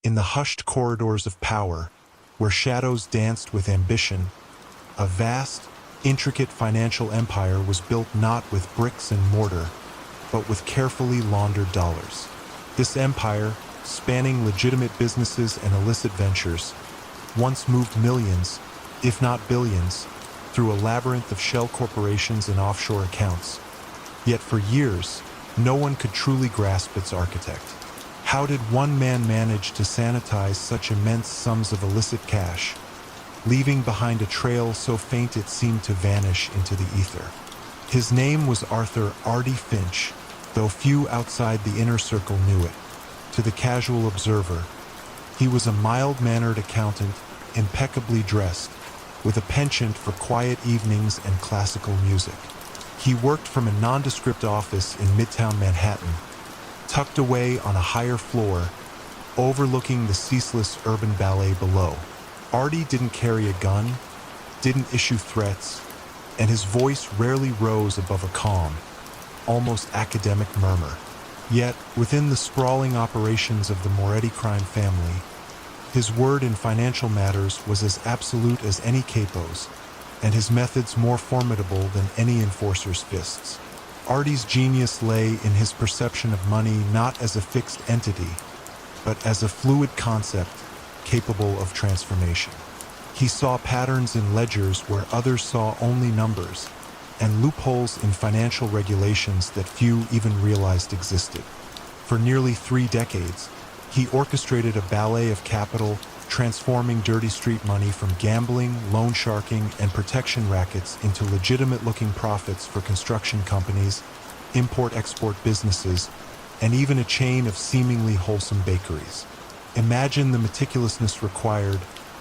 In the hushed corridors of power, where shadows danced with ambition, a vast, intricate financial empire was built not with bricks and mortar, but with carefully laundered dollars. This empire, spanning legitimate businesses and illicit ventures, once moved millions, if not billions, through a labyrinth of shell corporations and offshore accounts. Yet for years, no one could truly grasp its architect. How did one man manage to sanitize such immense sums of illicit cash, leaving behind a trail so faint it seemed to vanish into the ether? His name was Arthur "Artie" Finch, though few outside the inner circle knew it. To the casual observer, he was a mild-mannered accountant, impeccably dressed, with a penchant for quiet evenings and classical music. He worked from a nondescript office in Midtown Manhattan, tucked away on a higher floor, overlooking the ceaseless urban ballet below. Artie didn't carry a gun, didn't issue threats, and his voice rarely rose above a calm, almost academic murmur. Yet, within the sprawling operations of the Moretti crime family, his word in financial matters was as absolute as any capo's, and his methods more formidable than any enforcer's fists. Artie's genius lay in his perception of money not as a fixed entity, but as a fluid concept capable of transformation. He saw patterns in ledgers where others saw only numbers, and loopholes in financial regulations that few even realized existed. For nearly 3 decades, he orchestrated a ballet of capital, transforming dirty street money from gambling, loan sharking, and protection rackets into legitimate-looking profits for construction companies, import-export businesses, and even a chain of seemingly wholesome bakeries. Imagine the meticulousness required,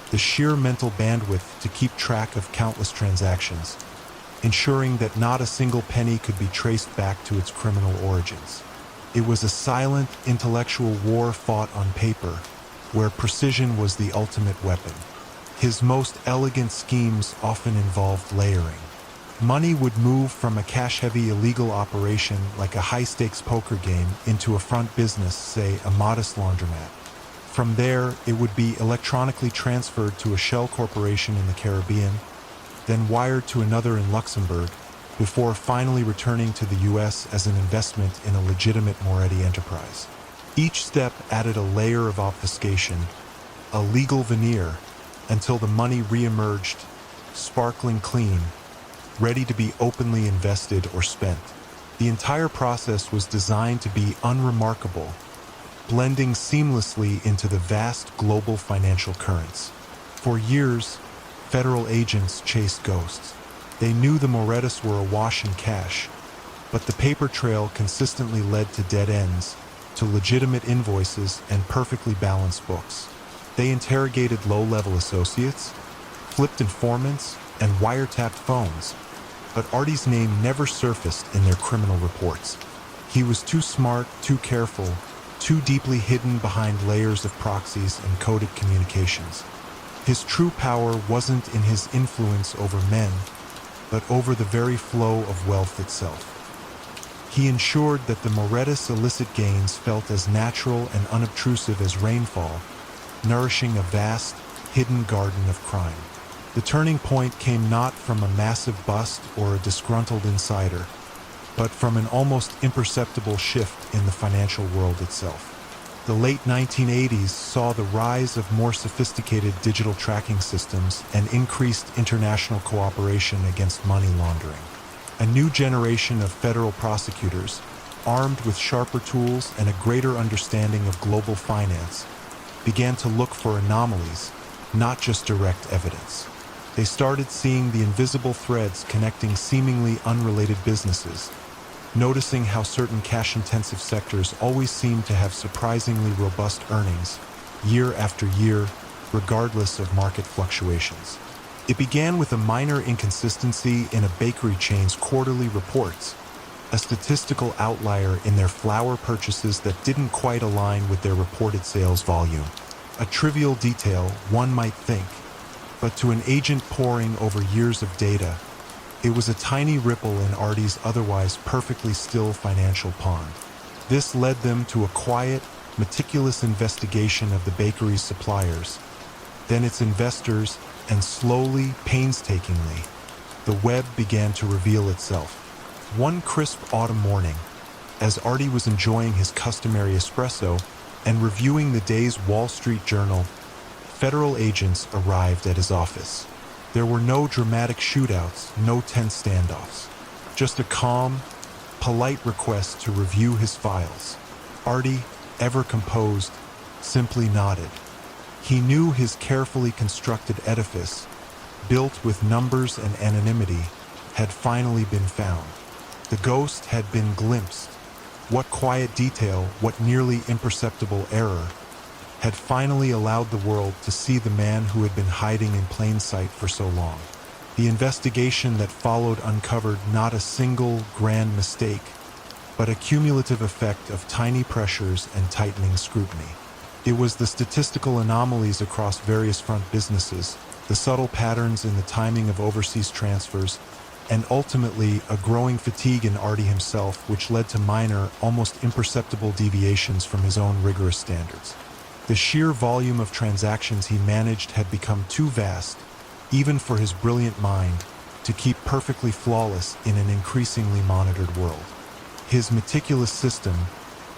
the sheer mental bandwidth to keep track of countless transactions, ensuring that not a single penny could be traced back to its criminal origins. It was a silent, intellectual war fought on paper, where precision was the ultimate weapon. His most elegant schemes often involved layering. Money would move from a cash-heavy illegal operation like a high-stakes poker game into a front business, say a modest laundromat. From there, it would be electronically transferred to a shell corporation in the Caribbean, then wired to another in Luxembourg, before finally returning to the U.S. as an investment in a legitimate Moretti enterprise. Each step added a layer of obfuscation, a legal veneer, until the money re-emerged, sparkling clean, ready to be openly invested or spent. The entire process was designed to be unremarkable, blending seamlessly into the vast global financial currents. For years, federal agents chased ghosts. They knew the Morettis were awash in cash, but the paper trail consistently led to dead ends, to legitimate invoices and perfectly balanced books. They interrogated low-level associates, flipped informants, and wiretapped phones, but Artie's name never surfaced in their criminal reports. He was too smart, too careful, too deeply hidden behind layers of proxies and coded communications. His true power wasn't in his influence over men, but over the very flow of wealth itself. He ensured that the Morettis' illicit gains felt as natural and unobtrusive as rainfall, nourishing a vast, hidden garden of crime. The turning point came not from a massive bust or a disgruntled insider, but from an almost imperceptible shift in the financial world itself. The late 1980s saw the rise of more sophisticated digital tracking systems and increased international cooperation against money laundering. A new generation of federal prosecutors, armed with sharper tools and a greater understanding of global finance, began to look for anomalies, not just direct evidence. They started seeing the invisible threads connecting seemingly unrelated businesses, noticing how certain cash-intensive sectors always seemed to have surprisingly robust earnings, year after year, regardless of market fluctuations. It began with a minor inconsistency in a bakery chain's quarterly reports, a statistical outlier in their flour purchases that didn't quite align with their reported sales volume. A trivial detail, one might think, but to an agent poring over years of data, it was a tiny ripple in Artie's otherwise perfectly still financial pond. This led them to a quiet, meticulous investigation of the bakery's suppliers, then its investors, and slowly, painstakingly, the web began to reveal itself. One crisp autumn morning, as Artie was enjoying his customary espresso and reviewing the day's Wall Street Journal, federal agents arrived at his office. There were no dramatic shootouts, no tense standoffs, just a calm, polite request to review his files. Artie, ever composed, simply nodded. He knew his carefully constructed edifice, built with numbers and anonymity, had finally been found. The ghost had been glimpsed. What quiet detail, what nearly imperceptible error, had finally allowed the world to see the man who had been hiding in plain sight for so long. The investigation that followed uncovered not a single grand mistake, but a cumulative effect of tiny pressures and tightening scrutiny. It was the statistical anomalies across various front businesses, the subtle patterns in the timing of overseas transfers, and ultimately a growing fatigue in Artie himself, which led to minor, almost imperceptible deviations from his own rigorous standards. The sheer volume of transactions he managed had become too vast, even for his brilliant mind, to keep perfectly flawless in an increasingly monitored world. His meticulous system,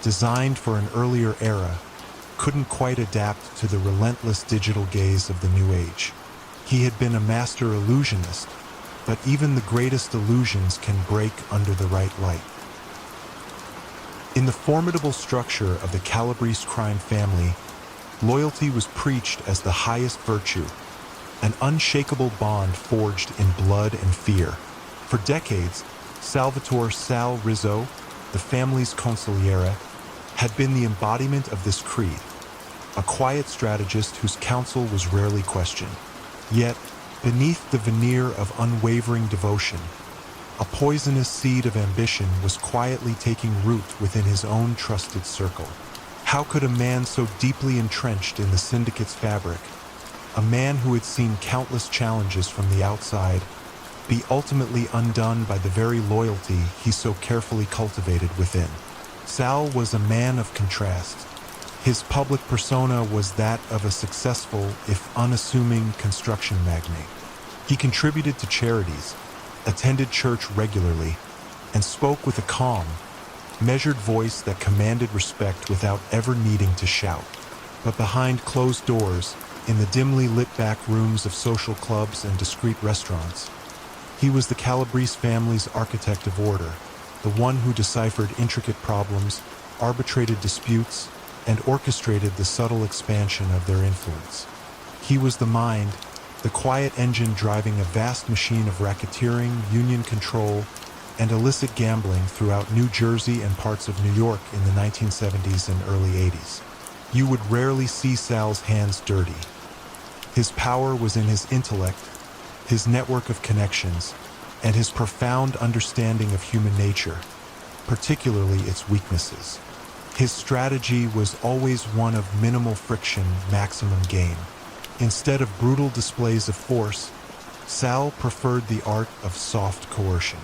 designed for an earlier era, couldn't quite adapt to the relentless digital gaze of the new age. He had been a master illusionist, but even the greatest illusions can break under the right light. In the formidable structure of the Calabrese crime family, loyalty was preached as the highest virtue, an unshakable bond forged in blood and fear. For decades, Salvatore "Sal" Rizzo, the family's consigliere, had been the embodiment of this creed, a quiet strategist whose counsel was rarely questioned. Yet, beneath the veneer of unwavering devotion, a poisonous seed of ambition was quietly taking root within his own trusted circle. How could a man so deeply entrenched in the syndicate's fabric, a man who had seen countless challenges from the outside, be ultimately undone by the very loyalty he so carefully cultivated within? Sal was a man of contrast. His public persona was that of a successful, if unassuming, construction magnate. He contributed to charities, attended church regularly, and spoke with a calm, measured voice that commanded respect without ever needing to shout. But behind closed doors, in the dimly lit back rooms of social clubs and discreet restaurants, he was the Calabrese family's architect of order, the one who deciphered intricate problems, arbitrated disputes, and orchestrated the subtle expansion of their influence. He was the mind, the quiet engine driving a vast machine of racketeering, union control, and illicit gambling throughout New Jersey and parts of New York in the 1970s and early 80s. You would rarely see Sal's hands dirty. His power was in his intellect, his network of connections, and his profound understanding of human nature, particularly its weaknesses. His strategy was always one of minimal friction, maximum gain. Instead of brutal displays of force, Sal preferred the art of soft coercion.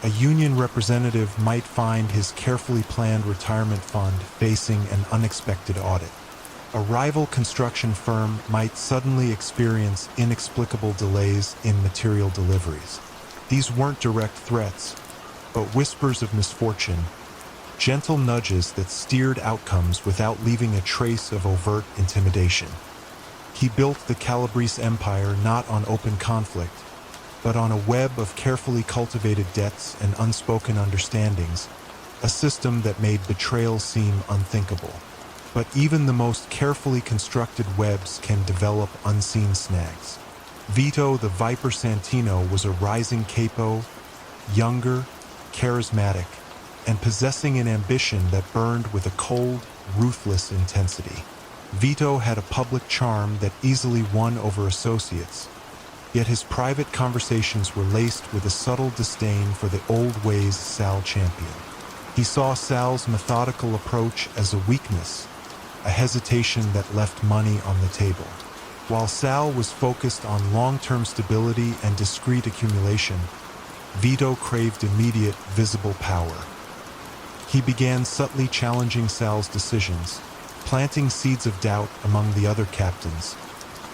A union representative might find his carefully planned retirement fund facing an unexpected audit. A rival construction firm might suddenly experience inexplicable delays in material deliveries. These weren't direct threats, but whispers of misfortune, gentle nudges that steered outcomes without leaving a trace of overt intimidation. He built the Calabrese empire not on open conflict, but on a web of carefully cultivated debts and unspoken understandings, a system that made betrayal seem unthinkable. But even the most carefully constructed webs can develop unseen snags. Vito the Viper Santino was a rising capo, younger, charismatic, and possessing an ambition that burned with a cold, ruthless intensity. Vito had a public charm that easily won over associates, yet his private conversations were laced with a subtle disdain for the old ways Sal championed. He saw Sal's methodical approach as a weakness, a hesitation that left money on the table. While Sal was focused on long-term stability and discreet accumulation, Vito craved immediate, visible power. He began subtly challenging Sal's decisions, planting seeds of doubt among the other captains,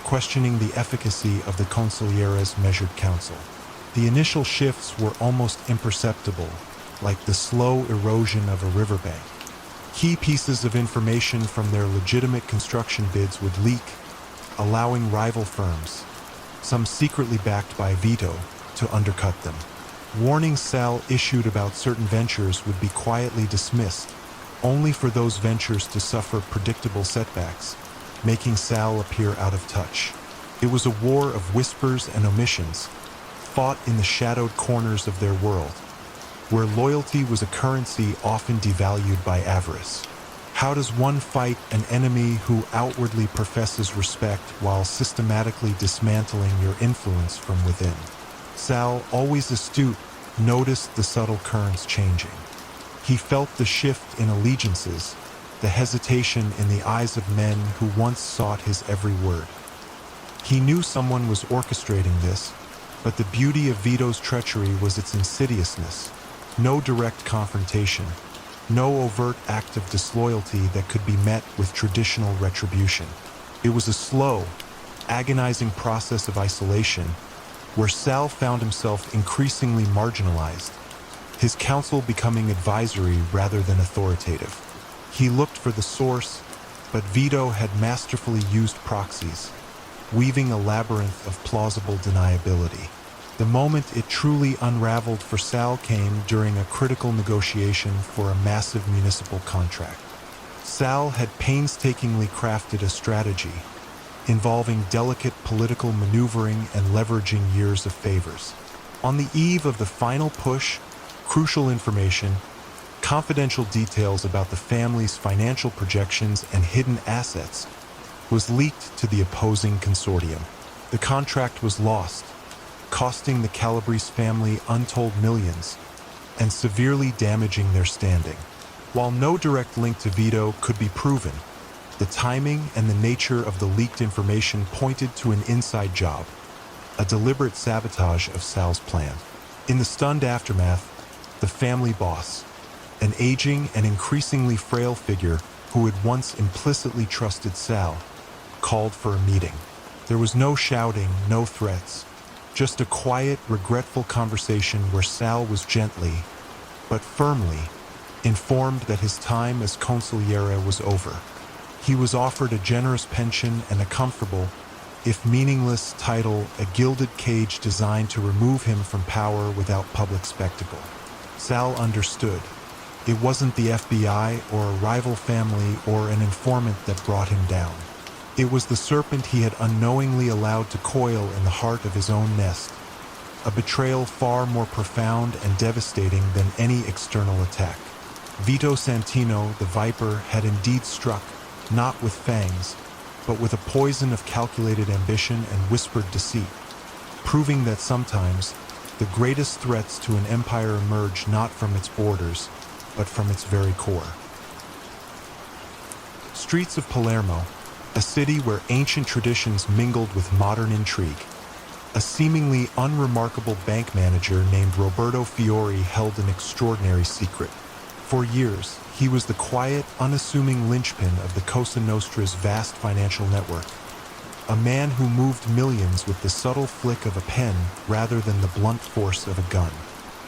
questioning the efficacy of the Consigliere's measured counsel. The initial shifts were almost imperceptible, like the slow erosion of a riverbank. Key pieces of information from their legitimate construction bids would leak, allowing rival firms, some secretly backed by Vito, to undercut them. Warnings Sal issued about certain ventures would be quietly dismissed, only for those ventures to suffer predictable setbacks, making Sal appear out of touch. It was a war of whispers and omissions, fought in the shadowed corners of their world, where loyalty was a currency often devalued by avarice. How does one fight an enemy who outwardly professes respect while systematically dismantling your influence from within? Sal, always astute, noticed the subtle currents changing. He felt the shift in allegiances, the hesitation in the eyes of men who once sought his every word. He knew someone was orchestrating this, but the beauty of Vito's treachery was its insidiousness. No direct confrontation, no overt act of disloyalty that could be met with traditional retribution. It was a slow, agonizing process of isolation where Sal found himself increasingly marginalized, his counsel becoming advisory rather than authoritative. He looked for the source, but Vito had masterfully used proxies, weaving a labyrinth of plausible deniability. The moment it truly unraveled for Sal came during a critical negotiation for a massive municipal contract. Sal had painstakingly crafted a strategy involving delicate political maneuvering and leveraging years of favors. On the eve of the final push, crucial information, confidential details about the family's financial projections and hidden assets, was leaked to the opposing consortium. The contract was lost, costing the Calabrese family untold millions and severely damaging their standing. While no direct link to Vito could be proven, the timing and the nature of the leaked information pointed to an inside job, a deliberate sabotage of Sal's plan. In the stunned aftermath, the family boss, an aging and increasingly frail figure who had once implicitly trusted Sal, called for a meeting. There was no shouting, no threats, just a quiet, regretful conversation where Sal was gently, but firmly, informed that his time as consigliere was over. He was offered a generous pension and a comfortable, if meaningless, title, a gilded cage designed to remove him from power without public spectacle. Sal understood. It wasn't the FBI or a rival family or an informant that brought him down. It was the serpent he had unknowingly allowed to coil in the heart of his own nest, a betrayal far more profound and devastating than any external attack. Vito Santino, the Viper, had indeed struck, not with fangs, but with a poison of calculated ambition and whispered deceit, proving that sometimes the greatest threats to an empire emerge not from its borders, but from its very core. Streets of Palermo, a city where ancient traditions mingled with modern intrigue. A seemingly unremarkable bank manager named Roberto Fiore held an extraordinary secret. For years, he was the quiet, unassuming linchpin of the Cosa Nostra's vast financial network. A man who moved millions with the subtle flick of a pen rather than the blunt force of a gun.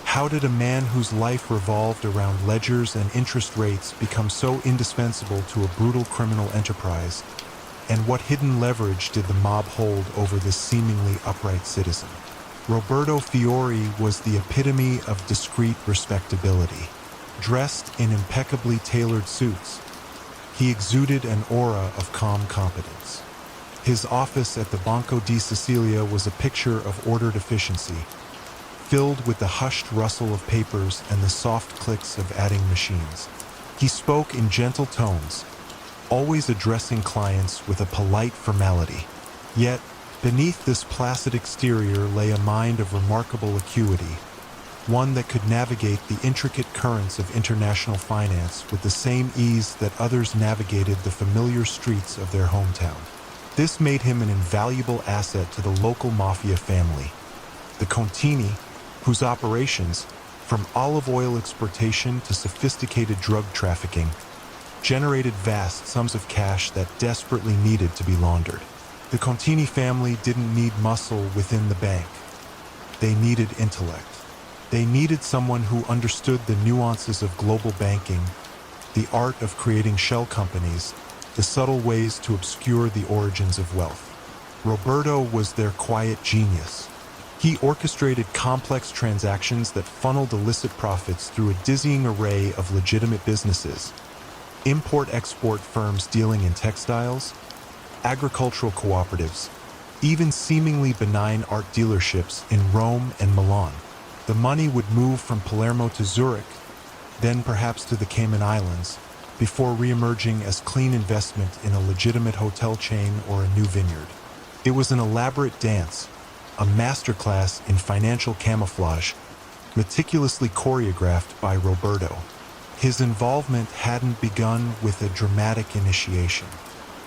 How did a man whose life revolved around ledgers and interest rates become so indispensable to a brutal criminal enterprise? And what hidden leverage did the mob hold over this seemingly upright citizen? Roberto Fiore was the epitome of discreet respectability. Dressed in impeccably tailored suits, he exuded an aura of calm competence. His office at the Banco di Sicilia was a picture of ordered efficiency, filled with the hushed rustle of papers and the soft clicks of adding machines. He spoke in gentle tones, always addressing clients with a polite formality. Yet, beneath this placid exterior lay a mind of remarkable acuity, one that could navigate the intricate currents of international finance with the same ease that others navigated the familiar streets of their hometown. This made him an invaluable asset to the local Mafia family, the Contini, whose operations, from olive oil exportation to sophisticated drug trafficking, generated vast sums of cash that desperately needed to be laundered. The Contini family didn't need muscle within the bank. They needed intellect. They needed someone who understood the nuances of global banking, the art of creating shell companies, the subtle ways to obscure the origins of wealth. Roberto was their quiet genius. He orchestrated complex transactions that funneled illicit profits through a dizzying array of legitimate businesses: import-export firms dealing in textiles, agricultural cooperatives, even seemingly benign art dealerships in Rome and Milan. The money would move from Palermo to Zurich, then perhaps to the Cayman Islands, before re-emerging as clean investment in a legitimate hotel chain or a new vineyard. It was an elaborate dance, a masterclass in financial camouflage, meticulously choreographed by Roberto. His involvement hadn't begun with a dramatic initiation.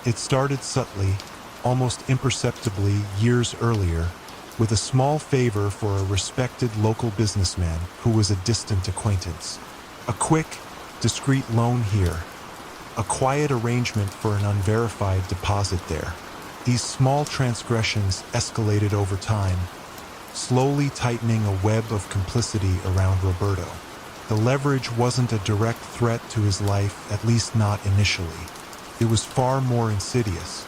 It started subtly, almost imperceptibly years earlier, with a small favor for a respected local businessman who was a distant acquaintance. A quick, discreet loan here, a quiet arrangement for an unverified deposit there. These small transgressions escalated over time, slowly tightening a web of complicity around Roberto. The leverage wasn't a direct threat to his life, at least not initially. It was far more insidious.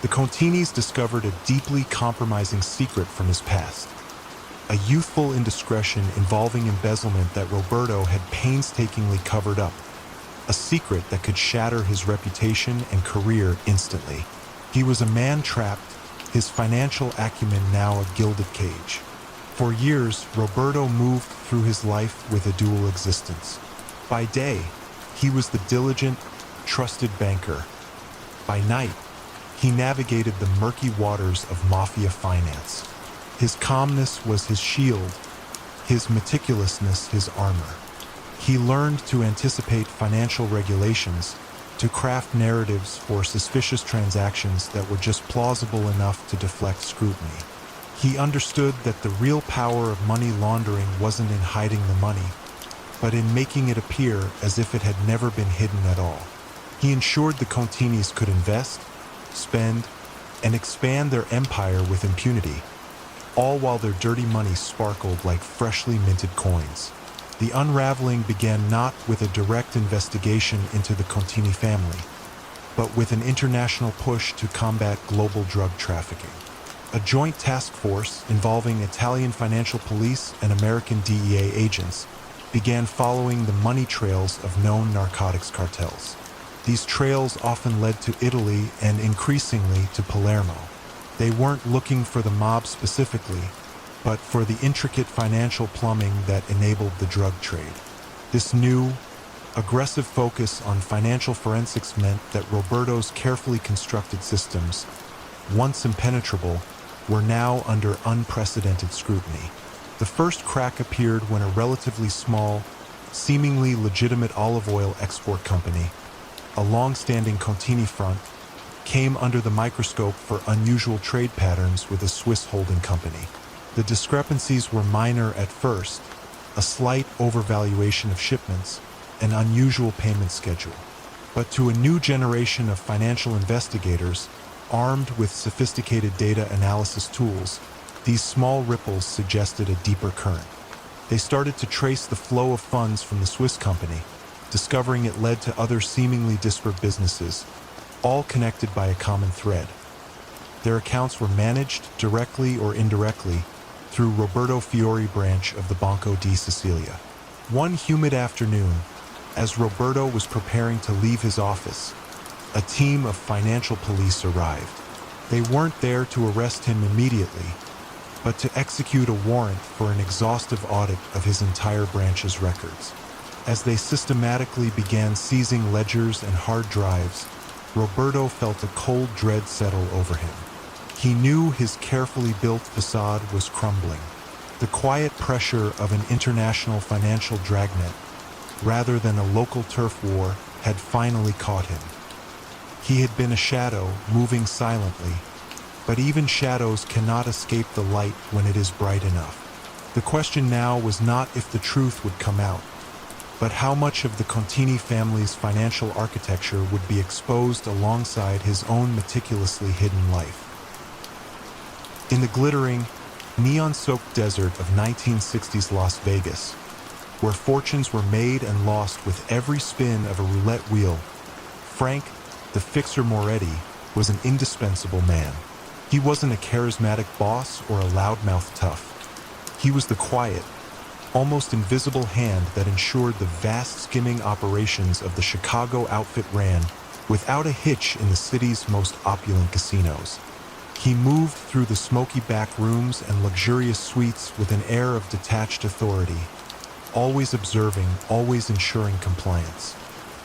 The Continis discovered a deeply compromising secret from his past. A youthful indiscretion involving embezzlement that Roberto had painstakingly covered up. A secret that could shatter his reputation and career instantly. He was a man trapped, his financial acumen now a gilded cage. For years, Roberto moved through his life with a dual existence. By day, he was the diligent, trusted banker. By night, he navigated the murky waters of Mafia finance. His calmness was his shield, his meticulousness his armor. He learned to anticipate financial regulations, to craft narratives for suspicious transactions that were just plausible enough to deflect scrutiny. He understood that the real power of money laundering wasn't in hiding the money, but in making it appear as if it had never been hidden at all. He ensured the Continis could invest, spend, and expand their empire with impunity, all while their dirty money sparkled like freshly minted coins. The unraveling began not with a direct investigation into the Contini family, but with an international push to combat global drug trafficking. A joint task force involving Italian financial police and American DEA agents began following the money trails of known narcotics cartels. These trails often led to Italy and increasingly to Palermo. They weren't looking for the mob specifically, but for the intricate financial plumbing that enabled the drug trade. This new, aggressive focus on financial forensics meant that Roberto's carefully constructed systems, once impenetrable, were now under unprecedented scrutiny. The first crack appeared when a relatively small, seemingly legitimate olive oil export company, a long-standing Contini front, came under the microscope for unusual trade patterns with a Swiss holding company. The discrepancies were minor at first: a slight overvaluation of shipments, an unusual payment schedule. But to a new generation of financial investigators, armed with sophisticated data analysis tools, these small ripples suggested a deeper current. They started to trace the flow of funds from the Swiss company, discovering it led to other seemingly disparate businesses, all connected by a common thread. Their accounts were managed, directly or indirectly, through Roberto Fiori branch of the Banco di Sicilia. One humid afternoon, as Roberto was preparing to leave his office, a team of financial police arrived. They weren't there to arrest him immediately, but to execute a warrant for an exhaustive audit of his entire branch's records. As they systematically began seizing ledgers and hard drives, Roberto felt a cold dread settle over him. He knew his carefully built facade was crumbling. The quiet pressure of an international financial dragnet, rather than a local turf war, had finally caught him. He had been a shadow, moving silently, but even shadows cannot escape the light when it is bright enough. The question now was not if the truth would come out, But how much of the Contini family's financial architecture would be exposed alongside his own meticulously hidden life? In the glittering, neon-soaked desert of 1960s Las Vegas, where fortunes were made and lost with every spin of a roulette wheel, Frank, the Fixer Moretti, was an indispensable man. He wasn't a charismatic boss or a loudmouth tough. He was the quiet, almost invisible hand that ensured the vast skimming operations of the Chicago outfit ran without a hitch in the city's most opulent casinos. He moved through the smoky back rooms and luxurious suites with an air of detached authority, always observing, always ensuring compliance.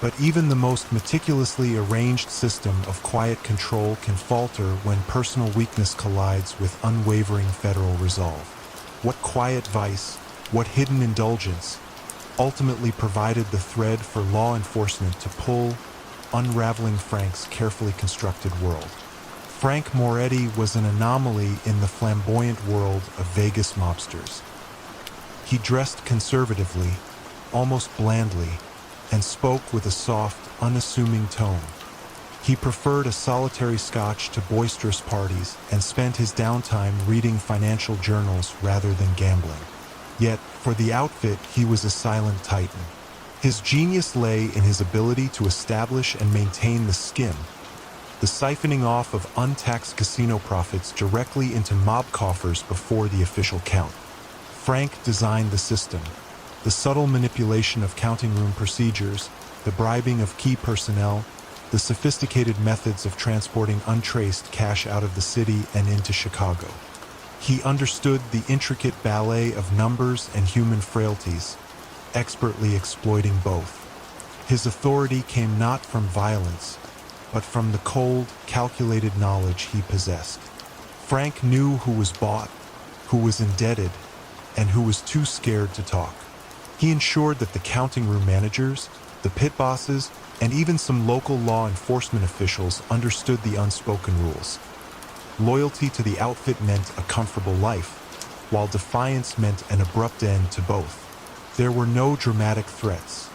But even the most meticulously arranged system of quiet control can falter when personal weakness collides with unwavering federal resolve. What quiet vice, what hidden indulgence, ultimately provided the thread for law enforcement to pull, unraveling Frank's carefully constructed world? Frank Moretti was an anomaly in the flamboyant world of Vegas mobsters. He dressed conservatively, almost blandly, and spoke with a soft, unassuming tone. He preferred a solitary scotch to boisterous parties and spent his downtime reading financial journals rather than gambling. Yet, for the outfit, he was a silent titan. His genius lay in his ability to establish and maintain the skim, the siphoning off of untaxed casino profits directly into mob coffers before the official count. Frank designed the system, the subtle manipulation of counting room procedures, the bribing of key personnel, the sophisticated methods of transporting untraced cash out of the city and into Chicago. He understood the intricate ballet of numbers and human frailties, expertly exploiting both. His authority came not from violence, but from the cold, calculated knowledge he possessed. Frank knew who was bought, who was indebted, and who was too scared to talk. He ensured that the counting room managers, the pit bosses, and even some local law enforcement officials understood the unspoken rules. Loyalty to the outfit meant a comfortable life, while defiance meant an abrupt end to both. There were no dramatic threats.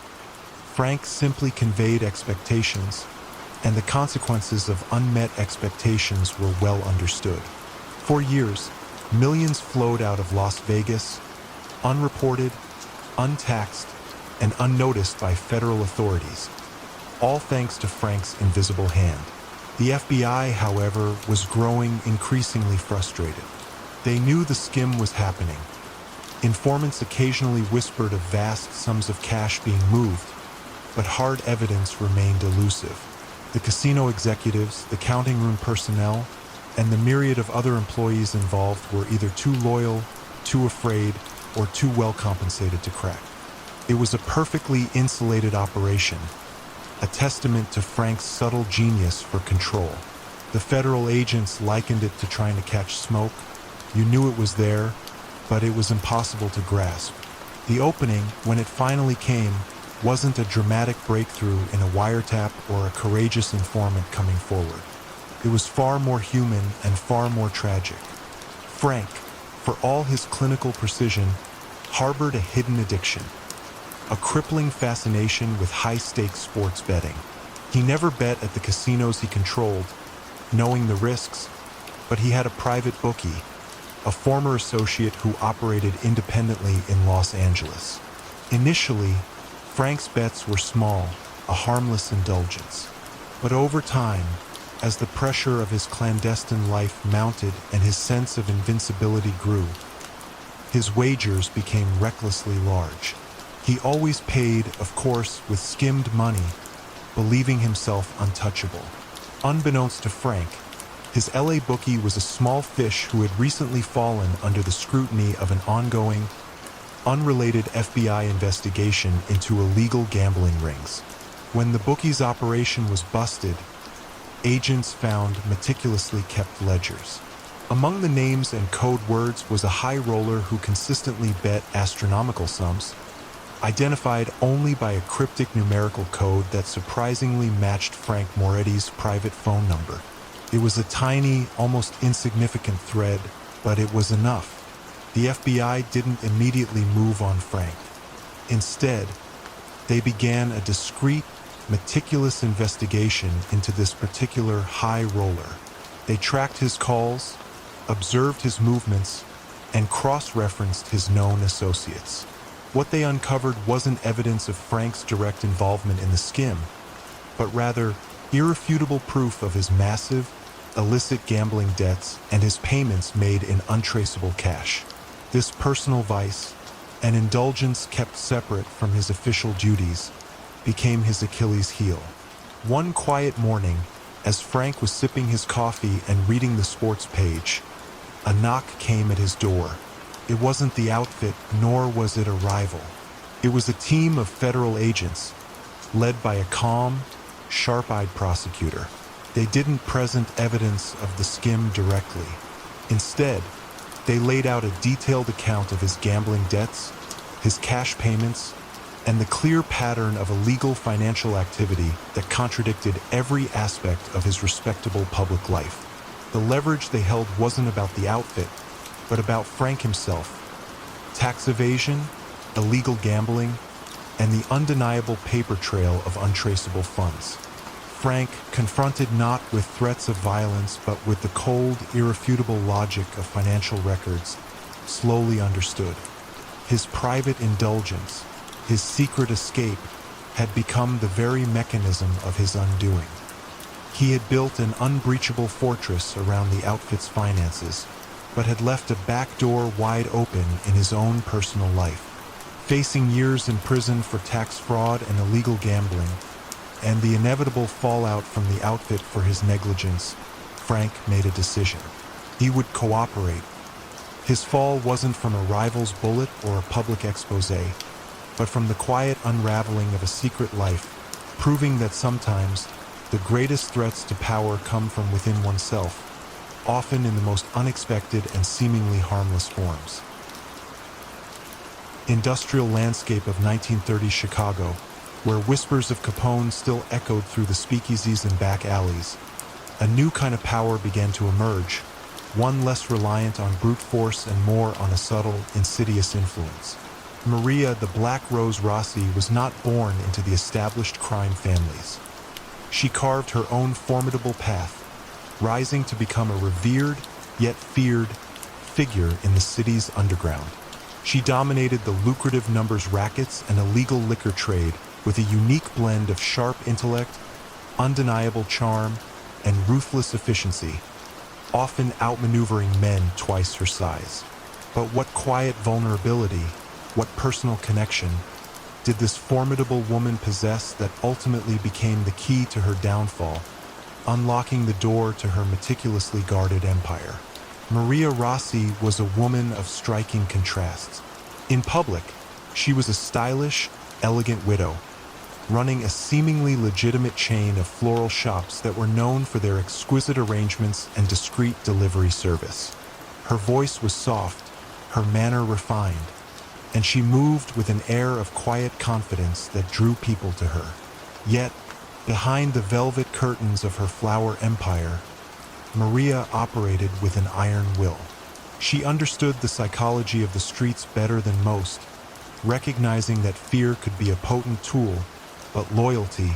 Frank simply conveyed expectations, and the consequences of unmet expectations were well understood. For years, millions flowed out of Las Vegas, unreported, untaxed, and unnoticed by federal authorities, all thanks to Frank's invisible hand. The FBI, however, was growing increasingly frustrated. They knew the skim was happening. Informants occasionally whispered of vast sums of cash being moved, but hard evidence remained elusive. The casino executives, the counting room personnel, and the myriad of other employees involved were either too loyal, too afraid, or too well compensated to crack. It was a perfectly insulated operation, a testament to Frank's subtle genius for control. The federal agents likened it to trying to catch smoke. You knew it was there, but it was impossible to grasp. The opening, when it finally came, wasn't a dramatic breakthrough in a wiretap or a courageous informant coming forward. It was far more human and far more tragic. Frank, for all his clinical precision, harbored a hidden addiction, a crippling fascination with high-stakes sports betting. He never bet at the casinos he controlled, knowing the risks, but he had a private bookie, a former associate who operated independently in Los Angeles. Initially, Frank's bets were small, a harmless indulgence. But over time, as the pressure of his clandestine life mounted and his sense of invincibility grew, his wagers became recklessly large. He always paid, of course, with skimmed money, believing himself untouchable. Unbeknownst to Frank, his LA bookie was a small fish who had recently fallen under the scrutiny of an ongoing, unrelated FBI investigation into illegal gambling rings. When the bookie's operation was busted, agents found meticulously kept ledgers. Among the names and code words was a high roller who consistently bet astronomical sums, identified only by a cryptic numerical code that surprisingly matched Frank Moretti's private phone number. It was a tiny, almost insignificant thread, but it was enough. The FBI didn't immediately move on Frank. Instead, They began a discreet, meticulous investigation into this particular high roller. They tracked his calls, observed his movements, and cross-referenced his known associates. What they uncovered wasn't evidence of Frank's direct involvement in the skim, but rather irrefutable proof of his massive, illicit gambling debts and his payments made in untraceable cash. This personal vice, an indulgence kept separate from his official duties, became his Achilles heel. One quiet morning, as Frank was sipping his coffee and reading the sports page, a knock came at his door. It wasn't the outfit, nor was it a rival. It was a team of federal agents, led by a calm, sharp-eyed prosecutor. They didn't present evidence of the skim directly. Instead, they laid out a detailed account of his gambling debts, his cash payments, and the clear pattern of illegal financial activity that contradicted every aspect of his respectable public life. The leverage they held wasn't about the outfit, but about Frank himself. Tax evasion, illegal gambling, and the undeniable paper trail of untraceable funds. Frank, confronted not with threats of violence but with the cold, irrefutable logic of financial records, slowly understood. His private indulgence, his secret escape, had become the very mechanism of his undoing. He had built an unbreachable fortress around the outfit's finances, but had left a back door wide open in his own personal life. Facing years in prison for tax fraud and illegal gambling, and the inevitable fallout from the outfit for his negligence, Frank made a decision. He would cooperate. His fall wasn't from a rival's bullet or a public expose, but from the quiet unraveling of a secret life, proving that sometimes the greatest threats to power come from within oneself, often in the most unexpected and seemingly harmless forms. Industrial landscape of 1930s Chicago, where whispers of Capone still echoed through the speakeasies and back alleys, a new kind of power began to emerge, one less reliant on brute force and more on a subtle, insidious influence. Maria the Black Rose Rossi was not born into the established crime families. She carved her own formidable path, rising to become a revered, yet feared, figure in the city's underground. She dominated the lucrative numbers rackets and illegal liquor trade with a unique blend of sharp intellect, undeniable charm, and ruthless efficiency, often outmaneuvering men twice her size. But what quiet vulnerability, what personal connection, did this formidable woman possess that ultimately became the key to her downfall, unlocking the door to her meticulously guarded empire? Maria Rossi was a woman of striking contrasts. In public, she was a stylish, elegant widow, running a seemingly legitimate chain of floral shops that were known for their exquisite arrangements and discreet delivery service. Her voice was soft, her manner refined, and she moved with an air of quiet confidence that drew people to her. Yet, behind the velvet curtains of her flower empire, Maria operated with an iron will. She understood the psychology of the streets better than most, recognizing that fear could be a potent tool, but loyalty,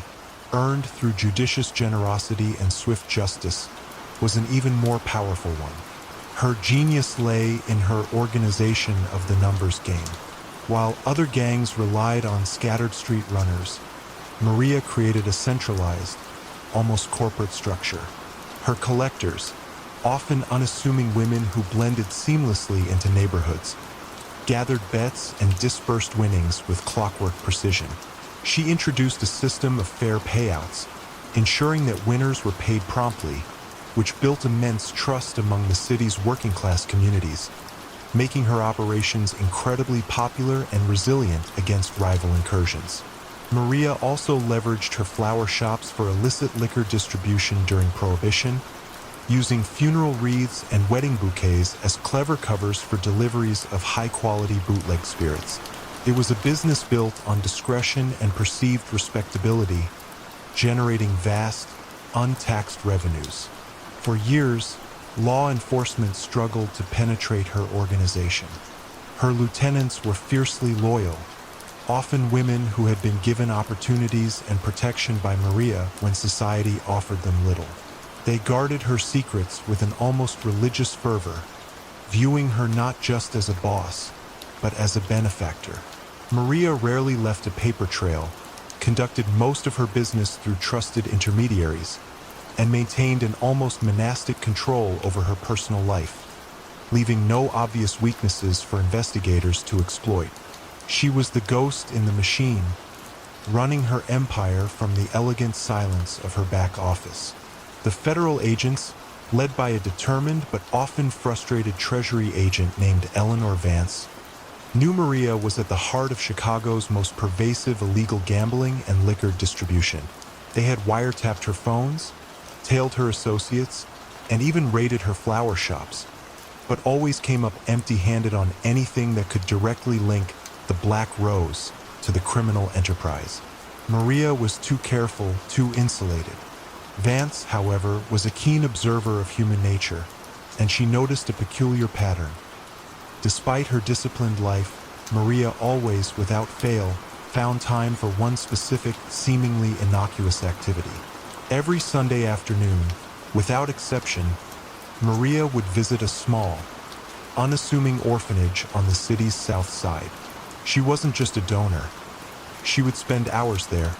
earned through judicious generosity and swift justice, was an even more powerful one. Her genius lay in her organization of the numbers game. While other gangs relied on scattered street runners, Maria created a centralized, almost corporate structure. Her collectors, often unassuming women who blended seamlessly into neighborhoods, gathered bets and dispersed winnings with clockwork precision. She introduced a system of fair payouts, ensuring that winners were paid promptly, which built immense trust among the city's working-class communities, making her operations incredibly popular and resilient against rival incursions. Maria also leveraged her flower shops for illicit liquor distribution during Prohibition, using funeral wreaths and wedding bouquets as clever covers for deliveries of high-quality bootleg spirits. It was a business built on discretion and perceived respectability, generating vast, untaxed revenues. For years, law enforcement struggled to penetrate her organization. Her lieutenants were fiercely loyal, often women who had been given opportunities and protection by Maria when society offered them little. They guarded her secrets with an almost religious fervor, viewing her not just as a boss, but as a benefactor. Maria rarely left a paper trail, conducted most of her business through trusted intermediaries, and maintained an almost monastic control over her personal life, leaving no obvious weaknesses for investigators to exploit. She was the ghost in the machine, running her empire from the elegant silence of her back office. The federal agents, led by a determined but often frustrated Treasury agent named Eleanor Vance, knew Maria was at the heart of Chicago's most pervasive illegal gambling and liquor distribution. They had wiretapped her phones, tailed her associates, and even raided her flower shops, but always came up empty-handed on anything that could directly link the Black Rose to the criminal enterprise. Maria was too careful, too insulated. Vance, however, was a keen observer of human nature, and she noticed a peculiar pattern. Despite her disciplined life, Maria always, without fail, found time for one specific, seemingly innocuous activity. Every Sunday afternoon, without exception, Maria would visit a small, unassuming orphanage on the city's south side. She wasn't just a donor. She would spend hours there,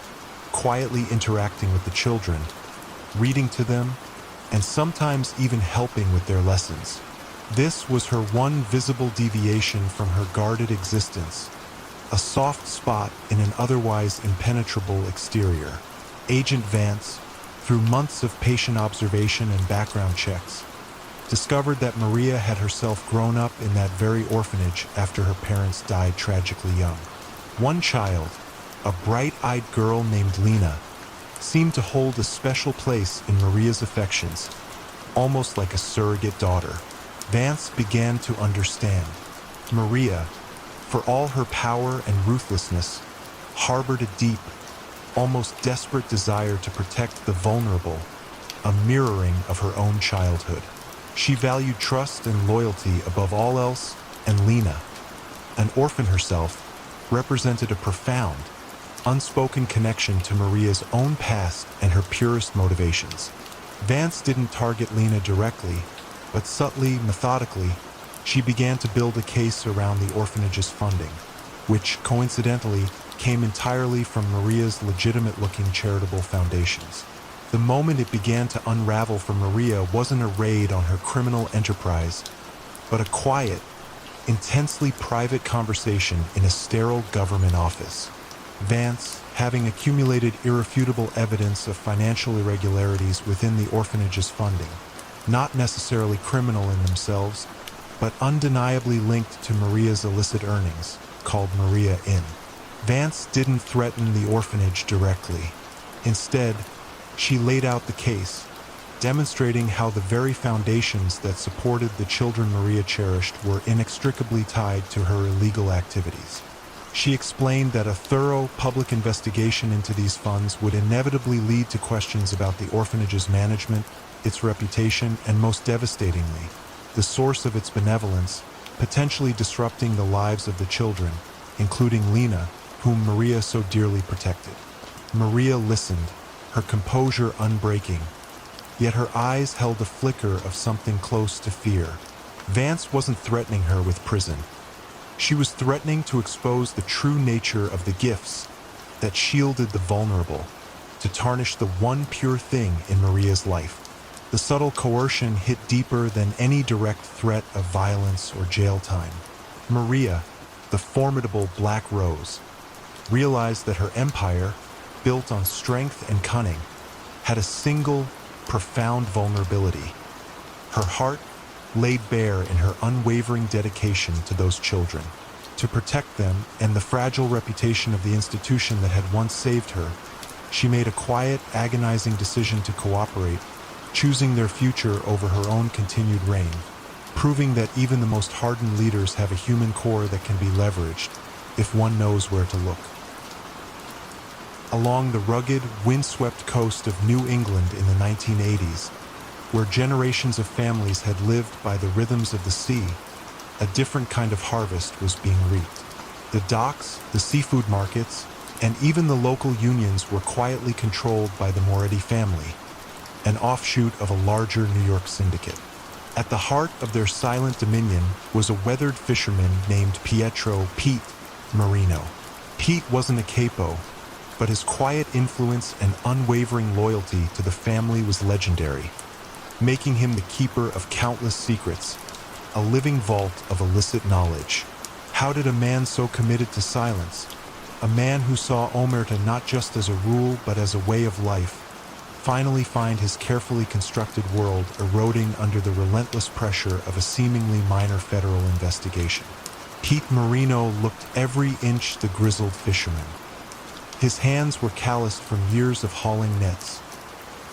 quietly interacting with the children, reading to them, and sometimes even helping with their lessons. This was her one visible deviation from her guarded existence, a soft spot in an otherwise impenetrable exterior. Agent Vance, through months of patient observation and background checks, discovered that Maria had herself grown up in that very orphanage after her parents died tragically young. One child, a bright-eyed girl named Lena, seemed to hold a special place in Maria's affections, almost like a surrogate daughter. Vance began to understand. Maria, for all her power and ruthlessness, harbored a deep, almost desperate desire to protect the vulnerable, a mirroring of her own childhood. She valued trust and loyalty above all else, and Lena, an orphan herself, represented a profound, unspoken connection to Maria's own past and her purest motivations. Vance didn't target Lena directly, but subtly, methodically, she began to build a case around the orphanage's funding, which, coincidentally, came entirely from Maria's legitimate-looking charitable foundations. The moment it began to unravel for Maria wasn't a raid on her criminal enterprise, but a quiet, intensely private conversation in a sterile government office. Vance, having accumulated irrefutable evidence of financial irregularities within the orphanage's funding, not necessarily criminal in themselves, but undeniably linked to Maria's illicit earnings, called Maria in. Vance didn't threaten the orphanage directly. Instead, she laid out the case, demonstrating how the very foundations that supported the children Maria cherished were inextricably tied to her illegal activities. She explained that a thorough public investigation into these funds would inevitably lead to questions about the orphanage's management, its reputation, and most devastatingly, the source of its benevolence, potentially disrupting the lives of the children, including Lena, whom Maria so dearly protected. Maria listened, her composure unbreaking, yet her eyes held a flicker of something close to fear. Vance wasn't threatening her with prison. She was threatening to expose the true nature of the gifts that shielded the vulnerable, to tarnish the one pure thing in Maria's life. The subtle coercion hit deeper than any direct threat of violence or jail time. Maria, the formidable Black Rose, realized that her empire, built on strength and cunning, had a single, profound vulnerability. Her heart laid bare in her unwavering dedication to those children. To protect them and the fragile reputation of the institution that had once saved her, she made a quiet, agonizing decision to cooperate, choosing their future over her own continued reign, proving that even the most hardened leaders have a human core that can be leveraged if one knows where to look. Along the rugged, windswept coast of New England in the 1980s, where generations of families had lived by the rhythms of the sea, a different kind of harvest was being reaped. The docks, the seafood markets, and even the local unions were quietly controlled by the Moretti family, an offshoot of a larger New York syndicate. At the heart of their silent dominion was a weathered fisherman named Pete Marino. Pete wasn't a capo, but his quiet influence and unwavering loyalty to the family was legendary, making him the keeper of countless secrets, a living vault of illicit knowledge. How did a man so committed to silence, a man who saw Omerta not just as a rule but as a way of life, finally find his carefully constructed world eroding under the relentless pressure of a seemingly minor federal investigation? Pete Marino looked every inch the grizzled fisherman. His hands were calloused from years of hauling nets,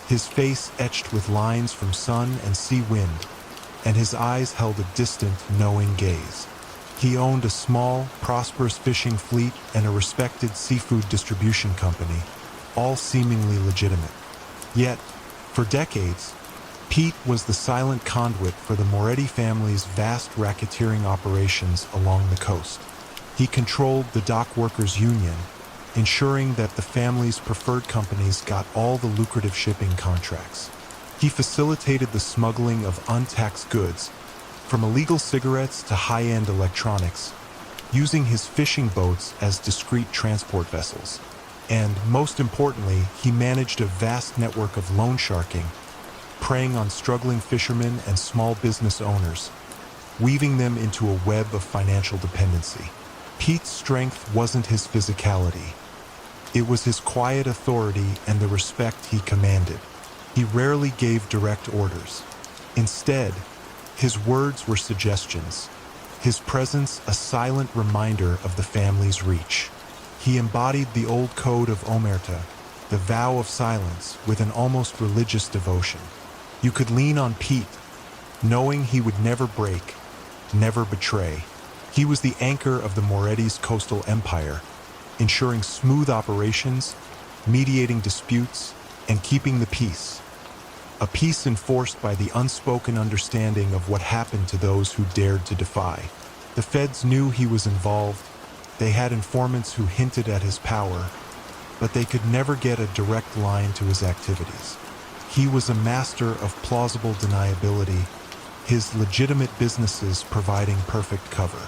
his face etched with lines from sun and sea wind, and his eyes held a distant, knowing gaze. He owned a small, prosperous fishing fleet and a respected seafood distribution company, all seemingly legitimate. Yet, for decades, Pete was the silent conduit for the Moretti family's vast racketeering operations along the coast. He controlled the dock workers' union, ensuring that the family's preferred companies got all the lucrative shipping contracts. He facilitated the smuggling of untaxed goods, from illegal cigarettes to high-end electronics, using his fishing boats as discreet transport vessels. And, most importantly, he managed a vast network of loan sharking, preying on struggling fishermen and small business owners, weaving them into a web of financial dependency. Pete's strength wasn't his physicality. It was his quiet authority and the respect he commanded. He rarely gave direct orders. Instead, his words were suggestions, his presence a silent reminder of the family's reach. He embodied the old code of Omerta, the vow of silence, with an almost religious devotion. You could lean on Pete, knowing he would never break, never betray. He was the anchor of the Moretti's coastal empire, ensuring smooth operations, mediating disputes, and keeping the peace. A peace enforced by the unspoken understanding of what happened to those who dared to defy. The feds knew he was involved. They had informants who hinted at his power, but they could never get a direct line to his activities. He was a master of plausible deniability, his legitimate businesses providing perfect cover.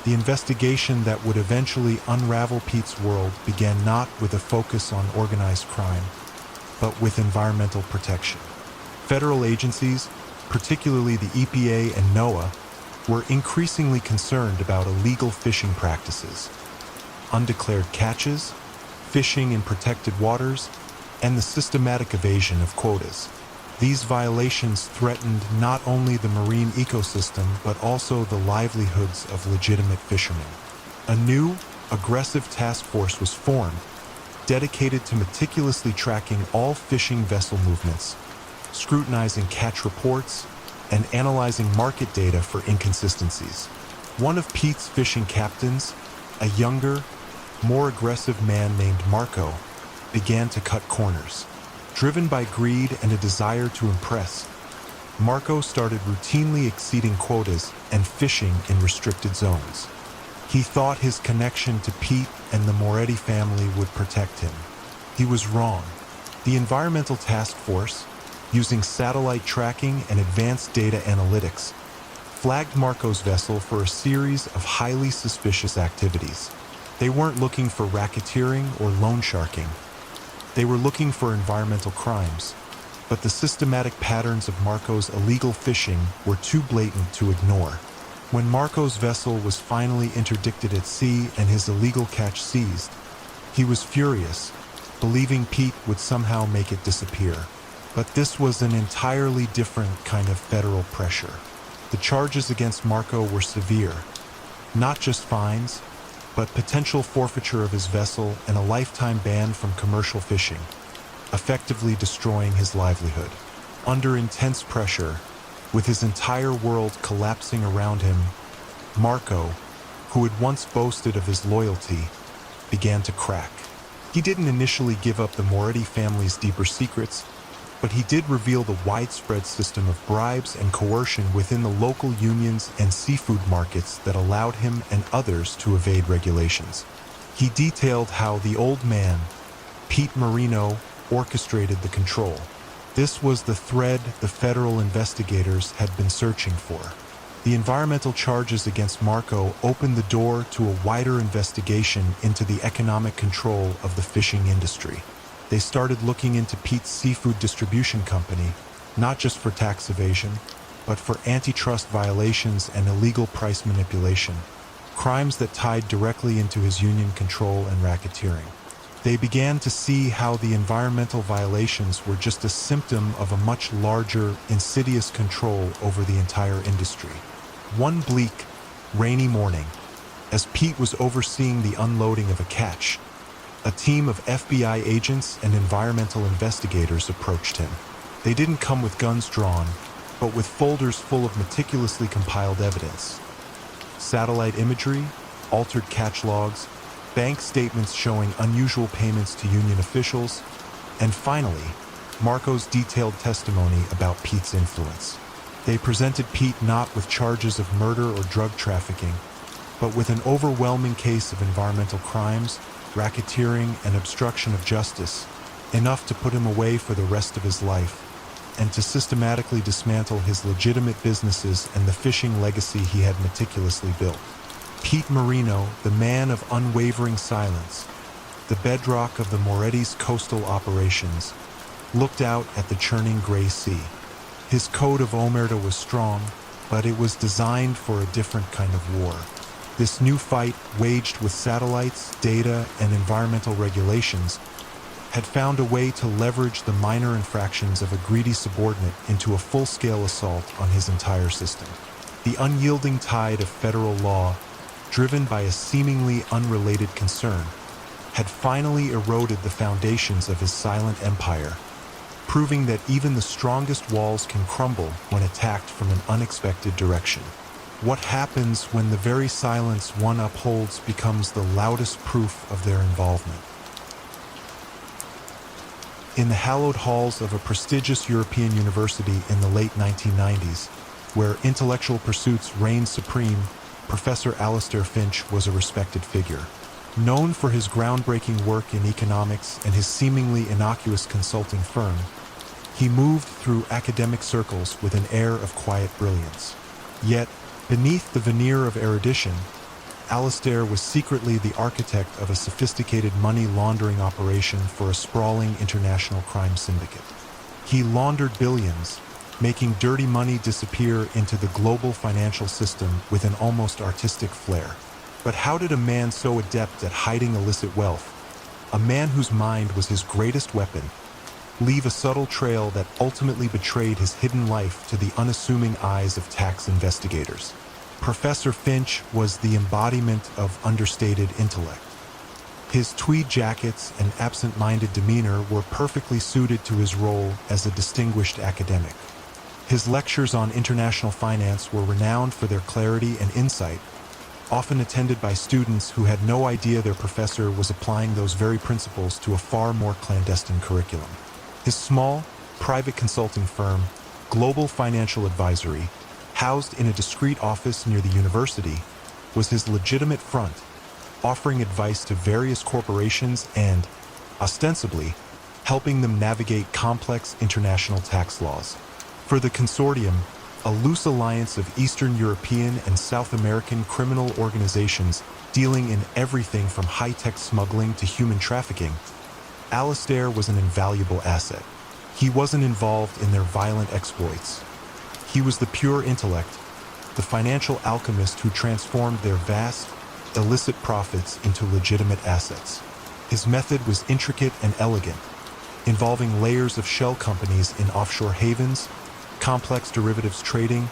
The investigation that would eventually unravel Pete's world began not with a focus on organized crime, but with environmental protection. Federal agencies, particularly the EPA and NOAA, were increasingly concerned about illegal fishing practices, undeclared catches, fishing in protected waters, and the systematic evasion of quotas. These violations threatened not only the marine ecosystem but also the livelihoods of legitimate fishermen. A new, aggressive task force was formed, dedicated to meticulously tracking all fishing vessel movements, scrutinizing catch reports, and analyzing market data for inconsistencies. One of Pete's fishing captains, a younger, more aggressive man named Marco, began to cut corners. Driven by greed and a desire to impress, Marco started routinely exceeding quotas and fishing in restricted zones. He thought his connection to Pete and the Moretti family would protect him. He was wrong. The Environmental Task Force, using satellite tracking and advanced data analytics, flagged Marco's vessel for a series of highly suspicious activities. They weren't looking for racketeering or loan sharking. They were looking for environmental crimes, but the systematic patterns of Marco's illegal fishing were too blatant to ignore. When Marco's vessel was finally interdicted at sea and his illegal catch seized, he was furious, believing Pete would somehow make it disappear. But this was an entirely different kind of federal pressure. The charges against Marco were severe, not just fines, but potential forfeiture of his vessel and a lifetime ban from commercial fishing, effectively destroying his livelihood. Under intense pressure, with his entire world collapsing around him, Marco, who had once boasted of his loyalty, began to crack. He didn't initially give up the Moretti family's deeper secrets, but he did reveal the widespread system of bribes and coercion within the local unions and seafood markets that allowed him and others to evade regulations. He detailed how the old man, Pete Marino, orchestrated the control. This was the thread the federal investigators had been searching for. The environmental charges against Marco opened the door to a wider investigation into the economic control of the fishing industry. They started looking into Pete's seafood distribution company, not just for tax evasion, but for antitrust violations and illegal price manipulation, crimes that tied directly into his union control and racketeering. They began to see how the environmental violations were just a symptom of a much larger, insidious control over the entire industry. One bleak, rainy morning, as Pete was overseeing the unloading of a catch, a team of FBI agents and environmental investigators approached him. They didn't come with guns drawn, but with folders full of meticulously compiled evidence. Satellite imagery, altered catch logs, bank statements showing unusual payments to union officials, and finally, Marco's detailed testimony about Pete's influence. They presented Pete not with charges of murder or drug trafficking, but with an overwhelming case of environmental crimes, racketeering, and obstruction of justice, enough to put him away for the rest of his life, and to systematically dismantle his legitimate businesses and the fishing legacy he had meticulously built. Pete Marino, the man of unwavering silence, the bedrock of the Moretti's coastal operations, looked out at the churning gray sea. His code of omerta was strong, but it was designed for a different kind of war. This new fight, waged with satellites, data, and environmental regulations, had found a way to leverage the minor infractions of a greedy subordinate into a full-scale assault on his entire system. The unyielding tide of federal law, driven by a seemingly unrelated concern, had finally eroded the foundations of his silent empire, proving that even the strongest walls can crumble when attacked from an unexpected direction. What happens when the very silence one upholds becomes the loudest proof of their involvement? In the hallowed halls of a prestigious European university in the late 1990s, where intellectual pursuits reigned supreme, Professor Alastair Finch was a respected figure. Known for his groundbreaking work in economics and his seemingly innocuous consulting firm, he moved through academic circles with an air of quiet brilliance. Yet, beneath the veneer of erudition, Alastair was secretly the architect of a sophisticated money laundering operation for a sprawling international crime syndicate. He laundered billions, making dirty money disappear into the global financial system with an almost artistic flair. But how did a man so adept at hiding illicit wealth, a man whose mind was his greatest weapon, leave a subtle trail that ultimately betrayed his hidden life to the unassuming eyes of tax investigators? Professor Finch was the embodiment of understated intellect. His tweed jackets and absent-minded demeanor were perfectly suited to his role as a distinguished academic. His lectures on international finance were renowned for their clarity and insight, often attended by students who had no idea their professor was applying those very principles to a far more clandestine curriculum. His small, private consulting firm, Global Financial Advisory, housed in a discreet office near the university, was his legitimate front, offering advice to various corporations and, ostensibly, helping them navigate complex international tax laws. For the consortium, a loose alliance of Eastern European and South American criminal organizations dealing in everything from high-tech smuggling to human trafficking, Alastair was an invaluable asset. He wasn't involved in their violent exploits. He was the pure intellect, the financial alchemist who transformed their vast, illicit profits into legitimate assets. His method was intricate and elegant, involving layers of shell companies in offshore havens, complex derivatives trading,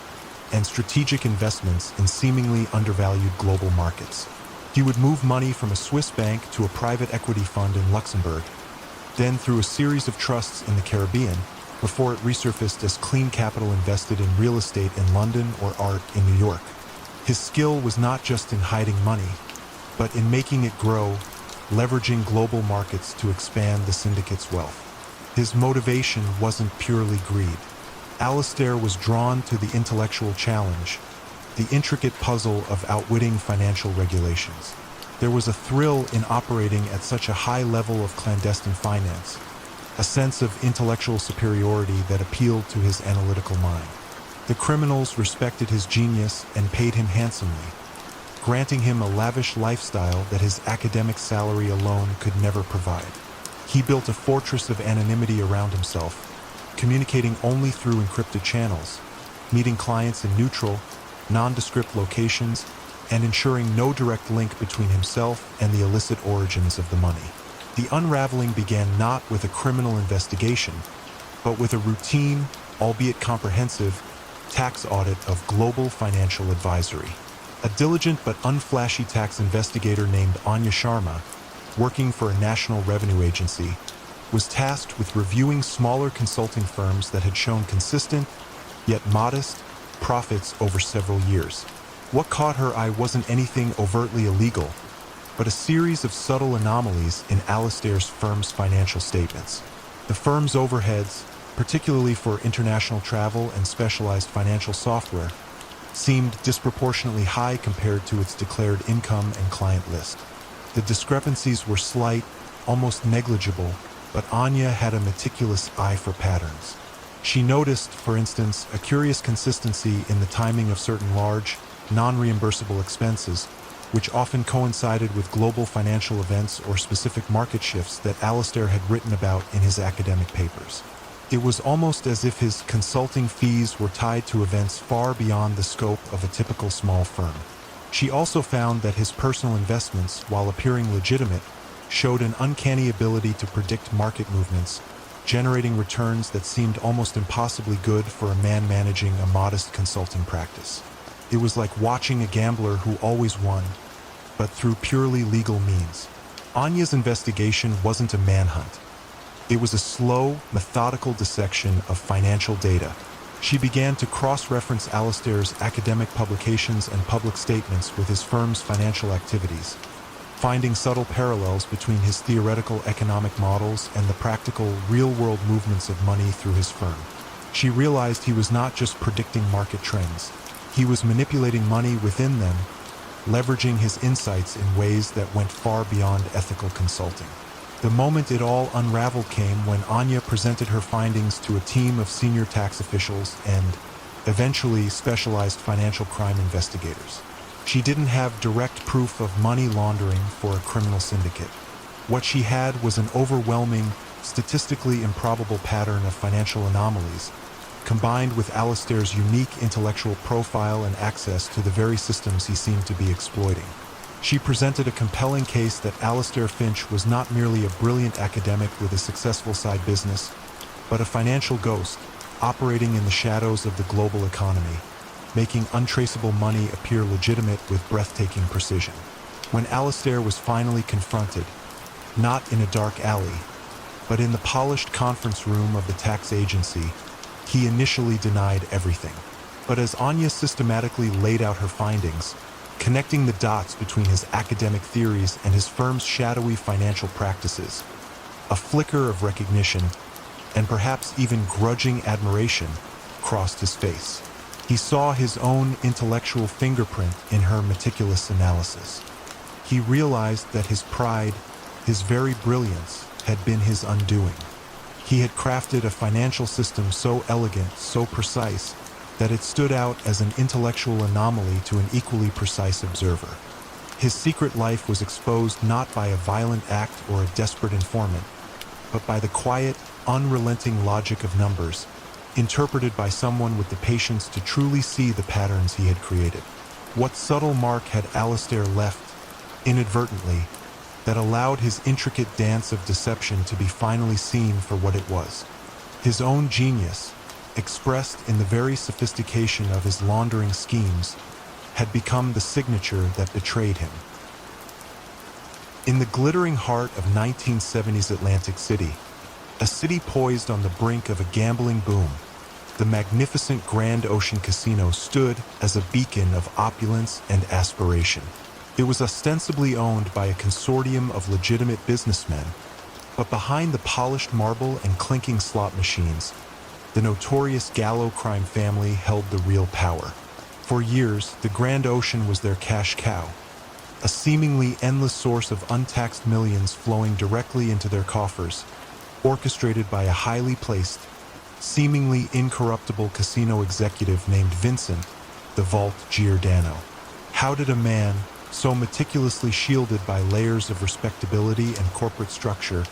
and strategic investments in seemingly undervalued global markets. He would move money from a Swiss bank to a private equity fund in Luxembourg, then through a series of trusts in the Caribbean, before it resurfaced as clean capital invested in real estate in London or art in New York. His skill was not just in hiding money, but in making it grow, leveraging global markets to expand the syndicate's wealth. His motivation wasn't purely greed. Alistair was drawn to the intellectual challenge, the intricate puzzle of outwitting financial regulations. There was a thrill in operating at such a high level of clandestine finance, a sense of intellectual superiority that appealed to his analytical mind. The criminals respected his genius and paid him handsomely, granting him a lavish lifestyle that his academic salary alone could never provide. He built a fortress of anonymity around himself, communicating only through encrypted channels, meeting clients in neutral, nondescript locations, and ensuring no direct link between himself and the illicit origins of the money. The unraveling began not with a criminal investigation, but with a routine, albeit comprehensive, tax audit of Global Financial Advisory. A diligent but unflashy tax investigator named Anya Sharma, working for a national revenue agency, was tasked with reviewing smaller consulting firms that had shown consistent, yet modest, profits over several years. What caught her eye wasn't anything overtly illegal, but a series of subtle anomalies in Alistair's firm's financial statements. The firm's overheads, particularly for international travel and specialized financial software, seemed disproportionately high compared to its declared income and client list. The discrepancies were slight, almost negligible, but Anya had a meticulous eye for patterns. She noticed, for instance, a curious consistency in the timing of certain large, non-reimbursable expenses, which often coincided with global financial events or specific market shifts that Alistair had written about in his academic papers. It was almost as if his consulting fees were tied to events far beyond the scope of a typical small firm. She also found that his personal investments, while appearing legitimate, showed an uncanny ability to predict market movements, generating returns that seemed almost impossibly good for a man managing a modest consulting practice. It was like watching a gambler who always won, but through purely legal means. Anya's investigation wasn't a manhunt. It was a slow, methodical dissection of financial data. She began to cross-reference Alistair's academic publications and public statements with his firm's financial activities, finding subtle parallels between his theoretical economic models and the practical, real-world movements of money through his firm. She realized he was not just predicting market trends. He was manipulating money within them, leveraging his insights in ways that went far beyond ethical consulting. The moment it all unraveled came when Anya presented her findings to a team of senior tax officials and, eventually, specialized financial crime investigators. She didn't have direct proof of money laundering for a criminal syndicate. What she had was an overwhelming, statistically improbable pattern of financial anomalies, combined with Alistair's unique intellectual profile and access to the very systems he seemed to be exploiting. She presented a compelling case that Alistair Finch was not merely a brilliant academic with a successful side business, but a financial ghost, operating in the shadows of the global economy, making untraceable money appear legitimate with breathtaking precision. When Alistair was finally confronted, not in a dark alley, but in the polished conference room of the tax agency, he initially denied everything. But as Anya systematically laid out her findings, connecting the dots between his academic theories and his firm's shadowy financial practices, a flicker of recognition, and perhaps even grudging admiration, crossed his face. He saw his own intellectual fingerprint in her meticulous analysis. He realized that his pride, his very brilliance, had been his undoing. He had crafted a financial system so elegant, so precise, that it stood out as an intellectual anomaly to an equally precise observer. His secret life was exposed not by a violent act or a desperate informant, but by the quiet, unrelenting logic of numbers, interpreted by someone with the patience to truly see the patterns he had created. What subtle mark had Alistair left, inadvertently, that allowed his intricate dance of deception to be finally seen for what it was? His own genius, expressed in the very sophistication of his laundering schemes, had become the signature that betrayed him. In the glittering heart of 1970s Atlantic City, a city poised on the brink of a gambling boom, the magnificent Grand Ocean Casino stood as a beacon of opulence and aspiration. It was ostensibly owned by a consortium of legitimate businessmen, But behind the polished marble and clinking slot machines, the notorious Gallo crime family held the real power. For years, the Grand Ocean was their cash cow, a seemingly endless source of untaxed millions flowing directly into their coffers, orchestrated by a highly placed, seemingly incorruptible casino executive named Vincent, the Vault Giordano. How did a man, so meticulously shielded by layers of respectability and corporate structure,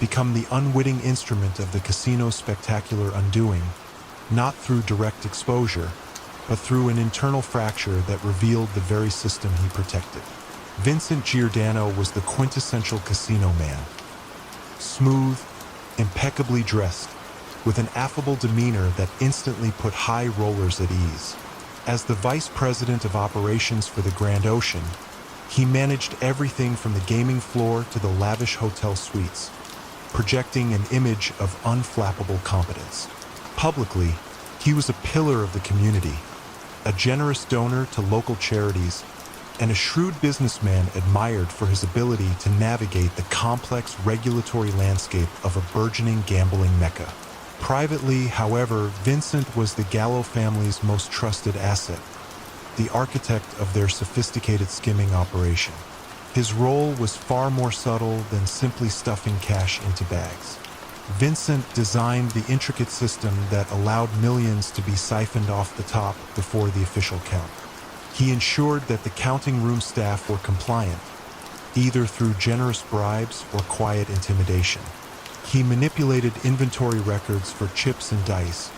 become the unwitting instrument of the casino's spectacular undoing, not through direct exposure, but through an internal fracture that revealed the very system he protected? Vincent Giordano was the quintessential casino man. Smooth, impeccably dressed, with an affable demeanor that instantly put high rollers at ease. As the vice president of operations for the Grand Ocean, he managed everything from the gaming floor to the lavish hotel suites, projecting an image of unflappable competence. Publicly, he was a pillar of the community, a generous donor to local charities, and a shrewd businessman admired for his ability to navigate the complex regulatory landscape of a burgeoning gambling mecca. Privately, however, Vincent was the Gallo family's most trusted asset, the architect of their sophisticated skimming operation. His role was far more subtle than simply stuffing cash into bags. Vincent designed the intricate system that allowed millions to be siphoned off the top before the official count. He ensured that the counting room staff were compliant, either through generous bribes or quiet intimidation. He manipulated inventory records for chips and dice,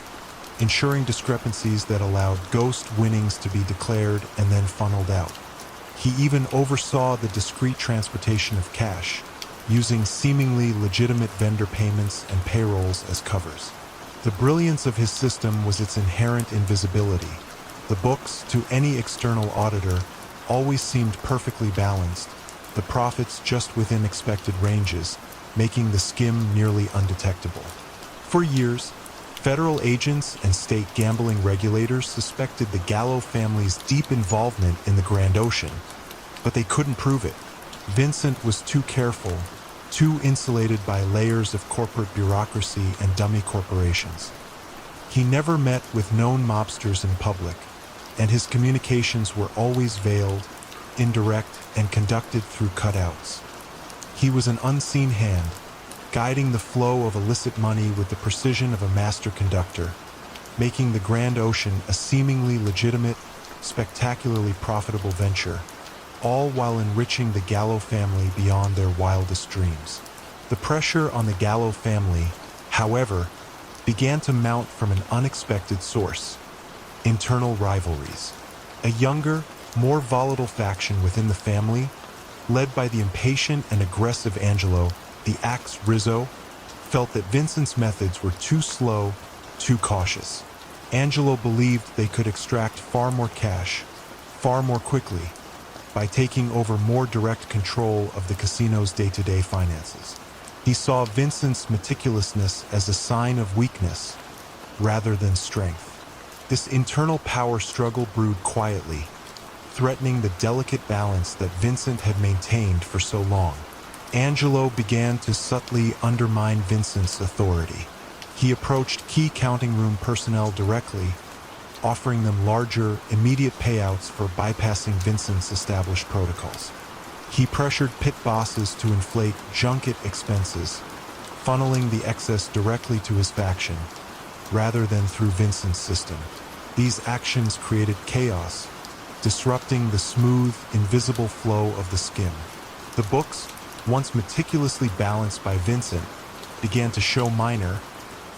ensuring discrepancies that allowed ghost winnings to be declared and then funneled out. He even oversaw the discreet transportation of cash, using seemingly legitimate vendor payments and payrolls as covers. The brilliance of his system was its inherent invisibility. The books, to any external auditor, always seemed perfectly balanced, the profits just within expected ranges, making the skim nearly undetectable. For years, federal agents and state gambling regulators suspected the Gallo family's deep involvement in the Grand Ocean, but they couldn't prove it. Vincent was too careful, too insulated by layers of corporate bureaucracy and dummy corporations. He never met with known mobsters in public, and his communications were always veiled, indirect, and conducted through cutouts. He was an unseen hand, guiding the flow of illicit money with the precision of a master conductor, making the Grand Ocean a seemingly legitimate, spectacularly profitable venture, all while enriching the Gallo family beyond their wildest dreams. The pressure on the Gallo family, however, began to mount from an unexpected source: internal rivalries. A younger, more volatile faction within the family, led by the impatient and aggressive Angelo, the Axe Rizzo, felt that Vincent's methods were too slow, too cautious. Angelo believed they could extract far more cash, far more quickly, by taking over more direct control of the casino's day-to-day finances. He saw Vincent's meticulousness as a sign of weakness, rather than strength. This internal power struggle brewed quietly, threatening the delicate balance that Vincent had maintained for so long. Angelo began to subtly undermine Vincent's authority. He approached key counting room personnel directly, offering them larger, immediate payouts for bypassing Vincent's established protocols. He pressured pit bosses to inflate junket expenses, funneling the excess directly to his faction, rather than through Vincent's system. These actions created chaos, disrupting the smooth, invisible flow of the skim. The books, once meticulously balanced by Vincent, began to show minor,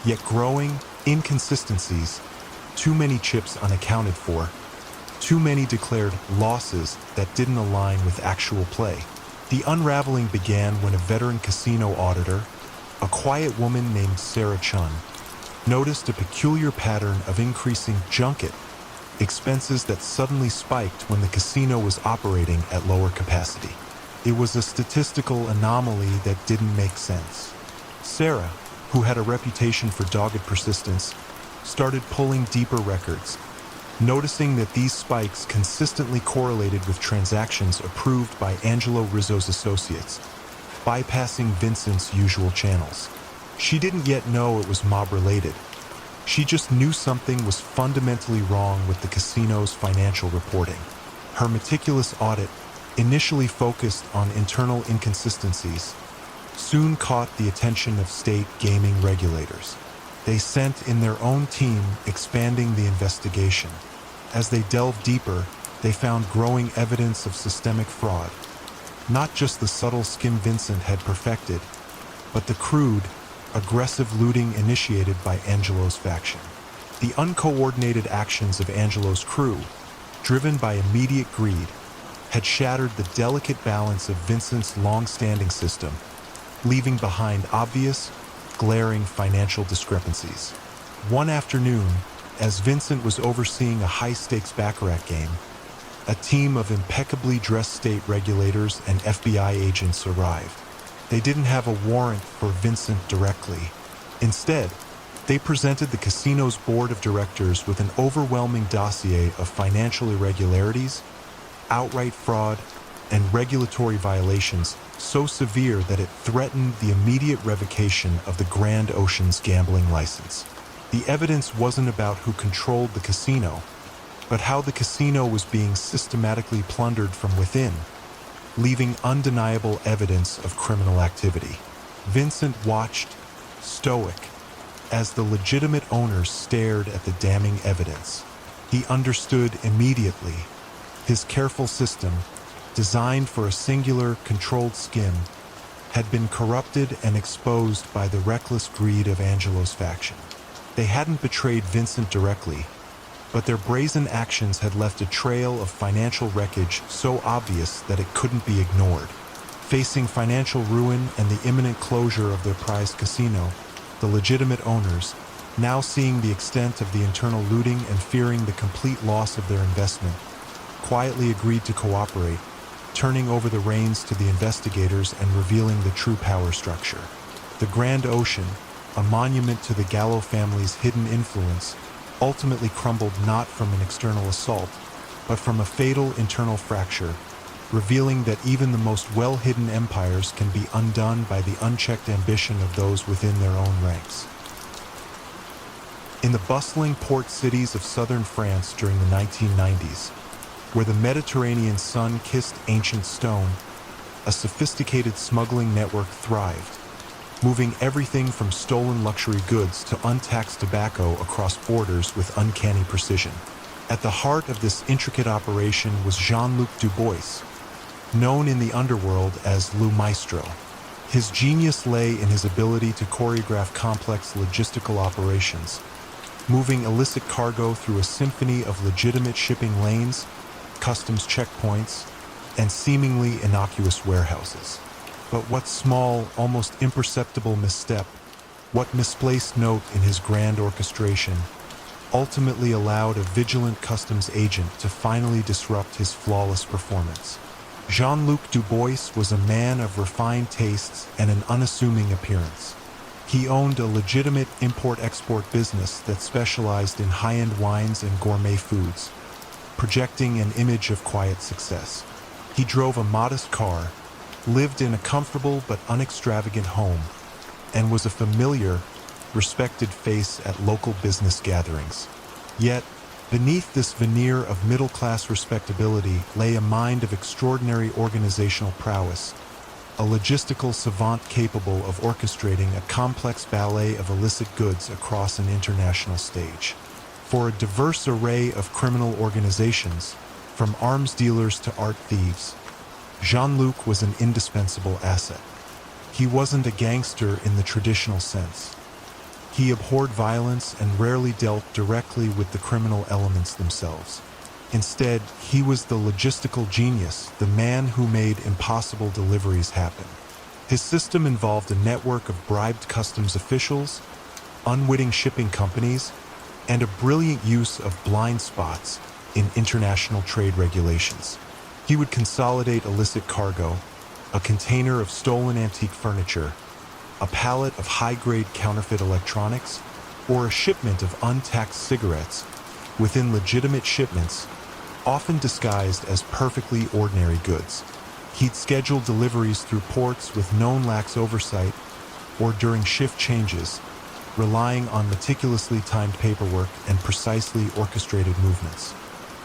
yet growing, inconsistencies, too many chips unaccounted for, too many declared losses that didn't align with actual play. The unraveling began when a veteran casino auditor, a quiet woman named Sarah Chun, noticed a peculiar pattern of increasing junket expenses that suddenly spiked when the casino was operating at lower capacity. It was a statistical anomaly that didn't make sense. Sarah, who had a reputation for dogged persistence, started pulling deeper records, noticing that these spikes consistently correlated with transactions approved by Angelo Rizzo's associates. bypassing Vincent's usual channels. She didn't yet know it was mob-related. She just knew something was fundamentally wrong with the casino's financial reporting. Her meticulous audit, initially focused on internal inconsistencies, soon caught the attention of state gaming regulators. They sent in their own team, expanding the investigation. As they delved deeper, they found growing evidence of systemic fraud. Not just the subtle skim Vincent had perfected, but the crude, aggressive looting initiated by Angelo's faction. The uncoordinated actions of Angelo's crew, driven by immediate greed, had shattered the delicate balance of Vincent's long-standing system, leaving behind obvious, glaring financial discrepancies. One afternoon, as Vincent was overseeing a high-stakes baccarat game, a team of impeccably dressed state regulators and FBI agents arrived. They didn't have a warrant for Vincent directly. Instead, they presented the casino's board of directors with an overwhelming dossier of financial irregularities, outright fraud, and regulatory violations so severe that it threatened the immediate revocation of the Grand Ocean's gambling license. The evidence wasn't about who controlled the casino, but how the casino was being systematically plundered from within, leaving undeniable evidence of criminal activity. Vincent watched, stoic, as the legitimate owners stared at the damning evidence. He understood immediately. His careful system, designed for a singular, controlled skim, had been corrupted and exposed by the reckless greed of Angelo's faction. They hadn't betrayed Vincent directly, but their brazen actions had left a trail of financial wreckage so obvious that it couldn't be ignored. Facing financial ruin and the imminent closure of their prized casino, the legitimate owners, now seeing the extent of the internal looting and fearing the complete loss of their investment, quietly agreed to cooperate, turning over the reins to the investigators and revealing the true power structure. The Grand Ocean, a monument to the Gallo family's hidden influence, ultimately crumbled not from an external assault, but from a fatal internal fracture, revealing that even the most well-hidden empires can be undone by the unchecked ambition of those within their own ranks. In the bustling port cities of southern France during the 1990s, where the Mediterranean sun kissed ancient stone, a sophisticated smuggling network thrived, moving everything from stolen luxury goods to untaxed tobacco across borders with uncanny precision. At the heart of this intricate operation was Jean-Luc Dubois, known in the underworld as Le Maestro. His genius lay in his ability to choreograph complex logistical operations, moving illicit cargo through a symphony of legitimate shipping lanes, customs checkpoints, and seemingly innocuous warehouses. But what small, almost imperceptible misstep, what misplaced note in his grand orchestration, ultimately allowed a vigilant customs agent to finally disrupt his flawless performance. Jean-Luc Dubois was a man of refined tastes and an unassuming appearance. He owned a legitimate import-export business that specialized in high-end wines and gourmet foods, projecting an image of quiet success. He drove a modest car, lived in a comfortable but unextravagant home, and was a familiar, respected face at local business gatherings. Yet, beneath this veneer of middle-class respectability lay a mind of extraordinary organizational prowess, a logistical savant capable of orchestrating a complex ballet of illicit goods across an international stage. For a diverse array of criminal organizations, from arms dealers to art thieves, Jean-Luc was an indispensable asset. He wasn't a gangster in the traditional sense. He abhorred violence and rarely dealt directly with the criminal elements themselves. Instead, he was the logistical genius, the man who made impossible deliveries happen. His system involved a network of bribed customs officials, unwitting shipping companies, and a brilliant use of blind spots in international trade regulations. He would consolidate illicit cargo, a container of stolen antique furniture, a pallet of high-grade counterfeit electronics, or a shipment of untaxed cigarettes within legitimate shipments, often disguised as perfectly ordinary goods. He'd schedule deliveries through ports with known lax oversight or during shift changes, relying on meticulously timed paperwork and precisely orchestrated movements.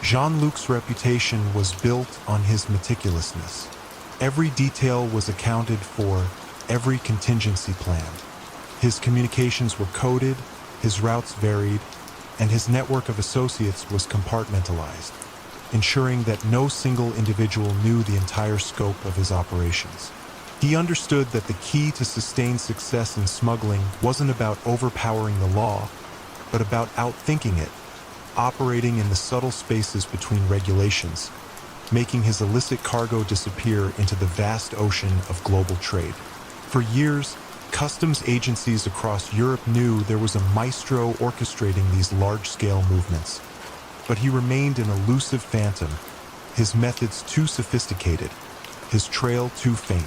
Jean-Luc's reputation was built on his meticulousness. Every detail was accounted for, every contingency planned. His communications were coded, his routes varied, and his network of associates was compartmentalized, ensuring that no single individual knew the entire scope of his operations. He understood that the key to sustained success in smuggling wasn't about overpowering the law, but about outthinking it, operating in the subtle spaces between regulations, making his illicit cargo disappear into the vast ocean of global trade. For years, customs agencies across Europe knew there was a maestro orchestrating these large-scale movements. But he remained an elusive phantom, his methods too sophisticated, his trail too faint.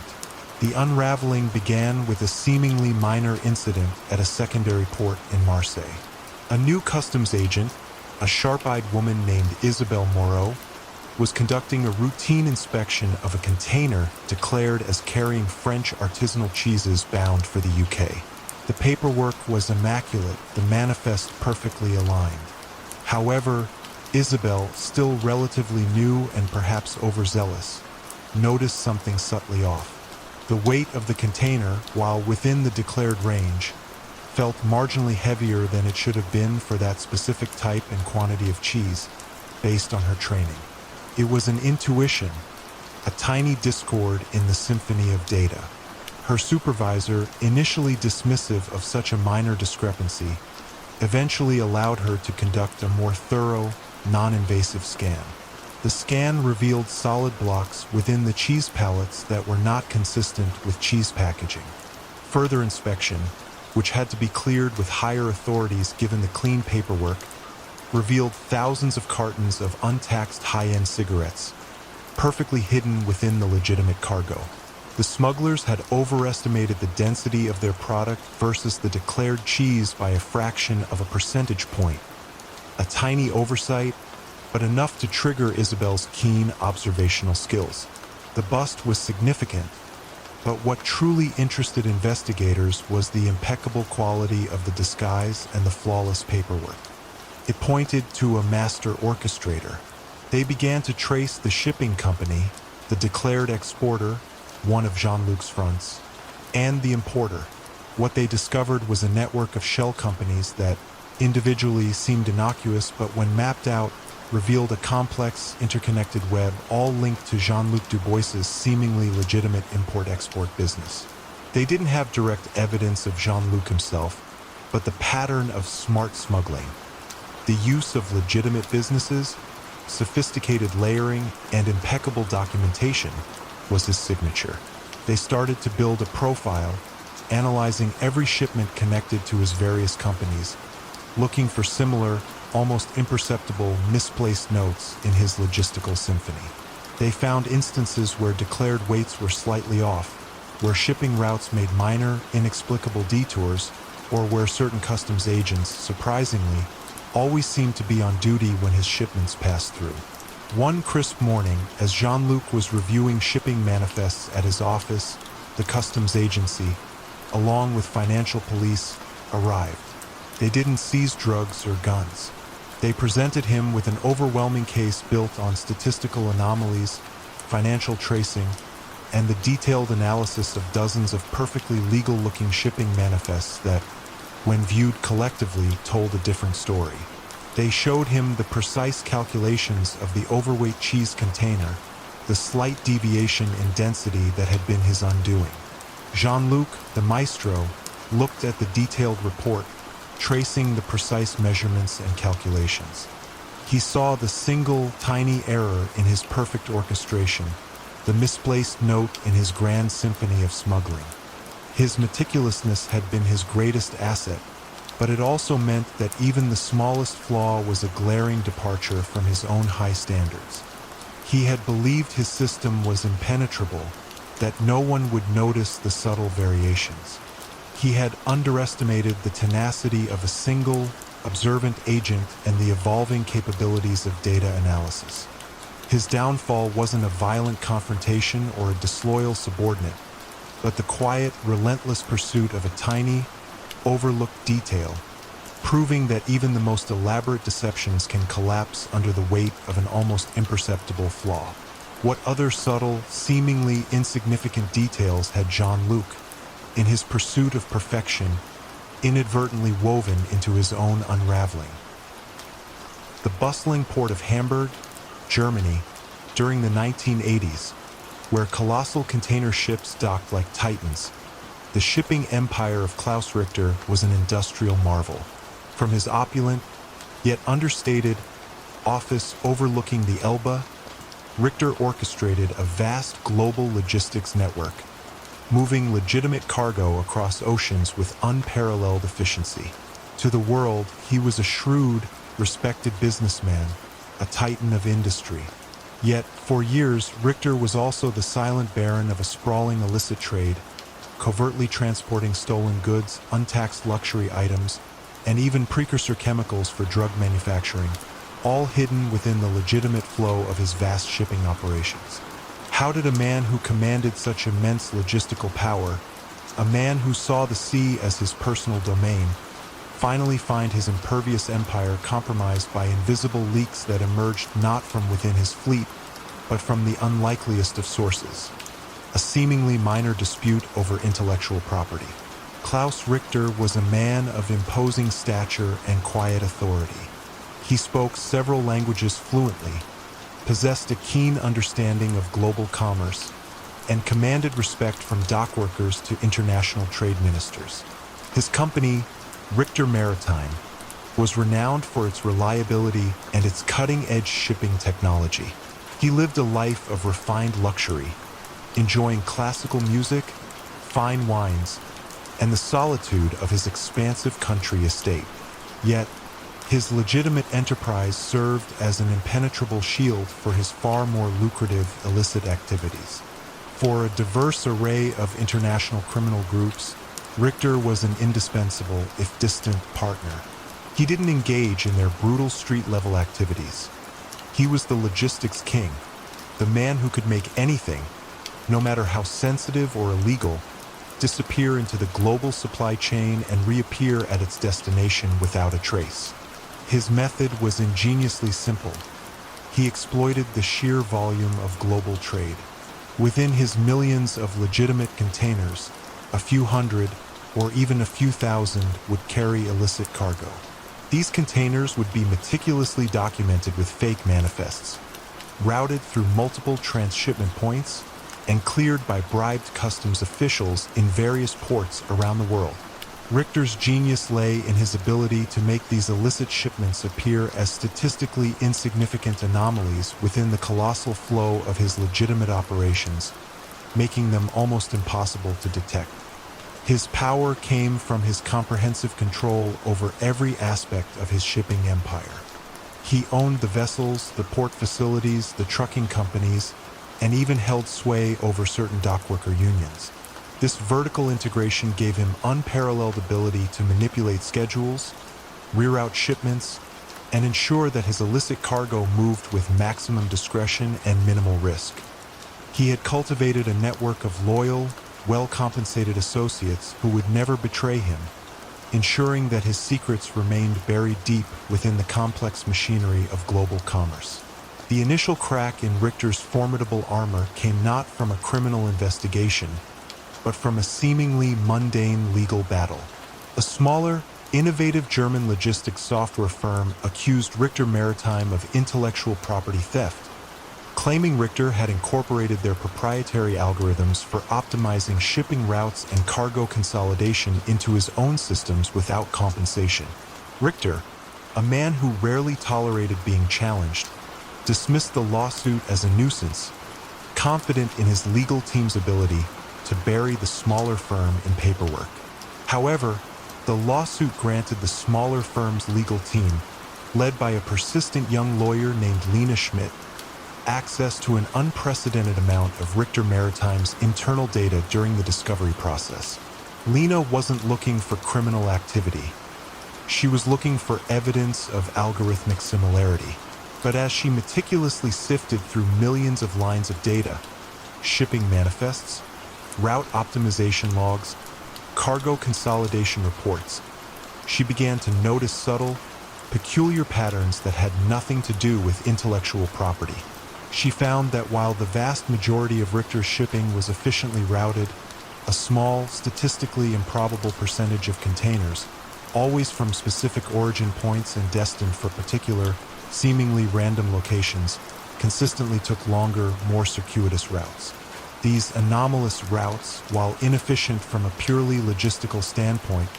The unraveling began with a seemingly minor incident at a secondary port in Marseille. A new customs agent, a sharp-eyed woman named Isabelle Moreau, was conducting a routine inspection of a container declared as carrying French artisanal cheeses bound for the UK. The paperwork was immaculate, the manifest perfectly aligned. However, Isabelle, still relatively new and perhaps overzealous, noticed something subtly off. The weight of the container, while within the declared range, felt marginally heavier than it should have been for that specific type and quantity of cheese, based on her training. It was an intuition, a tiny discord in the symphony of data. Her supervisor, initially dismissive of such a minor discrepancy, eventually allowed her to conduct a more thorough, non-invasive scan. The scan revealed solid blocks within the cheese pallets that were not consistent with cheese packaging. Further inspection, which had to be cleared with higher authorities given the clean paperwork, revealed thousands of cartons of untaxed high-end cigarettes, perfectly hidden within the legitimate cargo. The smugglers had overestimated the density of their product versus the declared cheese by a fraction of a percentage point. A tiny oversight, but enough to trigger Isabelle's keen observational skills. The bust was significant, but what truly interested investigators was the impeccable quality of the disguise and the flawless paperwork. It pointed to a master orchestrator. They began to trace the shipping company, the declared exporter, one of Jean-Luc's fronts, and the importer. What they discovered was a network of shell companies that individually seemed innocuous, but when mapped out, revealed a complex, interconnected web all linked to Jean-Luc Dubois's seemingly legitimate import-export business. They didn't have direct evidence of Jean-Luc himself, but the pattern of smart smuggling. The use of legitimate businesses, sophisticated layering, and impeccable documentation was his signature. They started to build a profile, analyzing every shipment connected to his various companies, looking for similar, almost imperceptible, misplaced notes in his logistical symphony. They found instances where declared weights were slightly off, where shipping routes made minor, inexplicable detours, or where certain customs agents, surprisingly, always seemed to be on duty when his shipments passed through. One crisp morning, as Jean-Luc was reviewing shipping manifests at his office, the customs agency, along with financial police, arrived. They didn't seize drugs or guns. They presented him with an overwhelming case built on statistical anomalies, financial tracing, and the detailed analysis of dozens of perfectly legal-looking shipping manifests that, when viewed collectively, told a different story. They showed him the precise calculations of the overweight cheese container, the slight deviation in density that had been his undoing. Jean-Luc, the maestro, looked at the detailed report, tracing the precise measurements and calculations. He saw the single, tiny error in his perfect orchestration, the misplaced note in his grand symphony of smuggling. His meticulousness had been his greatest asset, but it also meant that even the smallest flaw was a glaring departure from his own high standards. He had believed his system was impenetrable, that no one would notice the subtle variations. He had underestimated the tenacity of a single, observant agent and the evolving capabilities of data analysis. His downfall wasn't a violent confrontation or a disloyal subordinate, but the quiet, relentless pursuit of a tiny, overlooked detail, proving that even the most elaborate deceptions can collapse under the weight of an almost imperceptible flaw. What other subtle, seemingly insignificant details had Jean-Luc, in his pursuit of perfection, inadvertently woven into his own unraveling? The bustling port of Hamburg, Germany, during the 1980s, where colossal container ships docked like titans, the shipping empire of Klaus Richter was an industrial marvel. From his opulent, yet understated, office overlooking the Elbe, Richter orchestrated a vast global logistics network, moving legitimate cargo across oceans with unparalleled efficiency. To the world, he was a shrewd, respected businessman, a titan of industry. Yet, for years, Richter was also the silent baron of a sprawling illicit trade, covertly transporting stolen goods, untaxed luxury items, and even precursor chemicals for drug manufacturing, all hidden within the legitimate flow of his vast shipping operations. How did a man who commanded such immense logistical power, a man who saw the sea as his personal domain, finally find his impervious empire compromised by invisible leaks that emerged not from within his fleet, but from the unlikeliest of sources? A seemingly minor dispute over intellectual property. Klaus Richter was a man of imposing stature and quiet authority. He spoke several languages fluently, possessed a keen understanding of global commerce, and commanded respect from dockworkers to international trade ministers. His company, Richter Maritime, was renowned for its reliability and its cutting-edge shipping technology. He lived a life of refined luxury, enjoying classical music, fine wines, and the solitude of his expansive country estate. Yet, his legitimate enterprise served as an impenetrable shield for his far more lucrative illicit activities. For a diverse array of international criminal groups, Richter was an indispensable, if distant, partner. He didn't engage in their brutal street-level activities. He was the logistics king, the man who could make anything, no matter how sensitive or illegal, disappear into the global supply chain and reappear at its destination without a trace. His method was ingeniously simple. He exploited the sheer volume of global trade. Within his millions of legitimate containers, a few hundred or even a few thousand would carry illicit cargo. These containers would be meticulously documented with fake manifests, routed through multiple transshipment points, and cleared by bribed customs officials in various ports around the world. Richter's genius lay in his ability to make these illicit shipments appear as statistically insignificant anomalies within the colossal flow of his legitimate operations, making them almost impossible to detect. His power came from his comprehensive control over every aspect of his shipping empire. He owned the vessels, the port facilities, the trucking companies, and even held sway over certain dockworker unions. This vertical integration gave him unparalleled ability to manipulate schedules, reroute shipments, and ensure that his illicit cargo moved with maximum discretion and minimal risk. He had cultivated a network of loyal, well-compensated associates who would never betray him, ensuring that his secrets remained buried deep within the complex machinery of global commerce. The initial crack in Richter's formidable armor came not from a criminal investigation, but from a seemingly mundane legal battle. A smaller, innovative German logistics software firm accused Richter Maritime of intellectual property theft, claiming Richter had incorporated their proprietary algorithms for optimizing shipping routes and cargo consolidation into his own systems without compensation. Richter, a man who rarely tolerated being challenged, dismissed the lawsuit as a nuisance, confident in his legal team's ability to bury the smaller firm in paperwork. However, the lawsuit granted the smaller firm's legal team, led by a persistent young lawyer named Lena Schmidt, access to an unprecedented amount of Richter Maritime's internal data during the discovery process. Lena wasn't looking for criminal activity. She was looking for evidence of algorithmic similarity. But as she meticulously sifted through millions of lines of data, shipping manifests, route optimization logs, cargo consolidation reports, she began to notice subtle, peculiar patterns that had nothing to do with intellectual property. She found that while the vast majority of Richter's shipping was efficiently routed, a small, statistically improbable percentage of containers, always from specific origin points and destined for particular, seemingly random locations, consistently took longer, more circuitous routes. These anomalous routes, while inefficient from a purely logistical standpoint,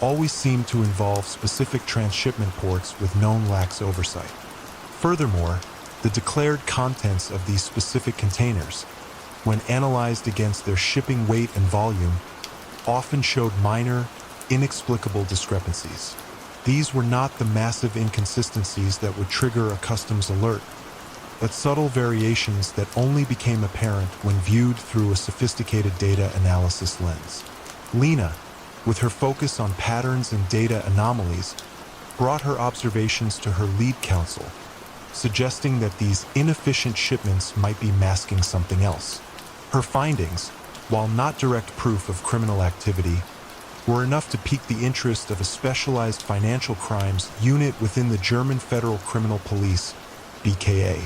always seemed to involve specific transshipment ports with known lax oversight. Furthermore, the declared contents of these specific containers, when analyzed against their shipping weight and volume, often showed minor, inexplicable discrepancies. These were not the massive inconsistencies that would trigger a customs alert, but subtle variations that only became apparent when viewed through a sophisticated data analysis lens. Lena, with her focus on patterns and data anomalies, brought her observations to her lead counsel, suggesting that these inefficient shipments might be masking something else. Her findings, while not direct proof of criminal activity, were enough to pique the interest of a specialized financial crimes unit within the German Federal Criminal Police, BKA,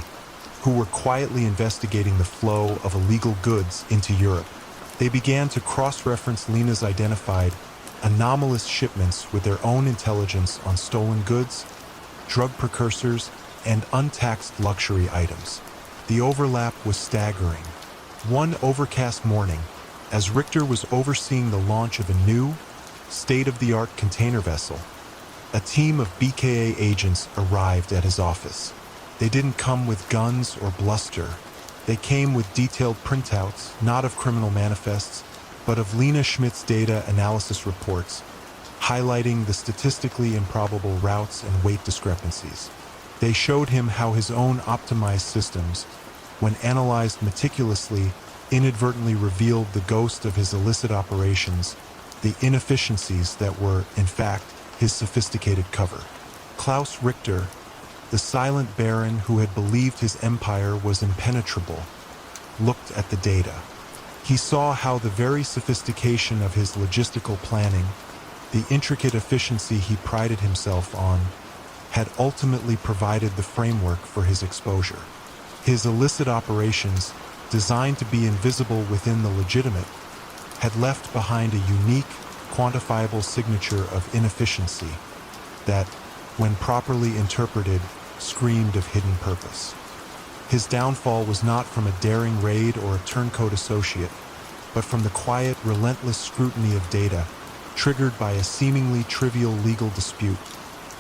who were quietly investigating the flow of illegal goods into Europe. They began to cross-reference Lena's identified anomalous shipments with their own intelligence on stolen goods, drug precursors, and untaxed luxury items. The overlap was staggering. One overcast morning, as Richter was overseeing the launch of a new, state-of-the-art container vessel, a team of BKA agents arrived at his office. They didn't come with guns or bluster. They came with detailed printouts, not of criminal manifests, but of Lena Schmidt's data analysis reports, highlighting the statistically improbable routes and weight discrepancies. They showed him how his own optimized systems, when analyzed meticulously, inadvertently revealed the ghost of his illicit operations, the inefficiencies that were, in fact, his sophisticated cover. Klaus Richter, the silent baron who had believed his empire was impenetrable, looked at the data. He saw how the very sophistication of his logistical planning, the intricate efficiency he prided himself on, had ultimately provided the framework for his exposure. His illicit operations, designed to be invisible within the legitimate, had left behind a unique, quantifiable signature of inefficiency that, when properly interpreted, screamed of hidden purpose. His downfall was not from a daring raid or a turncoat associate, but from the quiet, relentless scrutiny of data, triggered by a seemingly trivial legal dispute,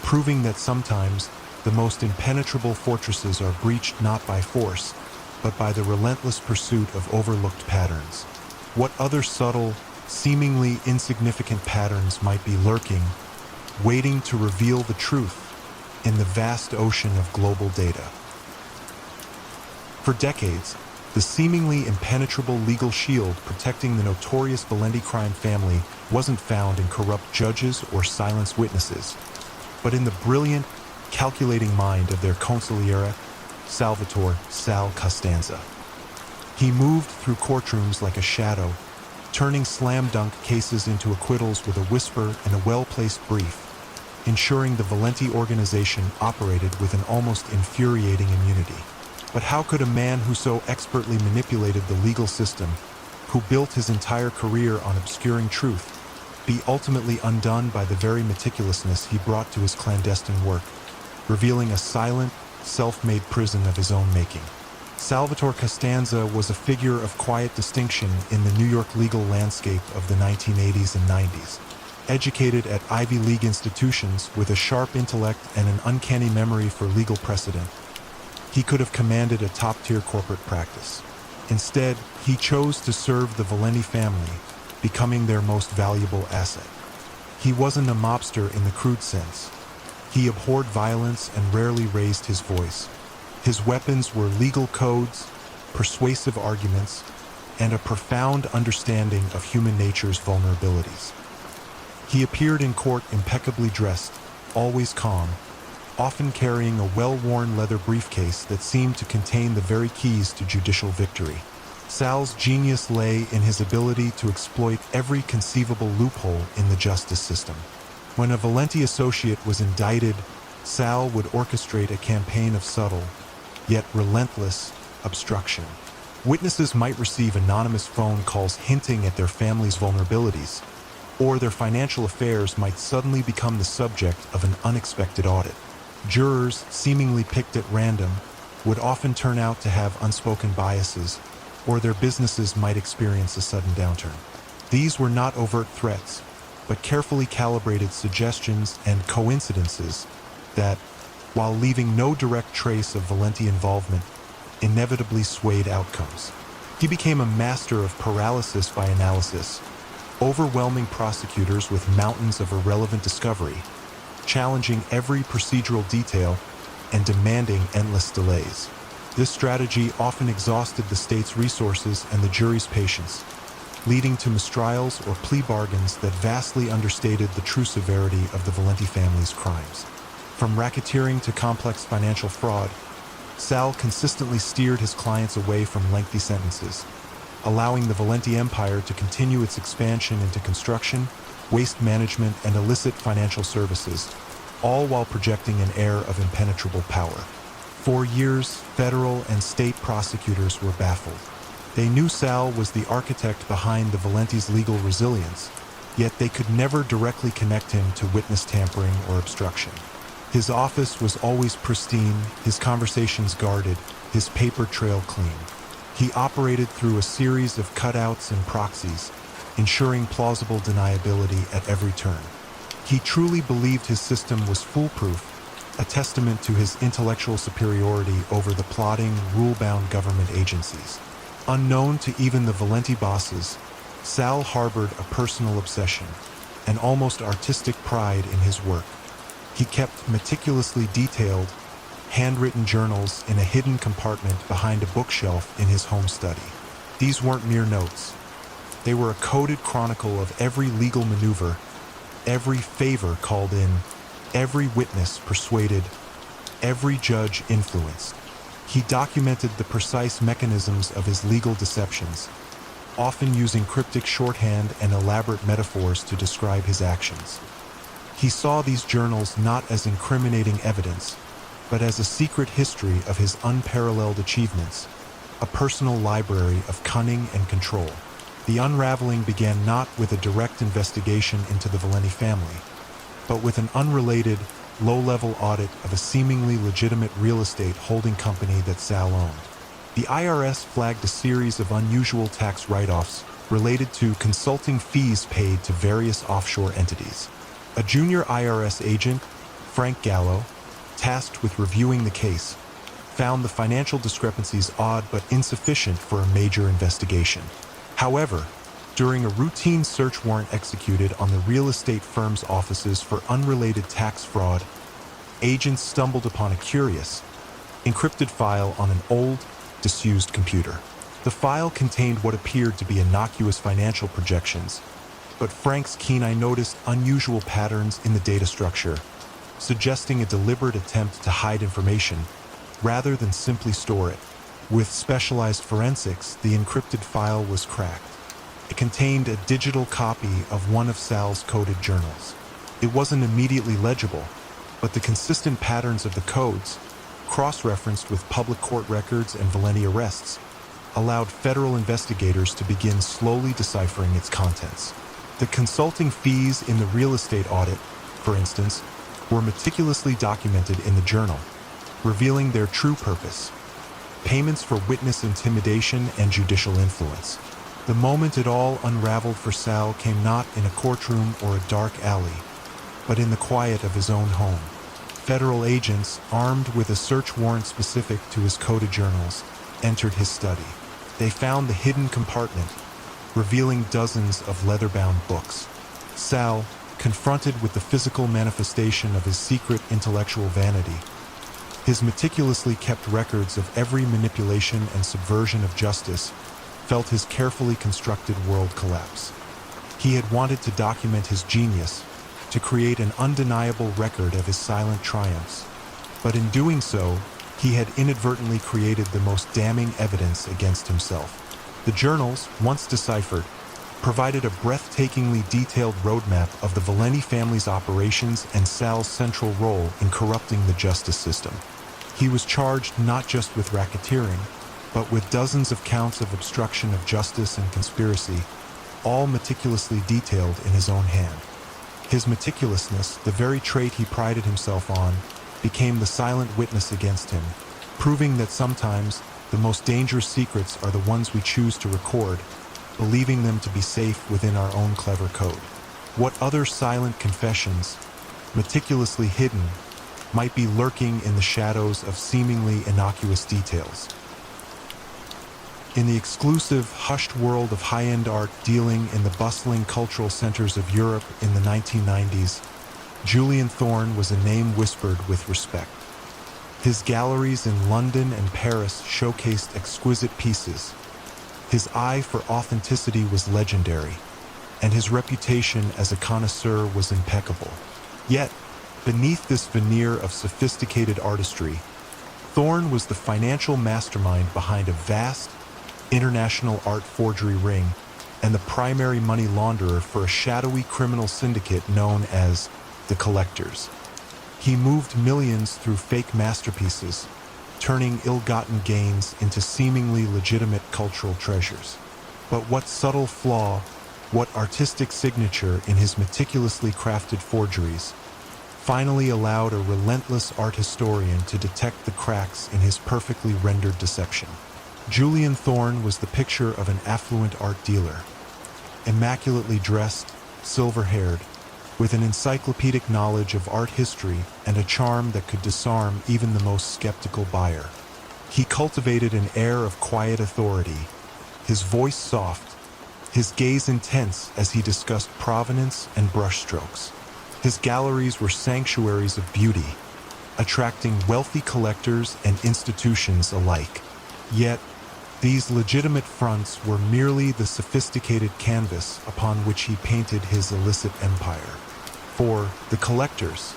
proving that sometimes the most impenetrable fortresses are breached not by force, but by the relentless pursuit of overlooked patterns. What other subtle, seemingly insignificant patterns might be lurking, waiting to reveal the truth in the vast ocean of global data? For decades, the seemingly impenetrable legal shield protecting the notorious Valenti crime family wasn't found in corrupt judges or silenced witnesses, but in the brilliant, calculating mind of their consigliere, Salvatore "Sal" Costanza. He moved through courtrooms like a shadow, turning slam-dunk cases into acquittals with a whisper and a well-placed brief, ensuring the Valenti organization operated with an almost infuriating immunity. But how could a man who so expertly manipulated the legal system, who built his entire career on obscuring truth, be ultimately undone by the very meticulousness he brought to his clandestine work, revealing a silent, self-made prison of his own making? Salvatore Costanza was a figure of quiet distinction in the New York legal landscape of the 1980s and 90s. Educated at Ivy League institutions with a sharp intellect and an uncanny memory for legal precedent, he could have commanded a top-tier corporate practice. Instead, he chose to serve the Valenti family, becoming their most valuable asset. He wasn't a mobster in the crude sense. He abhorred violence and rarely raised his voice. His weapons were legal codes, persuasive arguments, and a profound understanding of human nature's vulnerabilities. He appeared in court impeccably dressed, always calm, often carrying a well-worn leather briefcase that seemed to contain the very keys to judicial victory. Sal's genius lay in his ability to exploit every conceivable loophole in the justice system. When a Valenti associate was indicted, Sal would orchestrate a campaign of subtle, yet relentless, obstruction. Witnesses might receive anonymous phone calls hinting at their family's vulnerabilities, or their financial affairs might suddenly become the subject of an unexpected audit. Jurors, seemingly picked at random, would often turn out to have unspoken biases, or their businesses might experience a sudden downturn. These were not overt threats, but carefully calibrated suggestions and coincidences that, while leaving no direct trace of Valenti involvement, inevitably swayed outcomes. He became a master of paralysis by analysis, overwhelming prosecutors with mountains of irrelevant discovery, challenging every procedural detail and demanding endless delays. This strategy often exhausted the state's resources and the jury's patience, leading to mistrials or plea bargains that vastly understated the true severity of the Valenti family's crimes. From racketeering to complex financial fraud, Sal consistently steered his clients away from lengthy sentences, allowing the Valenti empire to continue its expansion into construction, waste management, and illicit financial services, all while projecting an air of impenetrable power. For years, federal and state prosecutors were baffled. They knew Sal was the architect behind the Valenti's legal resilience, yet they could never directly connect him to witness tampering or obstruction. His office was always pristine, his conversations guarded, his paper trail clean. He operated through a series of cutouts and proxies, ensuring plausible deniability at every turn. He truly believed his system was foolproof, a testament to his intellectual superiority over the plotting, rule-bound government agencies. Unknown to even the Valenti bosses, Sal harbored a personal obsession, an almost artistic pride in his work. He kept meticulously detailed, handwritten journals in a hidden compartment behind a bookshelf in his home study. These weren't mere notes. They were a coded chronicle of every legal maneuver, every favor called in, every witness persuaded, every judge influenced. He documented the precise mechanisms of his legal deceptions, often using cryptic shorthand and elaborate metaphors to describe his actions. He saw these journals not as incriminating evidence, but as a secret history of his unparalleled achievements, a personal library of cunning and control. The unraveling began not with a direct investigation into the Valenti family, but with an unrelated, low-level audit of a seemingly legitimate real estate holding company that Sal owned. The IRS flagged a series of unusual tax write-offs related to consulting fees paid to various offshore entities. A junior IRS agent, Frank Gallo, tasked with reviewing the case, found the financial discrepancies odd but insufficient for a major investigation. However, during a routine search warrant executed on the real estate firm's offices for unrelated tax fraud, agents stumbled upon a curious, encrypted file on an old, disused computer. The file contained what appeared to be innocuous financial projections, but Frank's keen eye noticed unusual patterns in the data structure, suggesting a deliberate attempt to hide information rather than simply store it. With specialized forensics, the encrypted file was cracked. It contained a digital copy of one of Sal's coded journals. It wasn't immediately legible, but the consistent patterns of the codes, cross-referenced with public court records and Valenti arrests, allowed federal investigators to begin slowly deciphering its contents. The consulting fees in the real estate audit, for instance, were meticulously documented in the journal, revealing their true purpose: payments for witness intimidation and judicial influence. The moment it all unraveled for Sal came not in a courtroom or a dark alley, but in the quiet of his own home. Federal agents, armed with a search warrant specific to his coded journals, entered his study. They found the hidden compartment, revealing dozens of leather-bound books. Sal, confronted with the physical manifestation of his secret intellectual vanity, his meticulously kept records of every manipulation and subversion of justice, felt his carefully constructed world collapse. He had wanted to document his genius, to create an undeniable record of his silent triumphs, But in doing so, he had inadvertently created the most damning evidence against himself. The journals, once deciphered, provided a breathtakingly detailed roadmap of the Valenti family's operations and Sal's central role in corrupting the justice system. He was charged not just with racketeering, but with dozens of counts of obstruction of justice and conspiracy, all meticulously detailed in his own hand. His meticulousness, the very trait he prided himself on, became the silent witness against him, proving that sometimes the most dangerous secrets are the ones we choose to record, believing them to be safe within our own clever code. What other silent confessions, meticulously hidden, might be lurking in the shadows of seemingly innocuous details? In the exclusive, hushed world of high-end art dealing in the bustling cultural centers of Europe in the 1990s, Julian Thorne was a name whispered with respect. His galleries in London and Paris showcased exquisite pieces. His eye for authenticity was legendary, and his reputation as a connoisseur was impeccable. Yet, beneath this veneer of sophisticated artistry, Thorne was the financial mastermind behind a vast, international art forgery ring and the primary money launderer for a shadowy criminal syndicate known as the Collectors. He moved millions through fake masterpieces, turning ill-gotten gains into seemingly legitimate cultural treasures. But what subtle flaw, what artistic signature in his meticulously crafted forgeries finally allowed a relentless art historian to detect the cracks in his perfectly rendered deception? Julian Thorne was the picture of an affluent art dealer, immaculately dressed, silver-haired, with an encyclopedic knowledge of art history and a charm that could disarm even the most skeptical buyer. He cultivated an air of quiet authority, his voice soft, his gaze intense as he discussed provenance and brushstrokes. His galleries were sanctuaries of beauty, attracting wealthy collectors and institutions alike. Yet, these legitimate fronts were merely the sophisticated canvas upon which he painted his illicit empire. For the Collectors,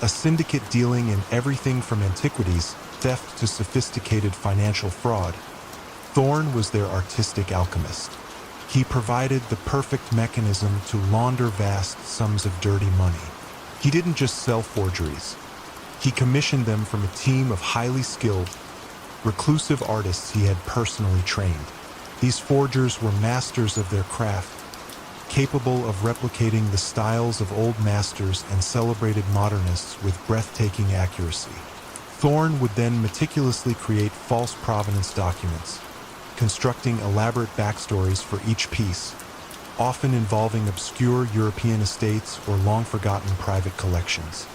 a syndicate dealing in everything from antiquities, theft to sophisticated financial fraud, Thorne was their artistic alchemist. He provided the perfect mechanism to launder vast sums of dirty money. He didn't just sell forgeries. He commissioned them from a team of highly skilled, reclusive artists he had personally trained. These forgers were masters of their craft, capable of replicating the styles of old masters and celebrated modernists with breathtaking accuracy. Thorne would then meticulously create false provenance documents, constructing elaborate backstories for each piece, often involving obscure European estates or long-forgotten private collections.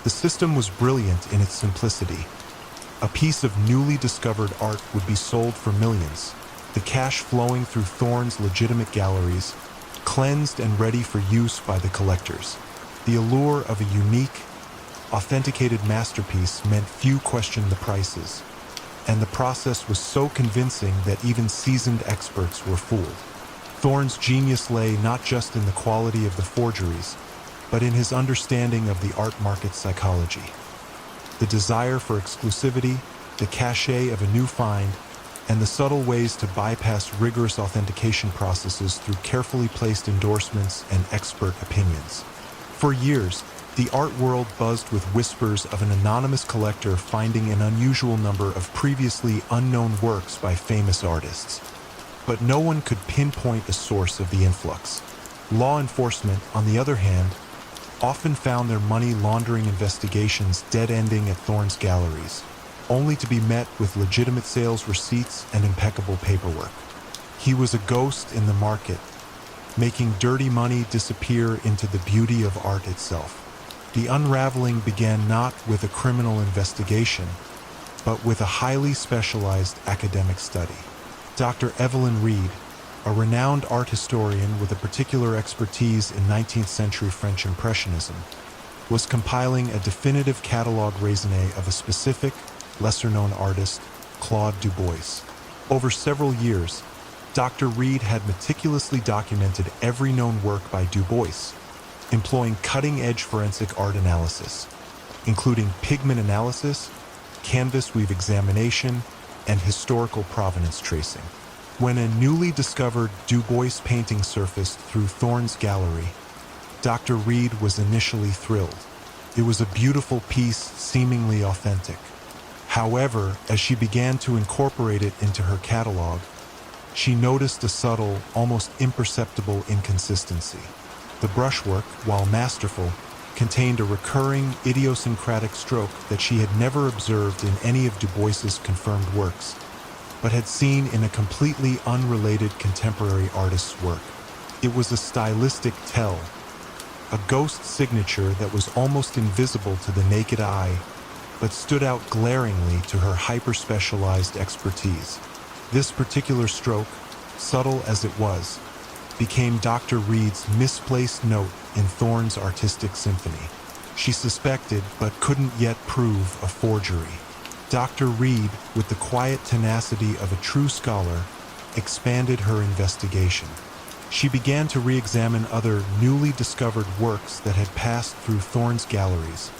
The system was brilliant in its simplicity. A piece of newly discovered art would be sold for millions, the cash flowing through Thorne's legitimate galleries, cleansed and ready for use by the Collectors. The allure of a unique, authenticated masterpiece meant few questioned the prices, and the process was so convincing that even seasoned experts were fooled. Thorne's genius lay not just in the quality of the forgeries, but in his understanding of the art market psychology. The desire for exclusivity, the cachet of a new find, and the subtle ways to bypass rigorous authentication processes through carefully placed endorsements and expert opinions. For years, the art world buzzed with whispers of an anonymous collector finding an unusual number of previously unknown works by famous artists. But no one could pinpoint the source of the influx. Law enforcement, on the other hand, often found their money laundering investigations dead-ending at Thorne's galleries, only to be met with legitimate sales receipts and impeccable paperwork. He was a ghost in the market, making dirty money disappear into the beauty of art itself. The unraveling began not with a criminal investigation, but with a highly specialized academic study. Dr. Evelyn Reed, a renowned art historian with a particular expertise in 19th century French Impressionism, was compiling a definitive catalogue raisonné of a specific, lesser-known artist, Claude Dubois. Over several years, Dr. Reed had meticulously documented every known work by Dubois, employing cutting-edge forensic art analysis. including pigment analysis, canvas weave examination, and historical provenance tracing. When a newly discovered Du Bois painting surfaced through Thorne's gallery, Dr. Reed was initially thrilled. It was a beautiful piece, seemingly authentic. However, as she began to incorporate it into her catalog, she noticed a subtle, almost imperceptible inconsistency. The brushwork, while masterful, contained a recurring, idiosyncratic stroke that she had never observed in any of Du Bois's confirmed works, but had seen in a completely unrelated contemporary artist's work. It was a stylistic tell, a ghost signature that was almost invisible to the naked eye, but stood out glaringly to her hyper-specialized expertise. This particular stroke, subtle as it was, became Dr. Reed's misplaced note in Thorne's artistic symphony. She suspected, but couldn't yet prove, a forgery. Dr. Reed, with the quiet tenacity of a true scholar, expanded her investigation. She began to re-examine other newly discovered works that had passed through Thorne's galleries,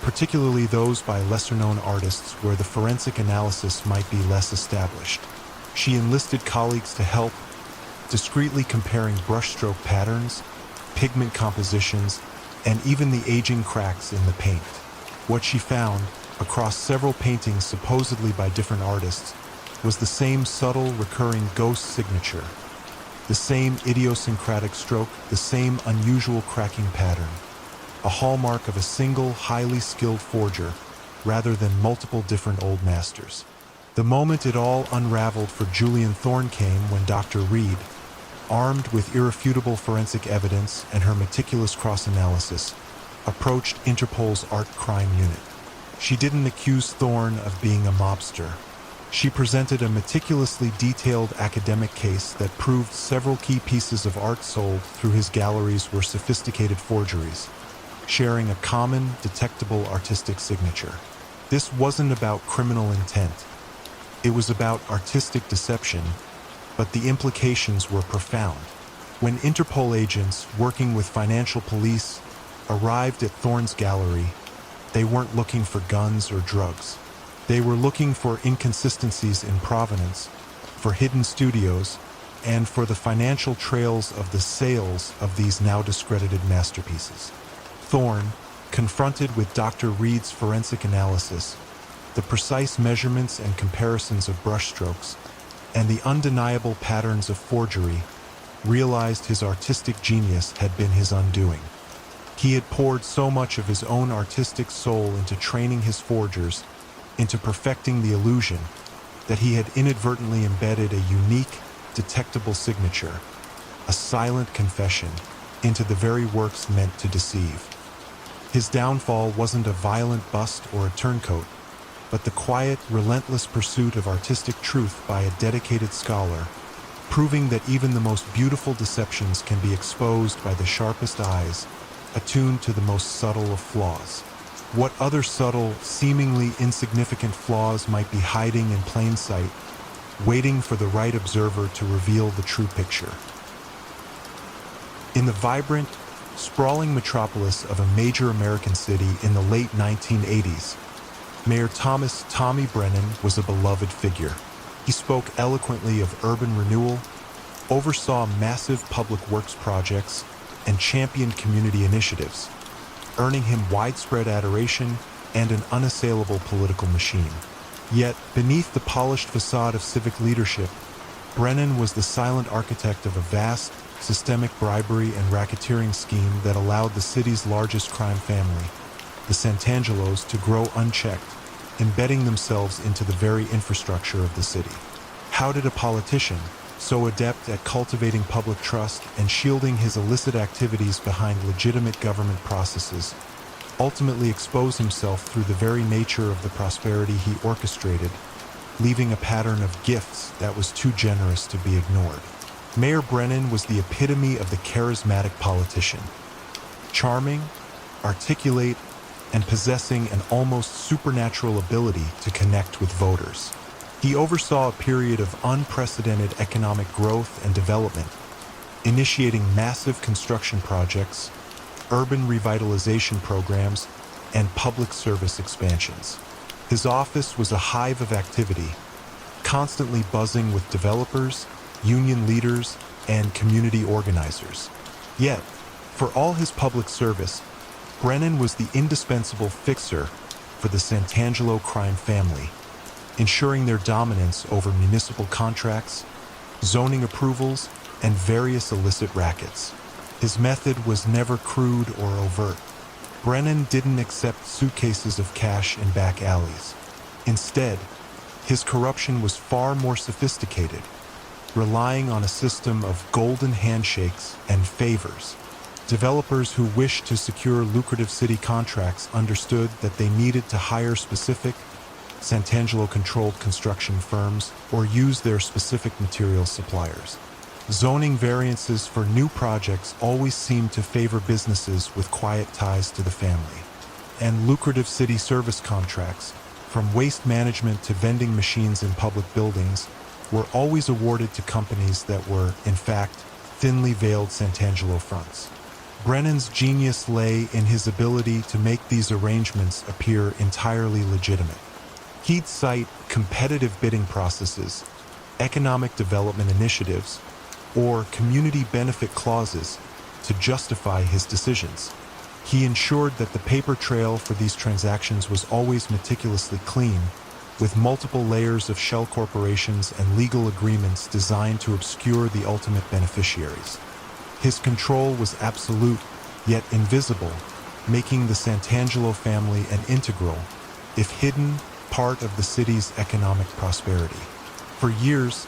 particularly those by lesser-known artists where the forensic analysis might be less established. She enlisted colleagues to help, discreetly comparing brushstroke patterns, pigment compositions, and even the aging cracks in the paint. What she found, across several paintings supposedly by different artists, was the same subtle, recurring ghost signature, the same idiosyncratic stroke, the same unusual cracking pattern, a hallmark of a single, highly skilled forger rather than multiple different old masters. The moment it all unraveled for Julian Thorne came when Dr. Reed, armed with irrefutable forensic evidence and her meticulous cross-analysis, approached Interpol's art crime unit. She didn't accuse Thorne of being a mobster. She presented a meticulously detailed academic case that proved several key pieces of art sold through his galleries were sophisticated forgeries, sharing a common, detectable artistic signature. This wasn't about criminal intent. It was about artistic deception, but the implications were profound. When Interpol agents, working with financial police, arrived at Thorne's gallery, they weren't looking for guns or drugs. They were looking for inconsistencies in provenance, for hidden studios, and for the financial trails of the sales of these now discredited masterpieces. Thorne, confronted with Dr. Reed's forensic analysis, the precise measurements and comparisons of brushstrokes, and the undeniable patterns of forgery, realized his artistic genius had been his undoing. He had poured so much of his own artistic soul into training his forgers, into perfecting the illusion, that he had inadvertently embedded a unique, detectable signature, a silent confession, into the very works meant to deceive. His downfall wasn't a violent bust or a turncoat, but the quiet, relentless pursuit of artistic truth by a dedicated scholar, proving that even the most beautiful deceptions can be exposed by the sharpest eyes, attuned to the most subtle of flaws. What other subtle, seemingly insignificant flaws might be hiding in plain sight, waiting for the right observer to reveal the true picture? In the vibrant, sprawling metropolis of a major American city in the late 1980s, Mayor Thomas "Tommy" Brennan was a beloved figure. He spoke eloquently of urban renewal, oversaw massive public works projects, and championed community initiatives, earning him widespread adoration and an unassailable political machine. Yet, beneath the polished facade of civic leadership, Brennan was the silent architect of a vast, systemic bribery and racketeering scheme that allowed the city's largest crime family, the Santangelos, to grow unchecked, embedding themselves into the very infrastructure of the city. How did a politician, so adept at cultivating public trust and shielding his illicit activities behind legitimate government processes, ultimately expose himself through the very nature of the prosperity he orchestrated, leaving a pattern of gifts that was too generous to be ignored? Mayor Brennan was the epitome of the charismatic politician. Charming, articulate, and possessing an almost supernatural ability to connect with voters. He oversaw a period of unprecedented economic growth and development, initiating massive construction projects, urban revitalization programs, and public service expansions. His office was a hive of activity, constantly buzzing with developers, union leaders, and community organizers. Yet, for all his public service, Brennan was the indispensable fixer for the Santangelo crime family, ensuring their dominance over municipal contracts, zoning approvals, and various illicit rackets. His method was never crude or overt. Brennan didn't accept suitcases of cash in back alleys. Instead, his corruption was far more sophisticated, relying on a system of golden handshakes and favors. Developers who wished to secure lucrative city contracts understood that they needed to hire specific, Santangelo-controlled construction firms or use their specific material suppliers. Zoning variances for new projects always seemed to favor businesses with quiet ties to the family. And lucrative city service contracts, from waste management to vending machines in public buildings, were always awarded to companies that were, in fact, thinly veiled Santangelo fronts. Brennan's genius lay in his ability to make these arrangements appear entirely legitimate. He'd cite competitive bidding processes, economic development initiatives, or community benefit clauses to justify his decisions. He ensured that the paper trail for these transactions was always meticulously clean, with multiple layers of shell corporations and legal agreements designed to obscure the ultimate beneficiaries. His control was absolute, yet invisible, making the Santangelo family an integral, if hidden, part of the city's economic prosperity. For years,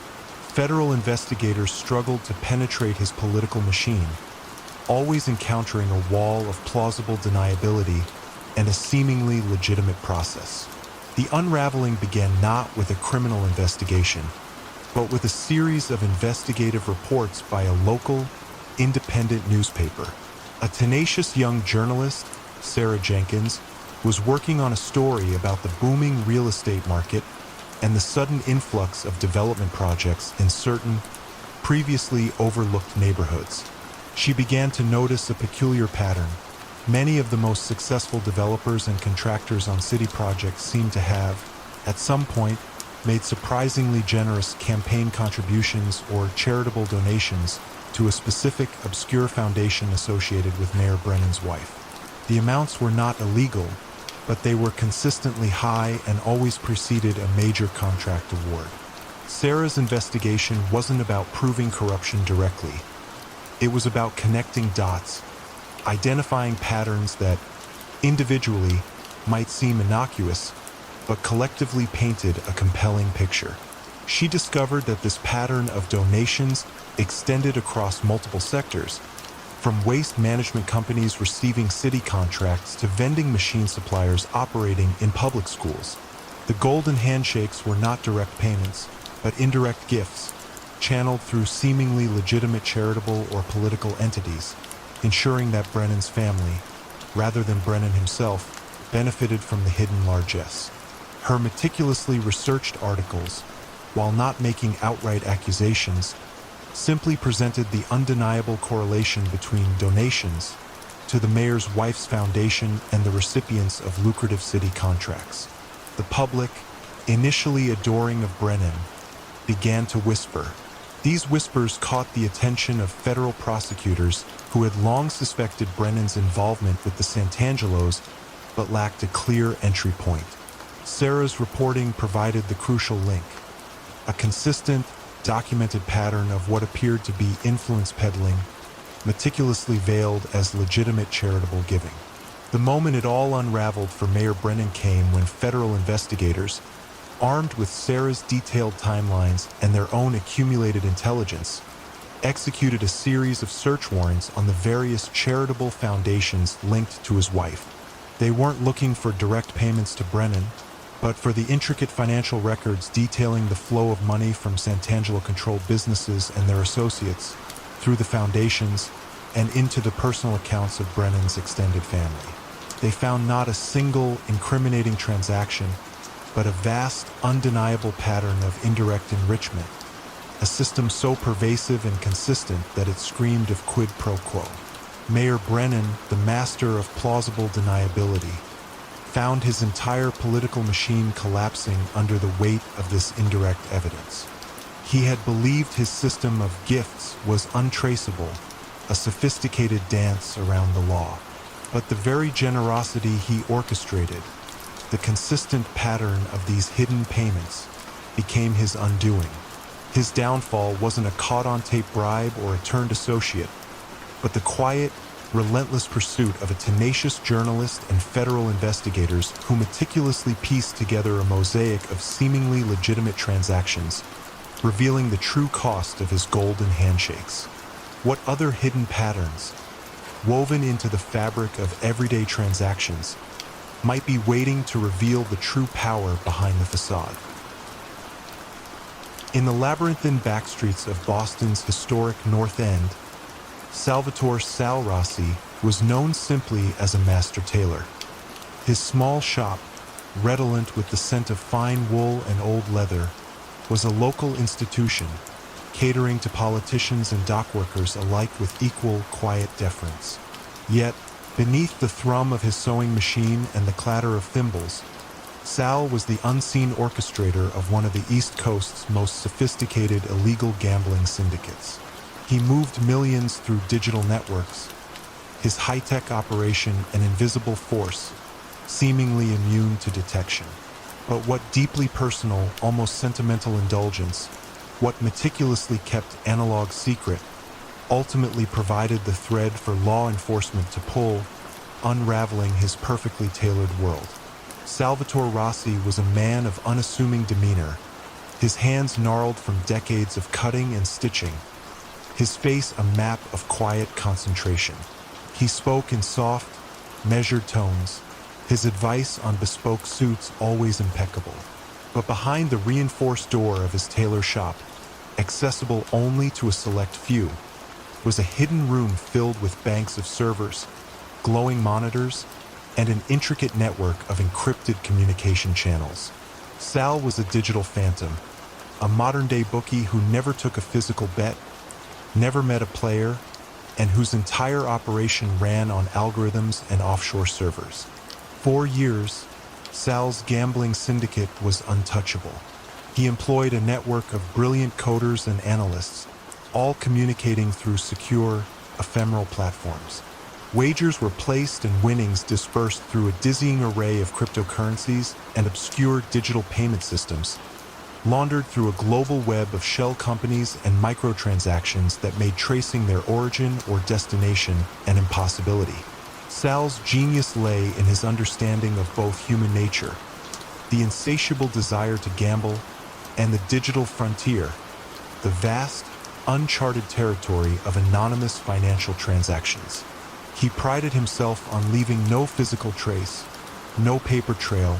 federal investigators struggled to penetrate his political machine, always encountering a wall of plausible deniability and a seemingly legitimate process. The unraveling began not with a criminal investigation, but with a series of investigative reports by a local, independent newspaper. A tenacious young journalist, Sarah Jenkins, was working on a story about the booming real estate market and the sudden influx of development projects in certain, previously overlooked neighborhoods. She began to notice a peculiar pattern. Many of the most successful developers and contractors on city projects seemed to have, at some point, made surprisingly generous campaign contributions or charitable donations to a specific obscure foundation associated with Mayor Brennan's wife. The amounts were not illegal, but they were consistently high and always preceded a major contract award. Sarah's investigation wasn't about proving corruption directly. It was about connecting dots, identifying patterns that, individually, might seem innocuous, but collectively painted a compelling picture. She discovered that this pattern of donations extended across multiple sectors, from waste management companies receiving city contracts to vending machine suppliers operating in public schools. The golden handshakes were not direct payments, but indirect gifts, channeled through seemingly legitimate charitable or political entities, ensuring that Brennan's family, rather than Brennan himself, benefited from the hidden largesse. Her meticulously researched articles, while not making outright accusations, simply presented the undeniable correlation between donations to the mayor's wife's foundation and the recipients of lucrative city contracts. The public, initially adoring of Brennan, began to whisper. These whispers caught the attention of federal prosecutors who had long suspected Brennan's involvement with the Santangelos, but lacked a clear entry point. Sarah's reporting provided the crucial link, a consistent, documented pattern of what appeared to be influence peddling, meticulously veiled as legitimate charitable giving. The moment it all unraveled for Mayor Brennan came when federal investigators, armed with Sarah's detailed timelines and their own accumulated intelligence, executed a series of search warrants on the various charitable foundations linked to his wife. They weren't looking for direct payments to Brennan, but for the intricate financial records detailing the flow of money from Santangelo-controlled businesses and their associates through the foundations and into the personal accounts of Brennan's extended family. They found not a single incriminating transaction, but a vast, undeniable pattern of indirect enrichment, a system so pervasive and consistent that it screamed of quid pro quo. Mayor Brennan, the master of plausible deniability, found his entire political machine collapsing under the weight of this indirect evidence. He had believed his system of gifts was untraceable, a sophisticated dance around the law. But the very generosity he orchestrated, the consistent pattern of these hidden payments, became his undoing. His downfall wasn't a caught-on-tape bribe or a turned associate, but the quiet, relentless pursuit of a tenacious journalist and federal investigators who meticulously pieced together a mosaic of seemingly legitimate transactions, revealing the true cost of his golden handshakes. What other hidden patterns, woven into the fabric of everyday transactions, might be waiting to reveal the true power behind the facade? In the labyrinthine backstreets of Boston's historic North End, Salvatore "Sal" Rossi was known simply as a master tailor. His small shop, redolent with the scent of fine wool and old leather, was a local institution, catering to politicians and dockworkers alike with equal, quiet deference. Yet, beneath the thrum of his sewing machine and the clatter of thimbles, Sal was the unseen orchestrator of one of the East Coast's most sophisticated illegal gambling syndicates. He moved millions through digital networks, his high-tech operation an invisible force, seemingly immune to detection. But what deeply personal, almost sentimental indulgence, what meticulously kept analog secret, ultimately provided the thread for law enforcement to pull, unraveling his perfectly tailored world. Salvatore Rossi was a man of unassuming demeanor, his hands gnarled from decades of cutting and stitching, his face a map of quiet concentration. He spoke in soft, measured tones, his advice on bespoke suits always impeccable. But behind the reinforced door of his tailor shop, accessible only to a select few, was a hidden room filled with banks of servers, glowing monitors, and an intricate network of encrypted communication channels. Sal was a digital phantom, a modern-day bookie who never took a physical bet, never met a player, and whose entire operation ran on algorithms and offshore servers. For years, Sal's gambling syndicate was untouchable. He employed a network of brilliant coders and analysts, all communicating through secure, ephemeral platforms. Wagers were placed and winnings dispersed through a dizzying array of cryptocurrencies and obscure digital payment systems, laundered through a global web of shell companies and microtransactions that made tracing their origin or destination an impossibility. Sal's genius lay in his understanding of both human nature, the insatiable desire to gamble, and the digital frontier, the vast, uncharted territory of anonymous financial transactions. He prided himself on leaving no physical trace, no paper trail,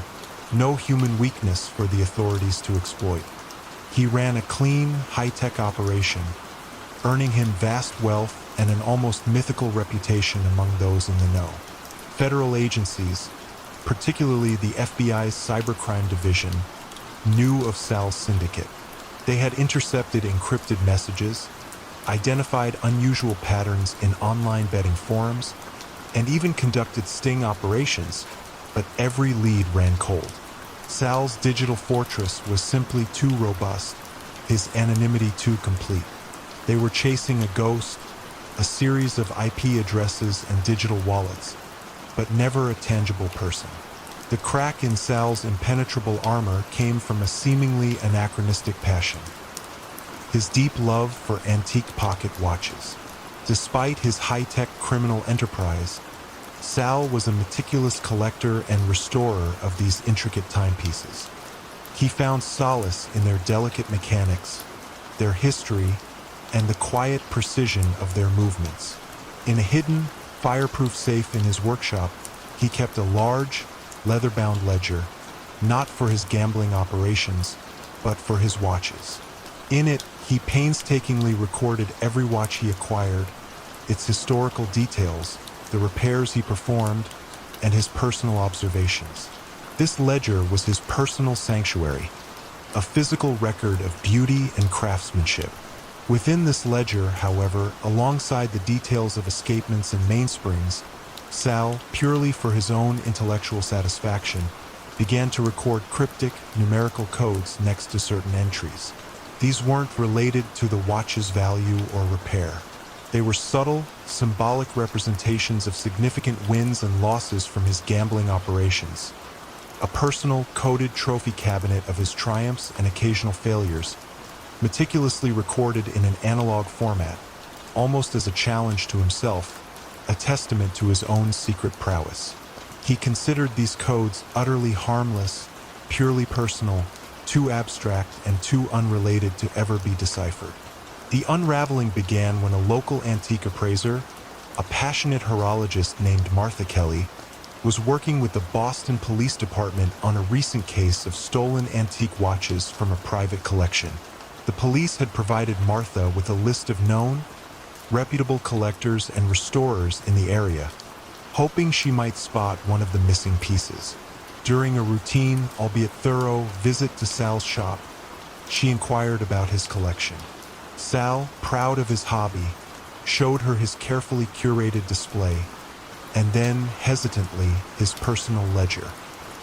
no human weakness for the authorities to exploit. He ran a clean, high-tech operation, earning him vast wealth and an almost mythical reputation among those in the know. Federal agencies, particularly the FBI's cybercrime division, knew of Sal's syndicate. They had intercepted encrypted messages, identified unusual patterns in online betting forums, and even conducted sting operations, but every lead ran cold. Sal's digital fortress was simply too robust, his anonymity too complete. They were chasing a ghost, a series of IP addresses and digital wallets, but never a tangible person. The crack in Sal's impenetrable armor came from a seemingly anachronistic passion: his deep love for antique pocket watches. Despite his high-tech criminal enterprise, Sal was a meticulous collector and restorer of these intricate timepieces. He found solace in their delicate mechanics, their history, and the quiet precision of their movements. In a hidden, fireproof safe in his workshop, he kept a large, leather-bound ledger, not for his gambling operations, but for his watches. In it, he painstakingly recorded every watch he acquired, its historical details, the repairs he performed, and his personal observations. This ledger was his personal sanctuary, a physical record of beauty and craftsmanship. Within this ledger, however, alongside the details of escapements and mainsprings, Sal, purely for his own intellectual satisfaction, began to record cryptic, numerical codes next to certain entries. These weren't related to the watch's value or repair. They were subtle, symbolic representations of significant wins and losses from his gambling operations. A personal, coded trophy cabinet of his triumphs and occasional failures, meticulously recorded in an analog format, almost as a challenge to himself, a testament to his own secret prowess. He considered these codes utterly harmless, purely personal, too abstract and too unrelated to ever be deciphered. The unraveling began when a local antique appraiser, a passionate horologist named Martha Kelly, was working with the Boston Police Department on a recent case of stolen antique watches from a private collection. The police had provided Martha with a list of known, reputable collectors and restorers in the area, hoping she might spot one of the missing pieces. During a routine, albeit thorough, visit to Sal's shop, she inquired about his collection. Sal, proud of his hobby, showed her his carefully curated display, and then, hesitantly, his personal ledger.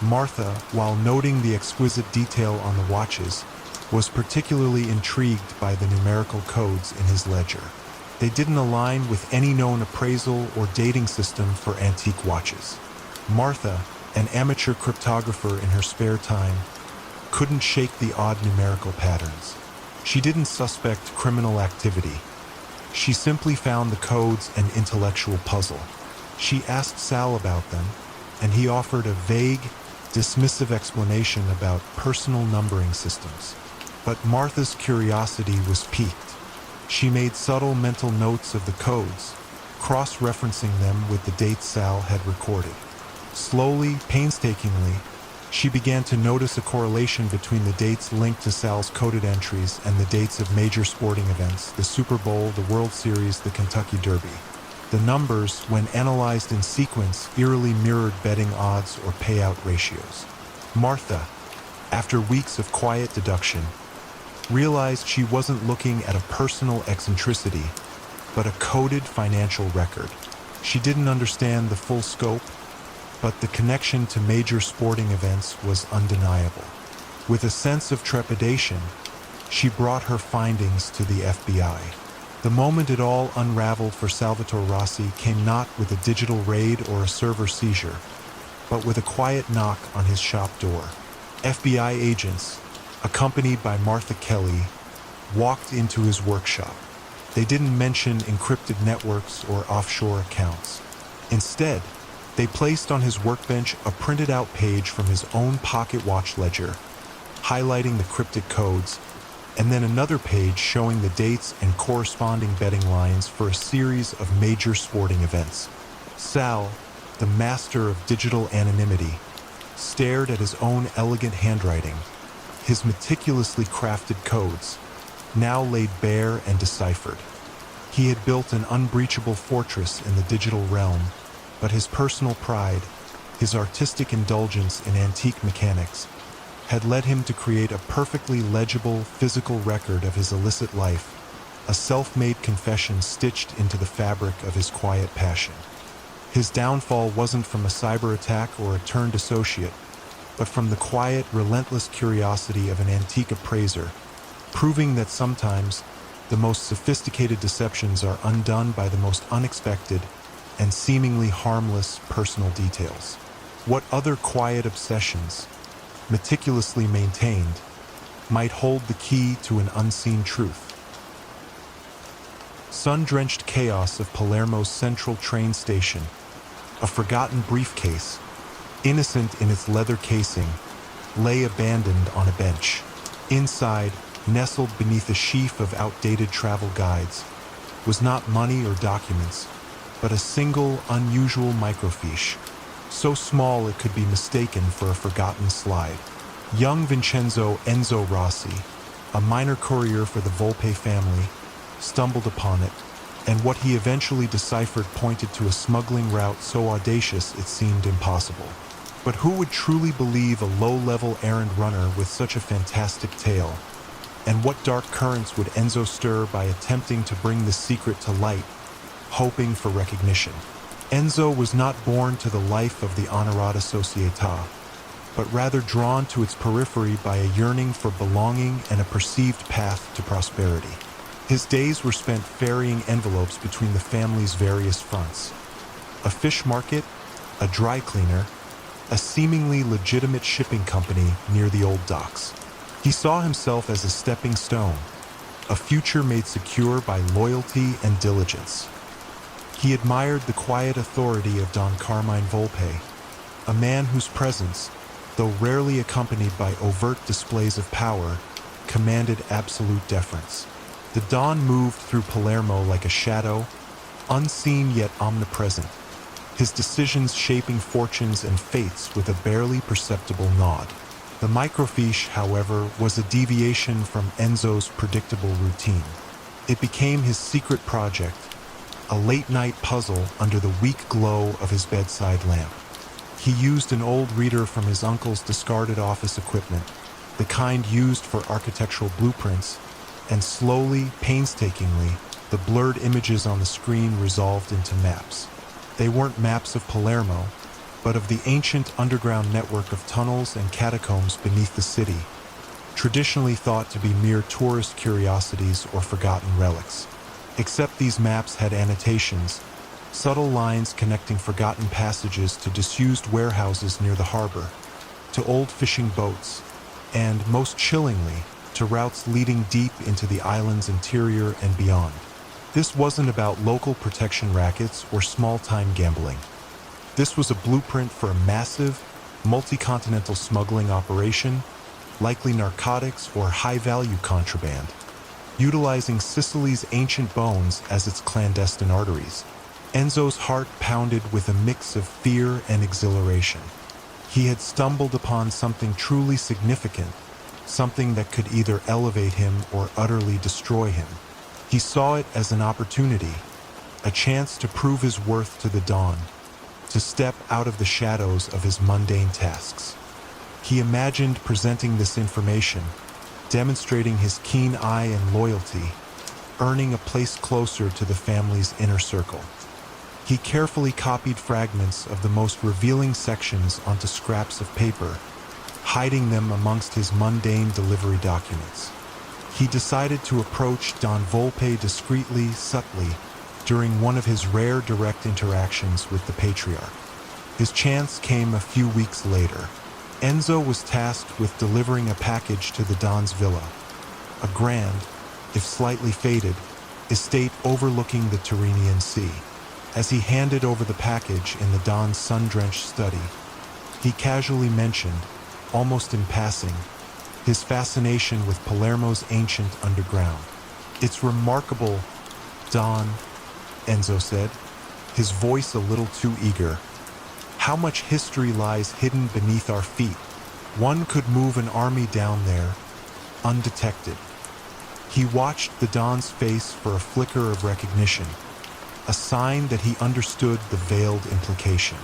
Martha, while noting the exquisite detail on the watches, was particularly intrigued by the numerical codes in his ledger. They didn't align with any known appraisal or dating system for antique watches. Martha, an amateur cryptographer in her spare time, couldn't shake the odd numerical patterns. She didn't suspect criminal activity. She simply found the codes an intellectual puzzle. She asked Sal about them, and he offered a vague, dismissive explanation about personal numbering systems. But Martha's curiosity was piqued. She made subtle mental notes of the codes, cross-referencing them with the dates Sal had recorded. Slowly, painstakingly, she began to notice a correlation between the dates linked to Sal's coded entries and the dates of major sporting events, the Super Bowl, the World Series, the Kentucky Derby. The numbers, when analyzed in sequence, eerily mirrored betting odds or payout ratios. Martha, after weeks of quiet deduction, realized she wasn't looking at a personal eccentricity, but a coded financial record. She didn't understand the full scope, but the connection to major sporting events was undeniable. With a sense of trepidation, she brought her findings to the FBI. The moment it all unraveled for Salvatore Rossi came not with a digital raid or a server seizure, but with a quiet knock on his shop door. FBI agents, accompanied by Martha Kelly, walked into his workshop. They didn't mention encrypted networks or offshore accounts. Instead, they placed on his workbench a printed-out page from his own pocket watch ledger, highlighting the cryptic codes, and then another page showing the dates and corresponding betting lines for a series of major sporting events. Sal, the master of digital anonymity, stared at his own elegant handwriting, his meticulously crafted codes, now laid bare and deciphered. He had built an unbreachable fortress in the digital realm, but his personal pride, his artistic indulgence in antique mechanics, had led him to create a perfectly legible physical record of his illicit life, a self-made confession stitched into the fabric of his quiet passion. His downfall wasn't from a cyber attack or a turned associate, but from the quiet, relentless curiosity of an antique appraiser, proving that sometimes the most sophisticated deceptions are undone by the most unexpected and seemingly harmless personal details. What other quiet obsessions, meticulously maintained, might hold the key to an unseen truth? Sun-drenched chaos of Palermo's central train station, a forgotten briefcase, innocent in its leather casing, lay abandoned on a bench. Inside, nestled beneath a sheaf of outdated travel guides, was not money or documents, but a single, unusual microfiche, so small it could be mistaken for a forgotten slide. Young Vincenzo Enzo Rossi, a minor courier for the Volpe family, stumbled upon it, and what he eventually deciphered pointed to a smuggling route so audacious it seemed impossible. But who would truly believe a low-level errand runner with such a fantastic tale? And what dark currents would Enzo stir by attempting to bring the secret to light, hoping for recognition? Enzo was not born to the life of the honorata società, but rather drawn to its periphery by a yearning for belonging and a perceived path to prosperity. His days were spent ferrying envelopes between the family's various fronts: a fish market, a dry cleaner, a seemingly legitimate shipping company near the old docks. He saw himself as a stepping stone, a future made secure by loyalty and diligence. He admired the quiet authority of Don Carmine Volpe, a man whose presence, though rarely accompanied by overt displays of power, commanded absolute deference. The Don moved through Palermo like a shadow, unseen yet omnipresent, his decisions shaping fortunes and fates with a barely perceptible nod. The microfiche, however, was a deviation from Enzo's predictable routine. It became his secret project, a late-night puzzle under the weak glow of his bedside lamp. He used an old reader from his uncle's discarded office equipment, the kind used for architectural blueprints, and slowly, painstakingly, the blurred images on the screen resolved into maps. They weren't maps of Palermo, but of the ancient underground network of tunnels and catacombs beneath the city, traditionally thought to be mere tourist curiosities or forgotten relics. Except these maps had annotations, subtle lines connecting forgotten passages to disused warehouses near the harbor, to old fishing boats, and, most chillingly, to routes leading deep into the island's interior and beyond. This wasn't about local protection rackets or small-time gambling. This was a blueprint for a massive, multi-continental smuggling operation, likely narcotics or high-value contraband, utilizing Sicily's ancient bones as its clandestine arteries. Enzo's heart pounded with a mix of fear and exhilaration. He had stumbled upon something truly significant, something that could either elevate him or utterly destroy him. He saw it as an opportunity, a chance to prove his worth to the Dawn, to step out of the shadows of his mundane tasks. He imagined presenting this information, demonstrating his keen eye and loyalty, earning a place closer to the family's inner circle. He carefully copied fragments of the most revealing sections onto scraps of paper, hiding them amongst his mundane delivery documents. He decided to approach Don Volpe discreetly, subtly, during one of his rare direct interactions with the patriarch. His chance came a few weeks later. Enzo was tasked with delivering a package to the Don's villa, a grand, if slightly faded, estate overlooking the Tyrrhenian Sea. As he handed over the package in the Don's sun-drenched study, he casually mentioned, almost in passing, his fascination with Palermo's ancient underground. "It's remarkable, Don," Enzo said, his voice a little too eager. "How much history lies hidden beneath our feet. One could move an army down there, undetected." He watched the Don's face for a flicker of recognition, a sign that he understood the veiled implication.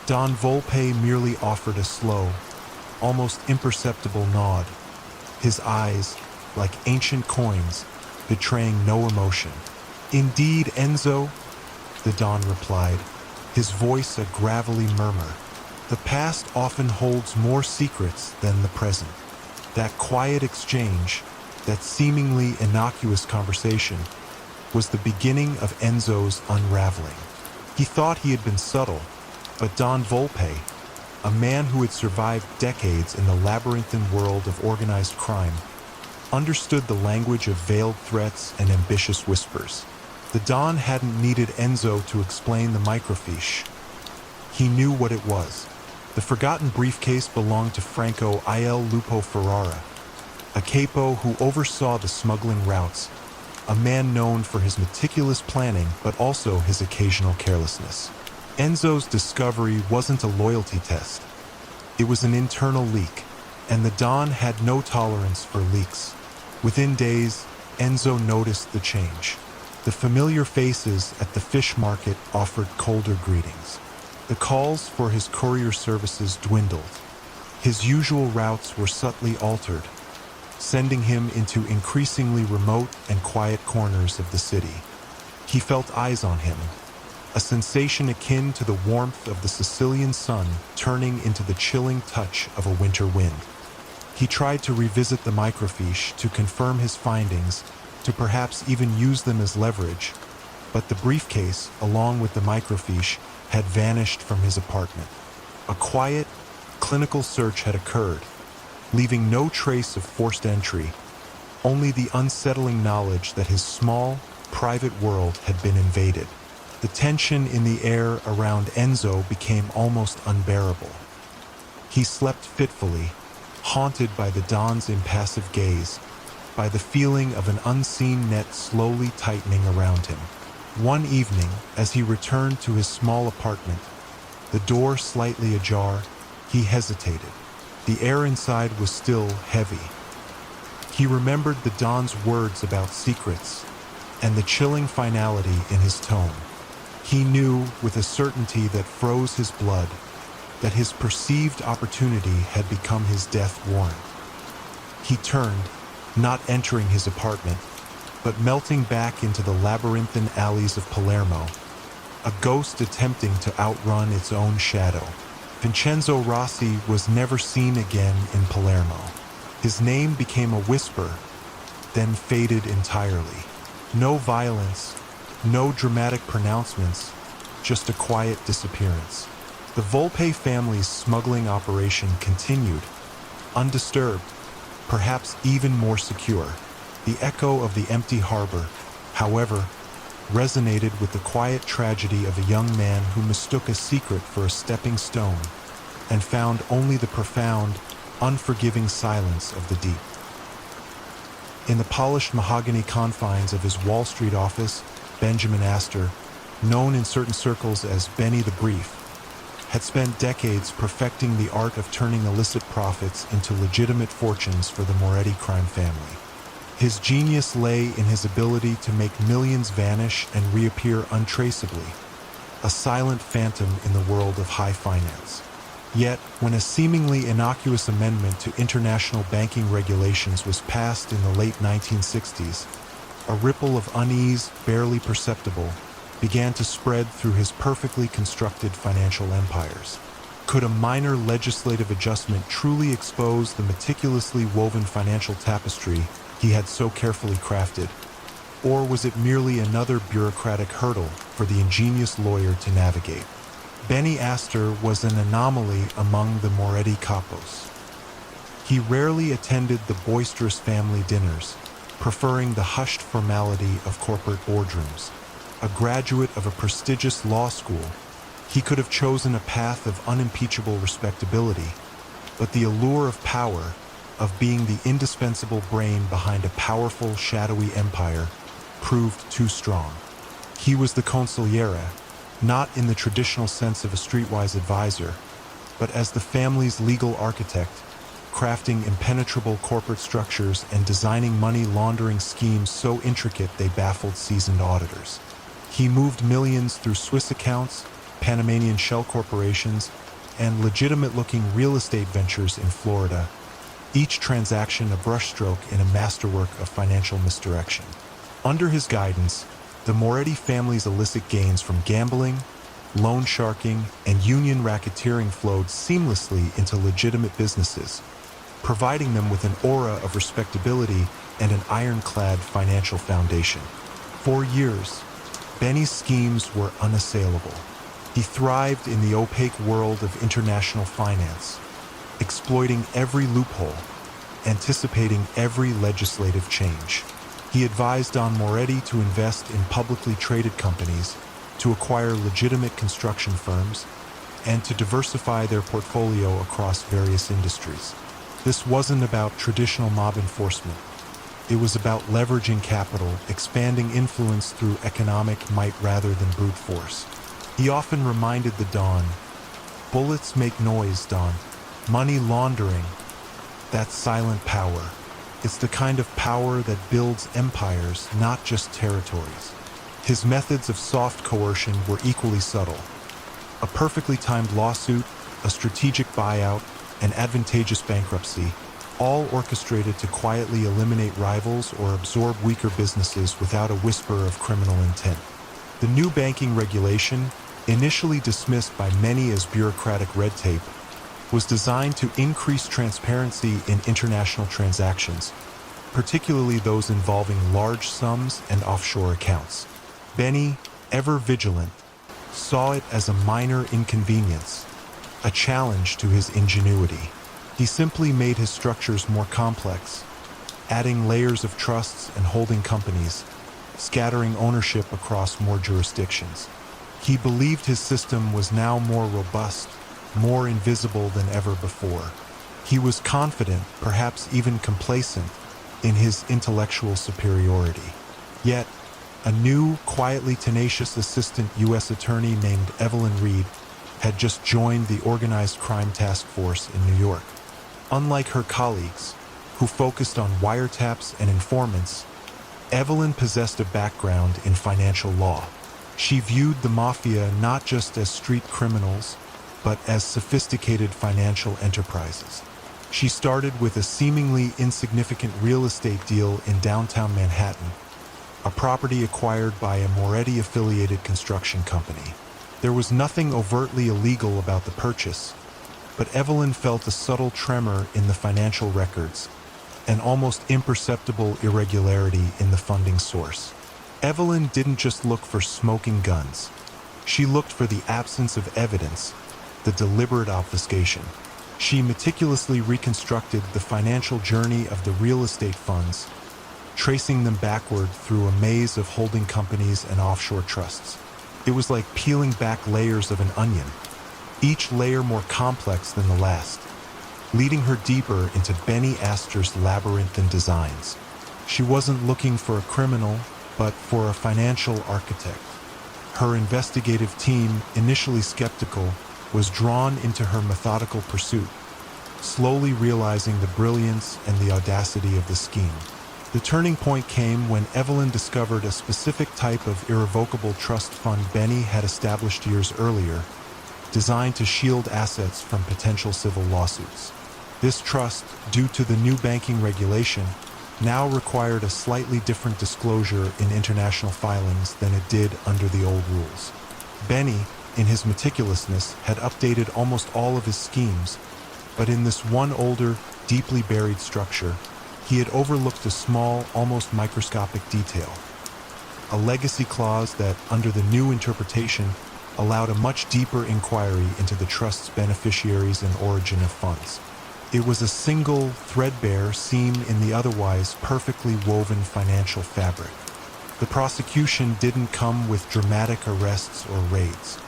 Don Volpe merely offered a slow, almost imperceptible nod, his eyes, like ancient coins, betraying no emotion. "Indeed, Enzo," the Don replied, his voice a gravelly murmur. "The past often holds more secrets than the present." That quiet exchange, that seemingly innocuous conversation, was the beginning of Enzo's unraveling. He thought he had been subtle, but Don Volpe, a man who had survived decades in the labyrinthine world of organized crime, understood the language of veiled threats and ambitious whispers. The Don hadn't needed Enzo to explain the microfiche. He knew what it was. The forgotten briefcase belonged to Franco Il Lupo Ferrara, a capo who oversaw the smuggling routes, a man known for his meticulous planning but also his occasional carelessness. Enzo's discovery wasn't a loyalty test. It was an internal leak, and the Don had no tolerance for leaks. Within days, Enzo noticed the change. The familiar faces at the fish market offered colder greetings. The calls for his courier services dwindled. His usual routes were subtly altered, sending him into increasingly remote and quiet corners of the city. He felt eyes on him, a sensation akin to the warmth of the Sicilian sun turning into the chilling touch of a winter wind. He tried to revisit the microfiche to confirm his findings, to perhaps even use them as leverage, but the briefcase, along with the microfiche, had vanished from his apartment. A quiet, clinical search had occurred, leaving no trace of forced entry, only the unsettling knowledge that his small, private world had been invaded. The tension in the air around Enzo became almost unbearable. He slept fitfully, haunted by the Don's impassive gaze, by the feeling of an unseen net slowly tightening around him. One evening, as he returned to his small apartment, the door slightly ajar, he hesitated. The air inside was still heavy. He remembered the Don's words about secrets and the chilling finality in his tone. He knew with a certainty that froze his blood that his perceived opportunity had become his death warrant. He turned, not entering his apartment, but melting back into the labyrinthine alleys of Palermo, a ghost attempting to outrun its own shadow. Vincenzo Rossi was never seen again in Palermo. His name became a whisper, then faded entirely. No violence, no dramatic pronouncements, just a quiet disappearance. The Volpe family's smuggling operation continued, undisturbed, perhaps even more secure. The echo of the empty harbor, however, resonated with the quiet tragedy of a young man who mistook a secret for a stepping stone and found only the profound, unforgiving silence of the deep. In the polished mahogany confines of his Wall Street office, Benjamin Astor, known in certain circles as Benny the Brief, had spent decades perfecting the art of turning illicit profits into legitimate fortunes for the Moretti crime family. His genius lay in his ability to make millions vanish and reappear untraceably, a silent phantom in the world of high finance. Yet, when a seemingly innocuous amendment to international banking regulations was passed in the late 1960s, a ripple of unease, barely perceptible, began to spread through his perfectly constructed financial empires. Could a minor legislative adjustment truly expose the meticulously woven financial tapestry he had so carefully crafted? Or was it merely another bureaucratic hurdle for the ingenious lawyer to navigate? Benny Astor was an anomaly among the Moretti capos. He rarely attended the boisterous family dinners, preferring the hushed formality of corporate boardrooms. A graduate of a prestigious law school, he could have chosen a path of unimpeachable respectability, but the allure of power, of being the indispensable brain behind a powerful, shadowy empire, proved too strong. He was the consigliere, not in the traditional sense of a streetwise advisor, but as the family's legal architect, crafting impenetrable corporate structures and designing money laundering schemes so intricate they baffled seasoned auditors. He moved millions through Swiss accounts, Panamanian shell corporations, and legitimate-looking real estate ventures in Florida, each transaction a brushstroke in a masterwork of financial misdirection. Under his guidance, the Moretti family's illicit gains from gambling, loan sharking, and union racketeering flowed seamlessly into legitimate businesses, providing them with an aura of respectability and an ironclad financial foundation. For years, Benny's schemes were unassailable. He thrived in the opaque world of international finance, exploiting every loophole, anticipating every legislative change. He advised Don Moretti to invest in publicly traded companies, to acquire legitimate construction firms, and to diversify their portfolio across various industries. This wasn't about traditional mob enforcement. It was about leveraging capital, expanding influence through economic might rather than brute force. He often reminded the Don, "Bullets make noise, Don. Money laundering, that's silent power. It's the kind of power that builds empires, not just territories." His methods of soft coercion were equally subtle. A perfectly timed lawsuit, a strategic buyout, an advantageous bankruptcy, all orchestrated to quietly eliminate rivals or absorb weaker businesses without a whisper of criminal intent. The new banking regulation, initially dismissed by many as bureaucratic red tape, was designed to increase transparency in international transactions, particularly those involving large sums and offshore accounts. Benny, ever vigilant, saw it as a minor inconvenience, a challenge to his ingenuity. He simply made his structures more complex, adding layers of trusts and holding companies, scattering ownership across more jurisdictions. He believed his system was now more robust, more invisible than ever before. He was confident, perhaps even complacent, in his intellectual superiority. Yet, a new, quietly tenacious assistant U.S. attorney named Evelyn Reed had just joined the Organized Crime Task Force in New York. Unlike her colleagues, who focused on wiretaps and informants, Evelyn possessed a background in financial law. She viewed the Mafia not just as street criminals, but as sophisticated financial enterprises. She started with a seemingly insignificant real estate deal in downtown Manhattan, a property acquired by a Moretti-affiliated construction company. There was nothing overtly illegal about the purchase, but Evelyn felt a subtle tremor in the financial records, an almost imperceptible irregularity in the funding source. Evelyn didn't just look for smoking guns. She looked for the absence of evidence, the deliberate obfuscation. She meticulously reconstructed the financial journey of the real estate funds, tracing them backward through a maze of holding companies and offshore trusts. It was like peeling back layers of an onion, each layer more complex than the last, leading her deeper into Benny Astor's labyrinthine designs. She wasn't looking for a criminal, but for a financial architect. Her investigative team, initially skeptical, was drawn into her methodical pursuit, slowly realizing the brilliance and the audacity of the scheme. The turning point came when Evelyn discovered a specific type of irrevocable trust fund Benny had established years earlier, designed to shield assets from potential civil lawsuits. This trust, due to the new banking regulation, now required a slightly different disclosure in international filings than it did under the old rules. Benny, in his meticulousness, had updated almost all of his schemes, but in this one older, deeply buried structure, he had overlooked a small, almost microscopic detail. A legacy clause that, under the new interpretation, allowed a much deeper inquiry into the trust's beneficiaries and origin of funds. It was a single, threadbare seam in the otherwise perfectly woven financial fabric. The prosecution didn't come with dramatic arrests or raids.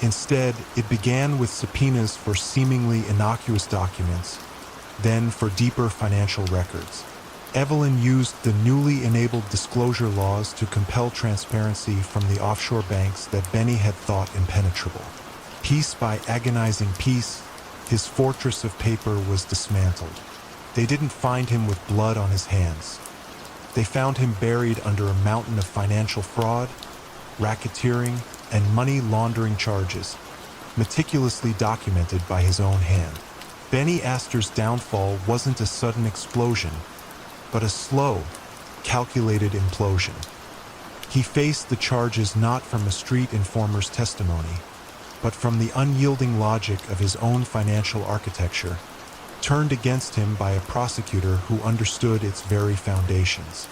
Instead, it began with subpoenas for seemingly innocuous documents, then for deeper financial records. Evelyn used the newly enabled disclosure laws to compel transparency from the offshore banks that Benny had thought impenetrable. Piece by agonizing piece, his fortress of paper was dismantled. They didn't find him with blood on his hands. They found him buried under a mountain of financial fraud, racketeering, and money laundering charges, meticulously documented by his own hand. Benny Astor's downfall wasn't a sudden explosion, but a slow, calculated implosion. He faced the charges not from a street informer's testimony, but from the unyielding logic of his own financial architecture, turned against him by a prosecutor who understood its very foundations.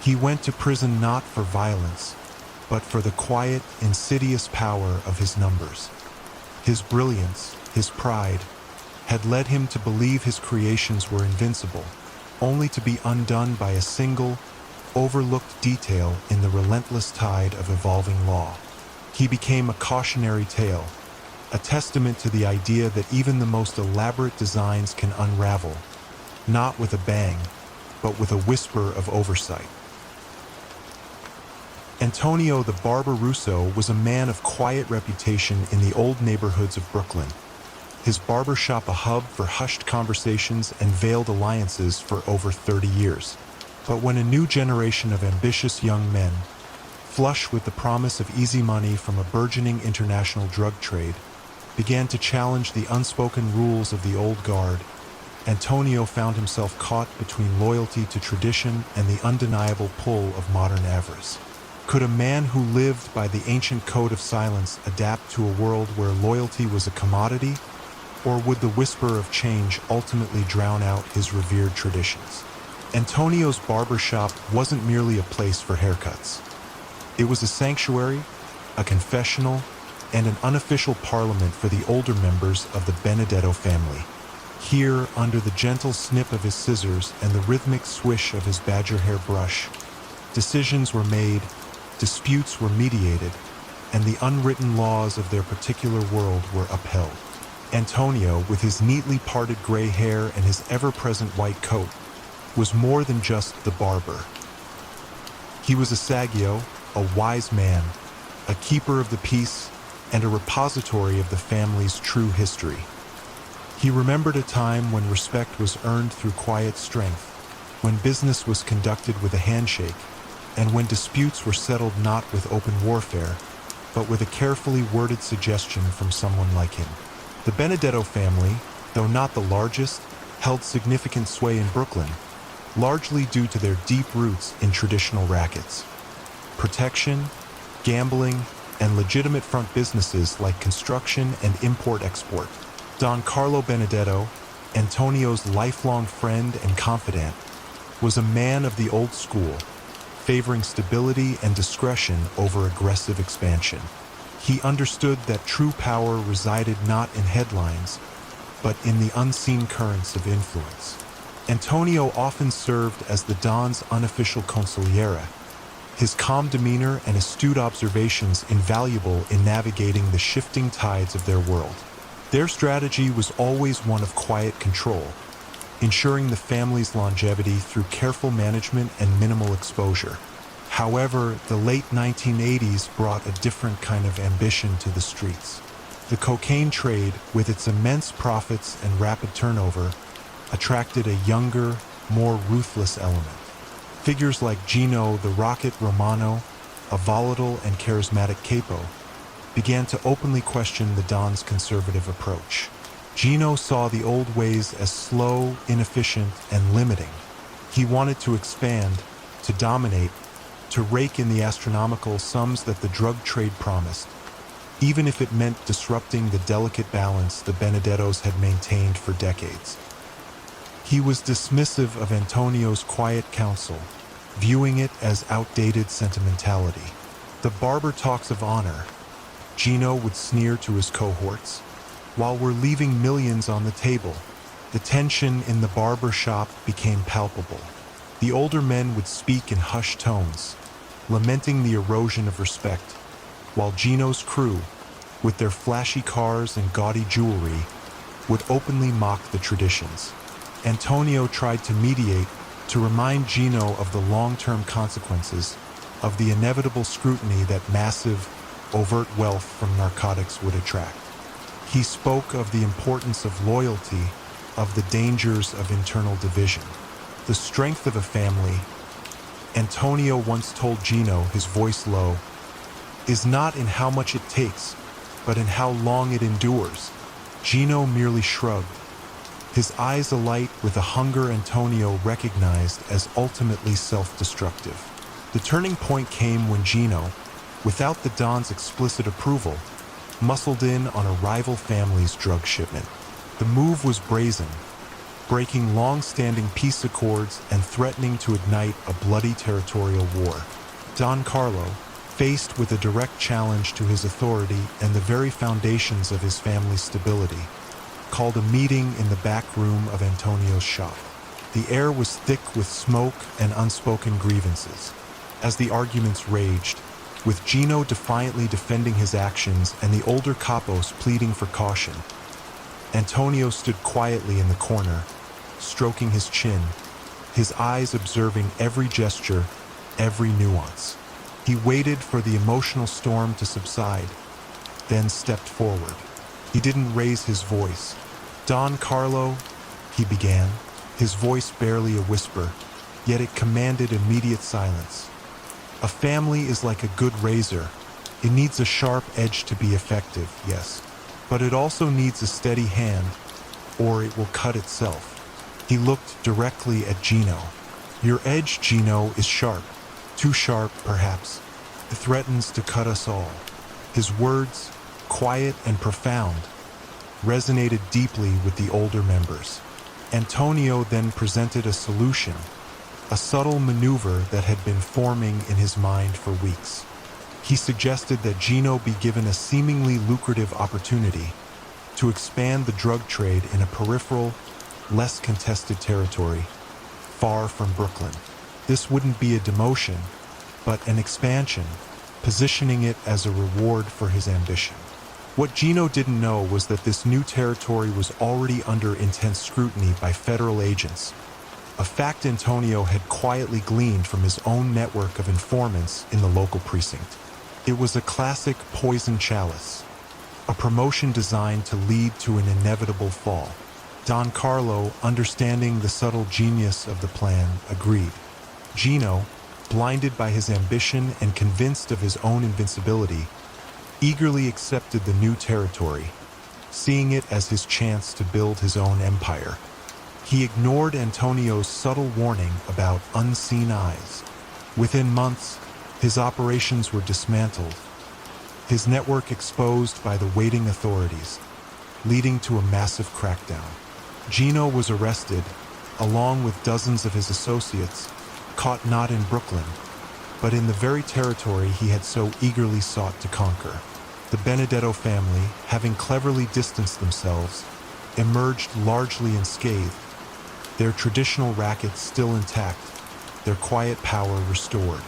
He went to prison not for violence, but for the quiet, insidious power of his numbers. His brilliance, his pride, had led him to believe his creations were invincible, only to be undone by a single, overlooked detail in the relentless tide of evolving law. He became a cautionary tale, a testament to the idea that even the most elaborate designs can unravel, not with a bang, but with a whisper of oversight. Antonio the Barber Russo was a man of quiet reputation in the old neighborhoods of Brooklyn, his barbershop a hub for hushed conversations and veiled alliances for over 30 years. But when a new generation of ambitious young men, flush with the promise of easy money from a burgeoning international drug trade, began to challenge the unspoken rules of the old guard, Antonio found himself caught between loyalty to tradition and the undeniable pull of modern avarice. Could a man who lived by the ancient code of silence adapt to a world where loyalty was a commodity? Or would the whisper of change ultimately drown out his revered traditions? Antonio's barbershop wasn't merely a place for haircuts. It was a sanctuary, a confessional, and an unofficial parliament for the older members of the Benedetto family. Here, under the gentle snip of his scissors and the rhythmic swish of his badger hair brush, decisions were made, disputes were mediated, and the unwritten laws of their particular world were upheld. Antonio, with his neatly parted gray hair and his ever-present white coat, was more than just the barber. He was a saggio, a wise man, a keeper of the peace, and a repository of the family's true history. He remembered a time when respect was earned through quiet strength, when business was conducted with a handshake, and when disputes were settled not with open warfare, but with a carefully worded suggestion from someone like him. The Benedetto family, though not the largest, held significant sway in Brooklyn, largely due to their deep roots in traditional rackets. Protection, gambling, and legitimate front businesses like construction and import-export. Don Carlo Benedetto, Antonio's lifelong friend and confidant, was a man of the old school, favoring stability and discretion over aggressive expansion. He understood that true power resided not in headlines, but in the unseen currents of influence. Antonio often served as the Don's unofficial consigliere, his calm demeanor and astute observations invaluable in navigating the shifting tides of their world. Their strategy was always one of quiet control, ensuring the family's longevity through careful management and minimal exposure. However, the late 1980s brought a different kind of ambition to the streets. The cocaine trade, with its immense profits and rapid turnover, attracted a younger, more ruthless element. Figures like Gino the Rocket Romano, a volatile and charismatic capo, began to openly question the Don's conservative approach. Gino saw the old ways as slow, inefficient, and limiting. He wanted to expand, to dominate, to rake in the astronomical sums that the drug trade promised, even if it meant disrupting the delicate balance the Benedettos had maintained for decades. He was dismissive of Antonio's quiet counsel, viewing it as outdated sentimentality. The barber talks of honor, Gino would sneer to his cohorts. While we're leaving millions on the table, the tension in the barber shop became palpable. The older men would speak in hushed tones, lamenting the erosion of respect, while Gino's crew, with their flashy cars and gaudy jewelry, would openly mock the traditions. Antonio tried to mediate, to remind Gino of the long-term consequences, of the inevitable scrutiny that massive, overt wealth from narcotics would attract. He spoke of the importance of loyalty, of the dangers of internal division. The strength of a family, Antonio once told Gino, his voice low, is not in how much it takes, but in how long it endures. Gino merely shrugged, his eyes alight with a hunger Antonio recognized as ultimately self-destructive. The turning point came when Gino, without the Don's explicit approval, muscled in on a rival family's drug shipment. The move was brazen, breaking long-standing peace accords and threatening to ignite a bloody territorial war. Don Carlo, faced with a direct challenge to his authority and the very foundations of his family's stability, called a meeting in the back room of Antonio's shop. The air was thick with smoke and unspoken grievances. As the arguments raged, with Gino defiantly defending his actions and the older capos pleading for caution, Antonio stood quietly in the corner, stroking his chin, his eyes observing every gesture, every nuance. He waited for the emotional storm to subside, then stepped forward. He didn't raise his voice. "Don Carlo," he began, his voice barely a whisper, yet it commanded immediate silence. "A family is like a good razor. It needs a sharp edge to be effective, yes, but it also needs a steady hand, or it will cut itself." He looked directly at Gino. "Your edge, Gino, is sharp. Too sharp, perhaps. threatens to cut us all. His words, quiet and profound, resonated deeply with the older members. Antonio then presented a solution, a subtle maneuver that had been forming in his mind for weeks. He suggested that Gino be given a seemingly lucrative opportunity to expand the drug trade in a peripheral, less contested territory, far from Brooklyn. This wouldn't be a demotion, but an expansion, positioning it as a reward for his ambition. What Gino didn't know was that this new territory was already under intense scrutiny by federal agents, a fact Antonio had quietly gleaned from his own network of informants in the local precinct. It was a classic poison chalice, a promotion designed to lead to an inevitable fall. Don Carlo, understanding the subtle genius of the plan, agreed. Gino, blinded by his ambition and convinced of his own invincibility, eagerly accepted the new territory, seeing it as his chance to build his own empire. He ignored Antonio's subtle warning about unseen eyes. Within months, his operations were dismantled, his network exposed by the waiting authorities, leading to a massive crackdown. Gino was arrested, along with dozens of his associates, caught not in Brooklyn, but in the very territory he had so eagerly sought to conquer. The Benedetto family, having cleverly distanced themselves, emerged largely unscathed, their traditional rackets still intact, their quiet power restored.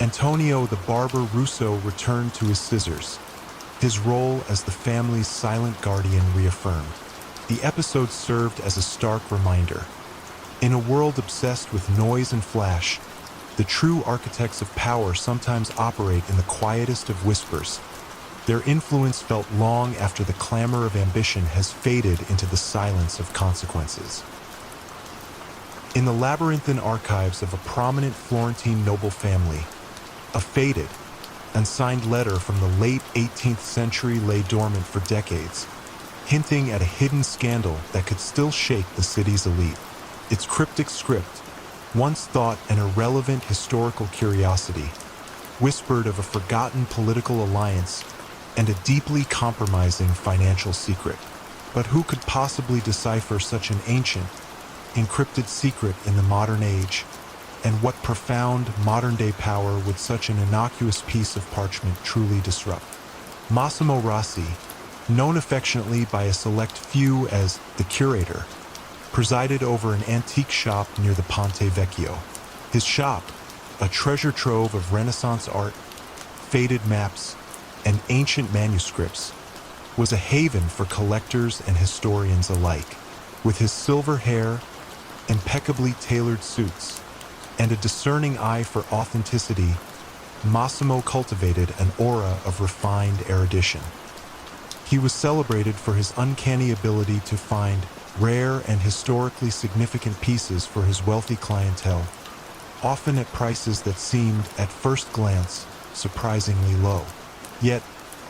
Antonio the Barber Russo returned to his scissors, his role as the family's silent guardian reaffirmed. The episode served as a stark reminder. In a world obsessed with noise and flash, the true architects of power sometimes operate in the quietest of whispers. Their influence felt long after the clamor of ambition has faded into the silence of consequences. In the labyrinthine archives of a prominent Florentine noble family, a faded, unsigned letter from the late 18th century lay dormant for decades, hinting at a hidden scandal that could still shake the city's elite. Its cryptic script, once thought an irrelevant historical curiosity, whispered of a forgotten political alliance and a deeply compromising financial secret. But who could possibly decipher such an ancient, encrypted secret in the modern age? And what profound modern-day power would such an innocuous piece of parchment truly disrupt? Massimo Rossi, known affectionately by a select few as the Curator, presided over an antique shop near the Ponte Vecchio. His shop, a treasure trove of Renaissance art, faded maps, and ancient manuscripts, was a haven for collectors and historians alike. With his silver hair, impeccably tailored suits, and a discerning eye for authenticity, Massimo cultivated an aura of refined erudition. He was celebrated for his uncanny ability to find rare and historically significant pieces for his wealthy clientele, often at prices that seemed, at first glance, surprisingly low. Yet,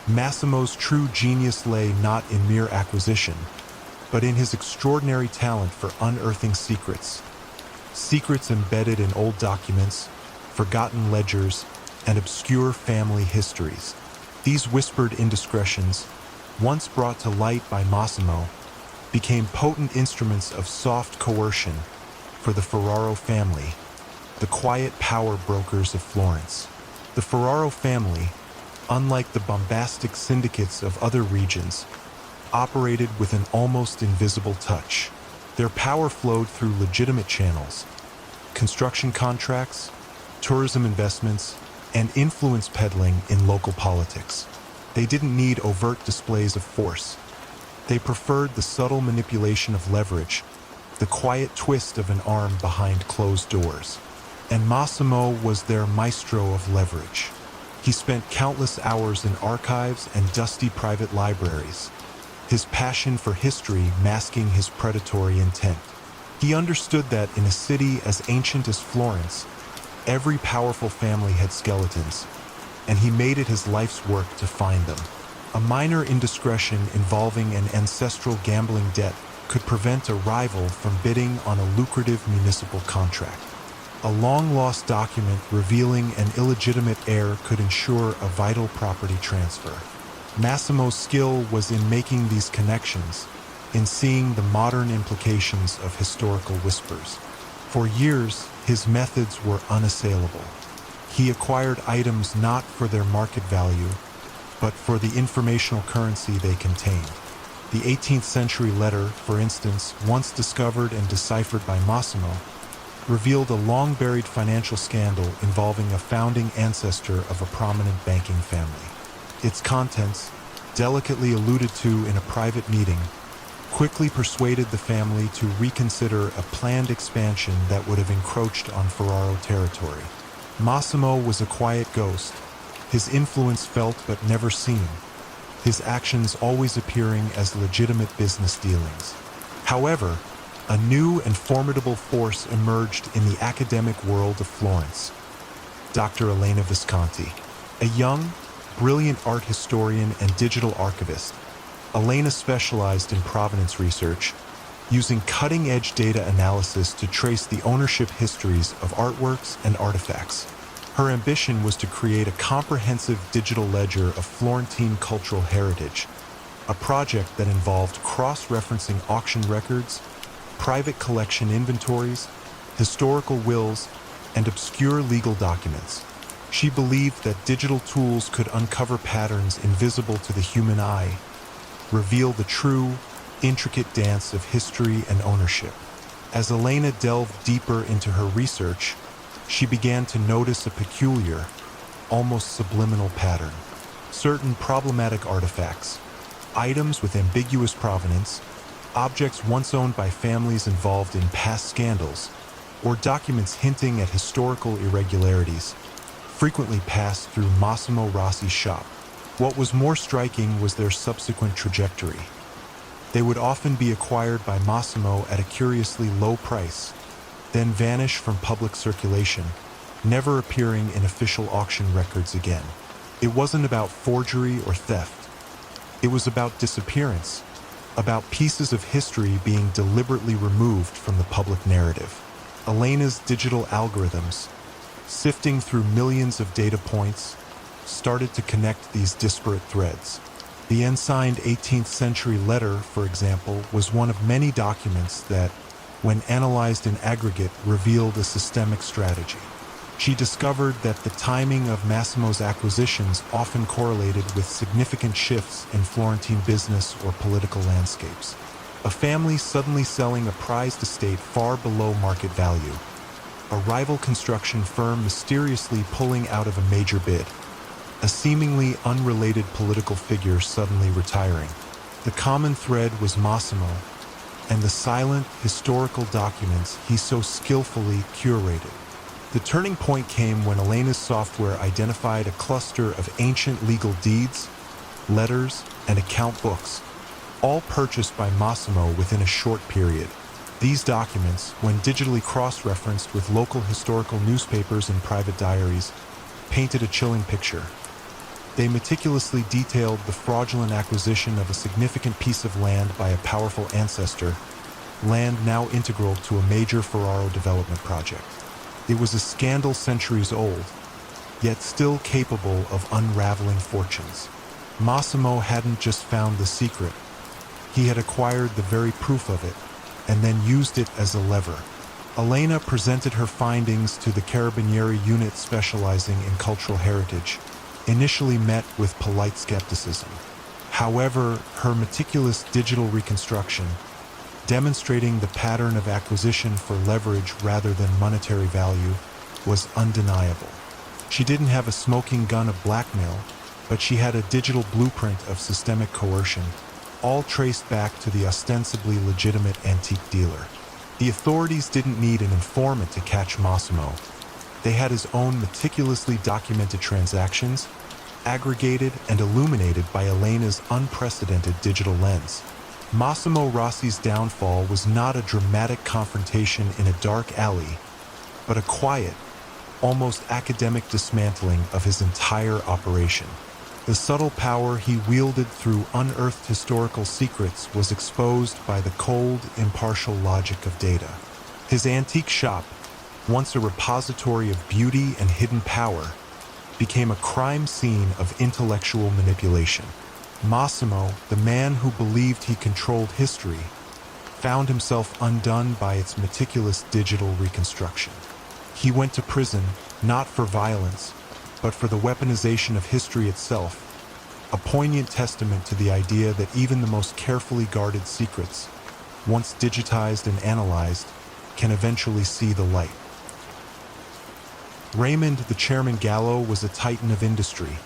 Massimo's true genius lay not in mere acquisition, but in his extraordinary talent for unearthing secrets embedded in old documents, forgotten ledgers, and obscure family histories. These whispered indiscretions, once brought to light by Massimo, became potent instruments of soft coercion for the Ferraro family, the quiet power brokers of Florence. The Ferraro family, unlike the bombastic syndicates of other regions, operated with an almost invisible touch. Their power flowed through legitimate channels: construction contracts, tourism investments, and influence peddling in local politics. They didn't need overt displays of force. They preferred the subtle manipulation of leverage, the quiet twist of an arm behind closed doors. And Massimo was their maestro of leverage. He spent countless hours in archives and dusty private libraries, his passion for history masking his predatory intent. He understood that in a city as ancient as Florence, every powerful family had skeletons, and he made it his life's work to find them. A minor indiscretion involving an ancestral gambling debt could prevent a rival from bidding on a lucrative municipal contract. A long-lost document revealing an illegitimate heir could ensure a vital property transfer. Massimo's skill was in making these connections, in seeing the modern implications of historical whispers. For years, his methods were unassailable. He acquired items not for their market value, but for the informational currency they contained. The 18th century letter, for instance, once discovered and deciphered by Massimo, revealed a long-buried financial scandal involving a founding ancestor of a prominent banking family. Its contents, delicately alluded to in a private meeting, quickly persuaded the family to reconsider a planned expansion that would have encroached on Ferraro territory. Massimo was a quiet ghost, his influence felt but never seen, his actions always appearing as legitimate business dealings. However, a new and formidable force emerged in the academic world of Florence. Dr. Elena Visconti, a young, brilliant art historian and digital archivist. Elena specialized in provenance research, using cutting-edge data analysis to trace the ownership histories of artworks and artifacts. Her ambition was to create a comprehensive digital ledger of Florentine cultural heritage, a project that involved cross-referencing auction records, private collection inventories, historical wills, and obscure legal documents. She believed that digital tools could uncover patterns invisible to the human eye, reveal the true, intricate dance of history and ownership. As Elena delved deeper into her research, she began to notice a peculiar, almost subliminal pattern. Certain problematic artifacts, items with ambiguous provenance, objects once owned by families involved in past scandals, or documents hinting at historical irregularities, frequently passed through Massimo Rossi's shop. What was more striking was their subsequent trajectory. They would often be acquired by Massimo at a curiously low price, then vanish from public circulation, never appearing in official auction records again. It wasn't about forgery or theft. It was about disappearance, about pieces of history being deliberately removed from the public narrative. Elena's digital algorithms, sifting through millions of data points, started to connect these disparate threads. The unsigned 18th century letter, for example, was one of many documents that, when analyzed in aggregate, revealed a systemic strategy. She discovered that the timing of Massimo's acquisitions often correlated with significant shifts in Florentine business or political landscapes. A family suddenly selling a prized estate far below market value. A rival construction firm mysteriously pulling out of a major bid. A seemingly unrelated political figure suddenly retiring. The common thread was Massimo, and the silent, historical documents he so skillfully curated. The turning point came when Elena's software identified a cluster of ancient legal deeds, letters, and account books, all purchased by Massimo within a short period. These documents, when digitally cross-referenced with local historical newspapers and private diaries, painted a chilling picture. They meticulously detailed the fraudulent acquisition of a significant piece of land by a powerful ancestor, land now integral to a major Ferraro development project. It was a scandal centuries old, yet still capable of unraveling fortunes. Massimo hadn't just found the secret, he had acquired the very proof of it, and then used it as a lever. Elena presented her findings to the Carabinieri unit specializing in cultural heritage, initially met with polite skepticism. However, her meticulous digital reconstruction, demonstrating the pattern of acquisition for leverage rather than monetary value, was undeniable. She didn't have a smoking gun of blackmail, but she had a digital blueprint of systemic coercion, all traced back to the ostensibly legitimate antique dealer. The authorities didn't need an informant to catch Massimo. They had his own meticulously documented transactions, aggregated and illuminated by Elena's unprecedented digital lens. Massimo Rossi's downfall was not a dramatic confrontation in a dark alley, but a quiet, almost academic dismantling of his entire operation. The subtle power he wielded through unearthed historical secrets was exposed by the cold, impartial logic of data. His antique shop, once a repository of beauty and hidden power, became a crime scene of intellectual manipulation. Massimo, the man who believed he controlled history, found himself undone by its meticulous digital reconstruction. He went to prison not for violence, but for the weaponization of history itself, a poignant testament to the idea that even the most carefully guarded secrets, once digitized and analyzed, can eventually see the light. Raymond the Chairman Gallo was a titan of industry,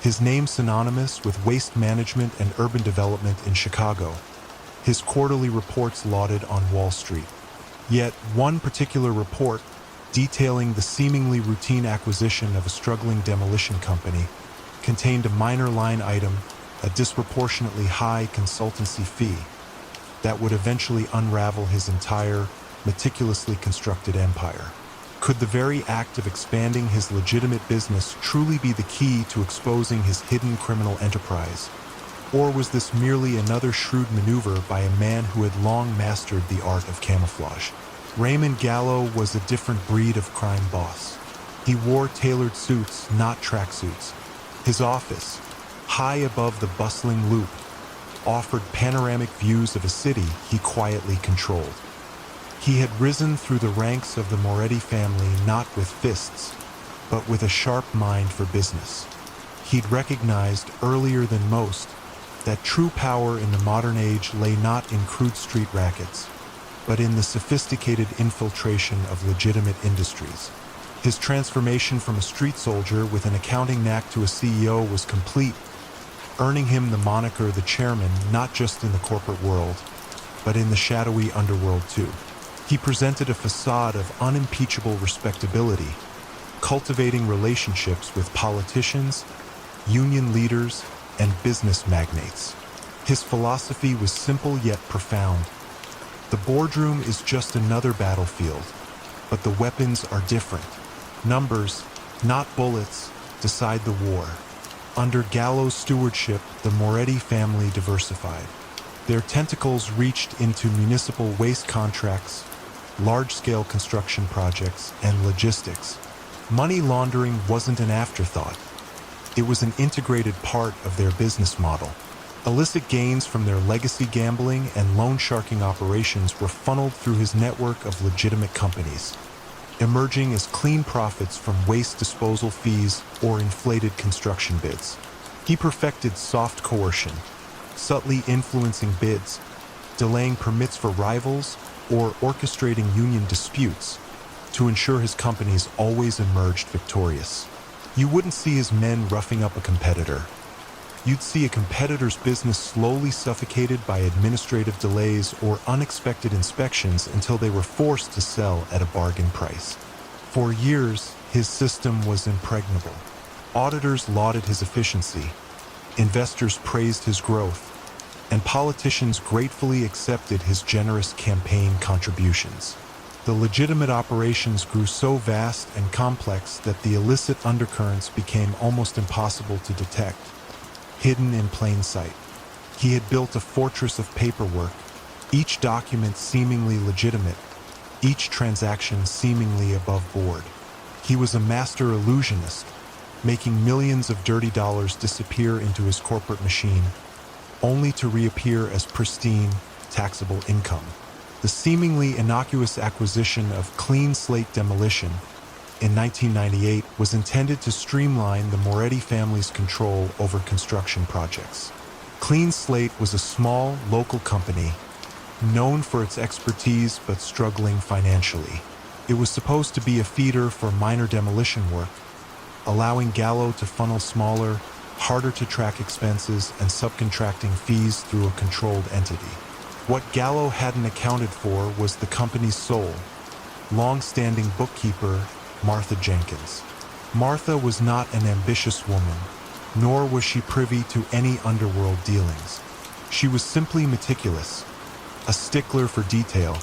his name synonymous with waste management and urban development in Chicago, his quarterly reports lauded on Wall Street. Yet one particular report, detailing the seemingly routine acquisition of a struggling demolition company, contained a minor line item, a disproportionately high consultancy fee, that would eventually unravel his entire, meticulously constructed empire. Could the very act of expanding his legitimate business truly be the key to exposing his hidden criminal enterprise? Or was this merely another shrewd maneuver by a man who had long mastered the art of camouflage? Raymond Gallo was a different breed of crime boss. He wore tailored suits, not tracksuits. His office, high above the bustling loop, offered panoramic views of a city he quietly controlled. He had risen through the ranks of the Moretti family not with fists, but with a sharp mind for business. He'd recognized earlier than most that true power in the modern age lay not in crude street rackets, but in the sophisticated infiltration of legitimate industries. His transformation from a street soldier with an accounting knack to a CEO was complete, earning him the moniker the Chairman not just in the corporate world, but in the shadowy underworld too. He presented a facade of unimpeachable respectability, cultivating relationships with politicians, union leaders, and business magnates. His philosophy was simple yet profound. The boardroom is just another battlefield, but the weapons are different. Numbers, not bullets, decide the war. Under Gallo's stewardship, the Moretti family diversified. Their tentacles reached into municipal waste contracts, large-scale construction projects, and logistics. Money laundering wasn't an afterthought. It was an integrated part of their business model. Illicit gains from their legacy gambling and loan sharking operations were funneled through his network of legitimate companies, emerging as clean profits from waste disposal fees or inflated construction bids. He perfected soft coercion, subtly influencing bids, delaying permits for rivals, or orchestrating union disputes to ensure his companies always emerged victorious. You wouldn't see his men roughing up a competitor. You'd see a competitor's business slowly suffocated by administrative delays or unexpected inspections until they were forced to sell at a bargain price. For years, his system was impregnable. Auditors lauded his efficiency, investors praised his growth, and politicians gratefully accepted his generous campaign contributions. The legitimate operations grew so vast and complex that the illicit undercurrents became almost impossible to detect, hidden in plain sight. He had built a fortress of paperwork, each document seemingly legitimate, each transaction seemingly above board. He was a master illusionist, making millions of dirty dollars disappear into his corporate machine, only to reappear as pristine, taxable income. The seemingly innocuous acquisition of Clean Slate Demolition in 1998 was intended to streamline the Moretti family's control over construction projects. Clean Slate was a small, local company, known for its expertise but struggling financially. It was supposed to be a feeder for minor demolition work, allowing Gallo to funnel smaller, harder-to-track expenses and subcontracting fees through a controlled entity. What Gallo hadn't accounted for was the company's soul, long-standing bookkeeper, Martha Jenkins. Martha was not an ambitious woman, nor was she privy to any underworld dealings. She was simply meticulous, a stickler for detail,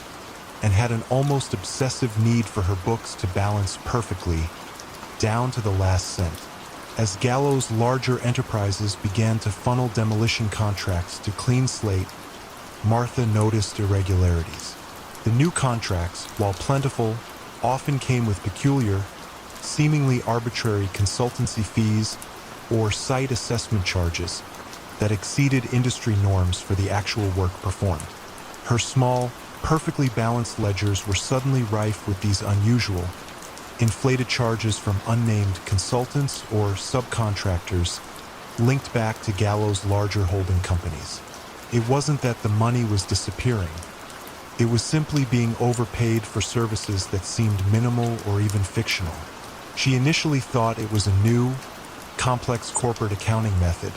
and had an almost obsessive need for her books to balance perfectly, down to the last cent. As Gallo's larger enterprises began to funnel demolition contracts to Clean Slate, Martha noticed irregularities. The new contracts, while plentiful, often came with peculiar, seemingly arbitrary consultancy fees or site assessment charges that exceeded industry norms for the actual work performed. Her small, perfectly balanced ledgers were suddenly rife with these unusual, inflated charges from unnamed consultants or subcontractors linked back to Gallo's larger holding companies. It wasn't that the money was disappearing. It was simply being overpaid for services that seemed minimal or even fictional. She initially thought it was a new, complex corporate accounting method,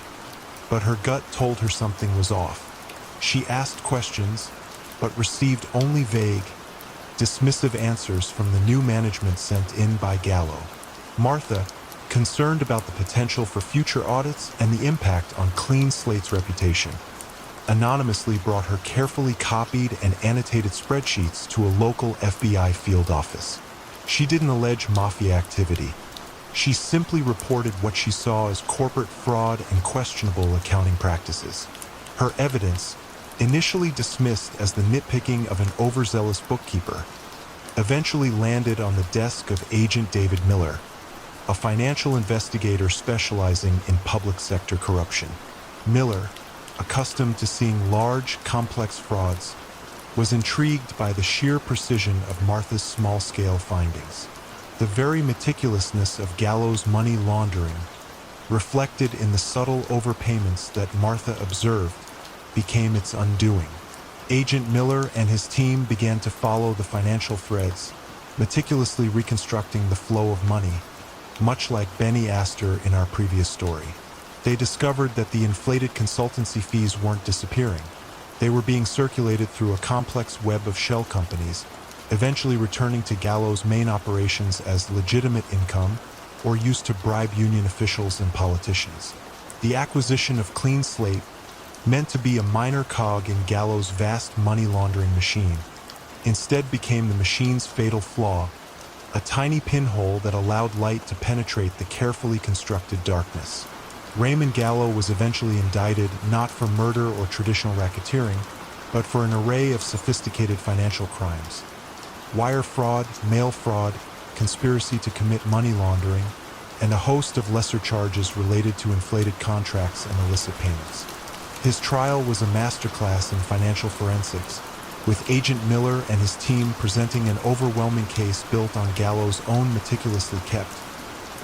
but her gut told her something was off. She asked questions, but received only vague, dismissive answers from the new management sent in by Gallo. Martha, concerned about the potential for future audits and the impact on Clean Slate's reputation, anonymously brought her carefully copied and annotated spreadsheets to a local FBI field office. She didn't allege Mafia activity. She simply reported what she saw as corporate fraud and questionable accounting practices. Her evidence, initially dismissed as the nitpicking of an overzealous bookkeeper, eventually landed on the desk of Agent David Miller, a financial investigator specializing in public sector corruption. Miller, accustomed to seeing large, complex frauds, was intrigued by the sheer precision of Martha's small-scale findings. The very meticulousness of Gallo's money laundering, reflected in the subtle overpayments that Martha observed, became its undoing. Agent Miller and his team began to follow the financial threads, meticulously reconstructing the flow of money, much like Benny Astor in our previous story. They discovered that the inflated consultancy fees weren't disappearing. They were being circulated through a complex web of shell companies, eventually returning to Gallo's main operations as legitimate income or used to bribe union officials and politicians. The acquisition of Clean Slate, meant to be a minor cog in Gallo's vast money laundering machine, instead became the machine's fatal flaw, a tiny pinhole that allowed light to penetrate the carefully constructed darkness. Raymond Gallo was eventually indicted not for murder or traditional racketeering, but for an array of sophisticated financial crimes: wire fraud, mail fraud, conspiracy to commit money laundering, and a host of lesser charges related to inflated contracts and illicit payments. His trial was a masterclass in financial forensics, with Agent Miller and his team presenting an overwhelming case built on Gallo's own meticulously kept,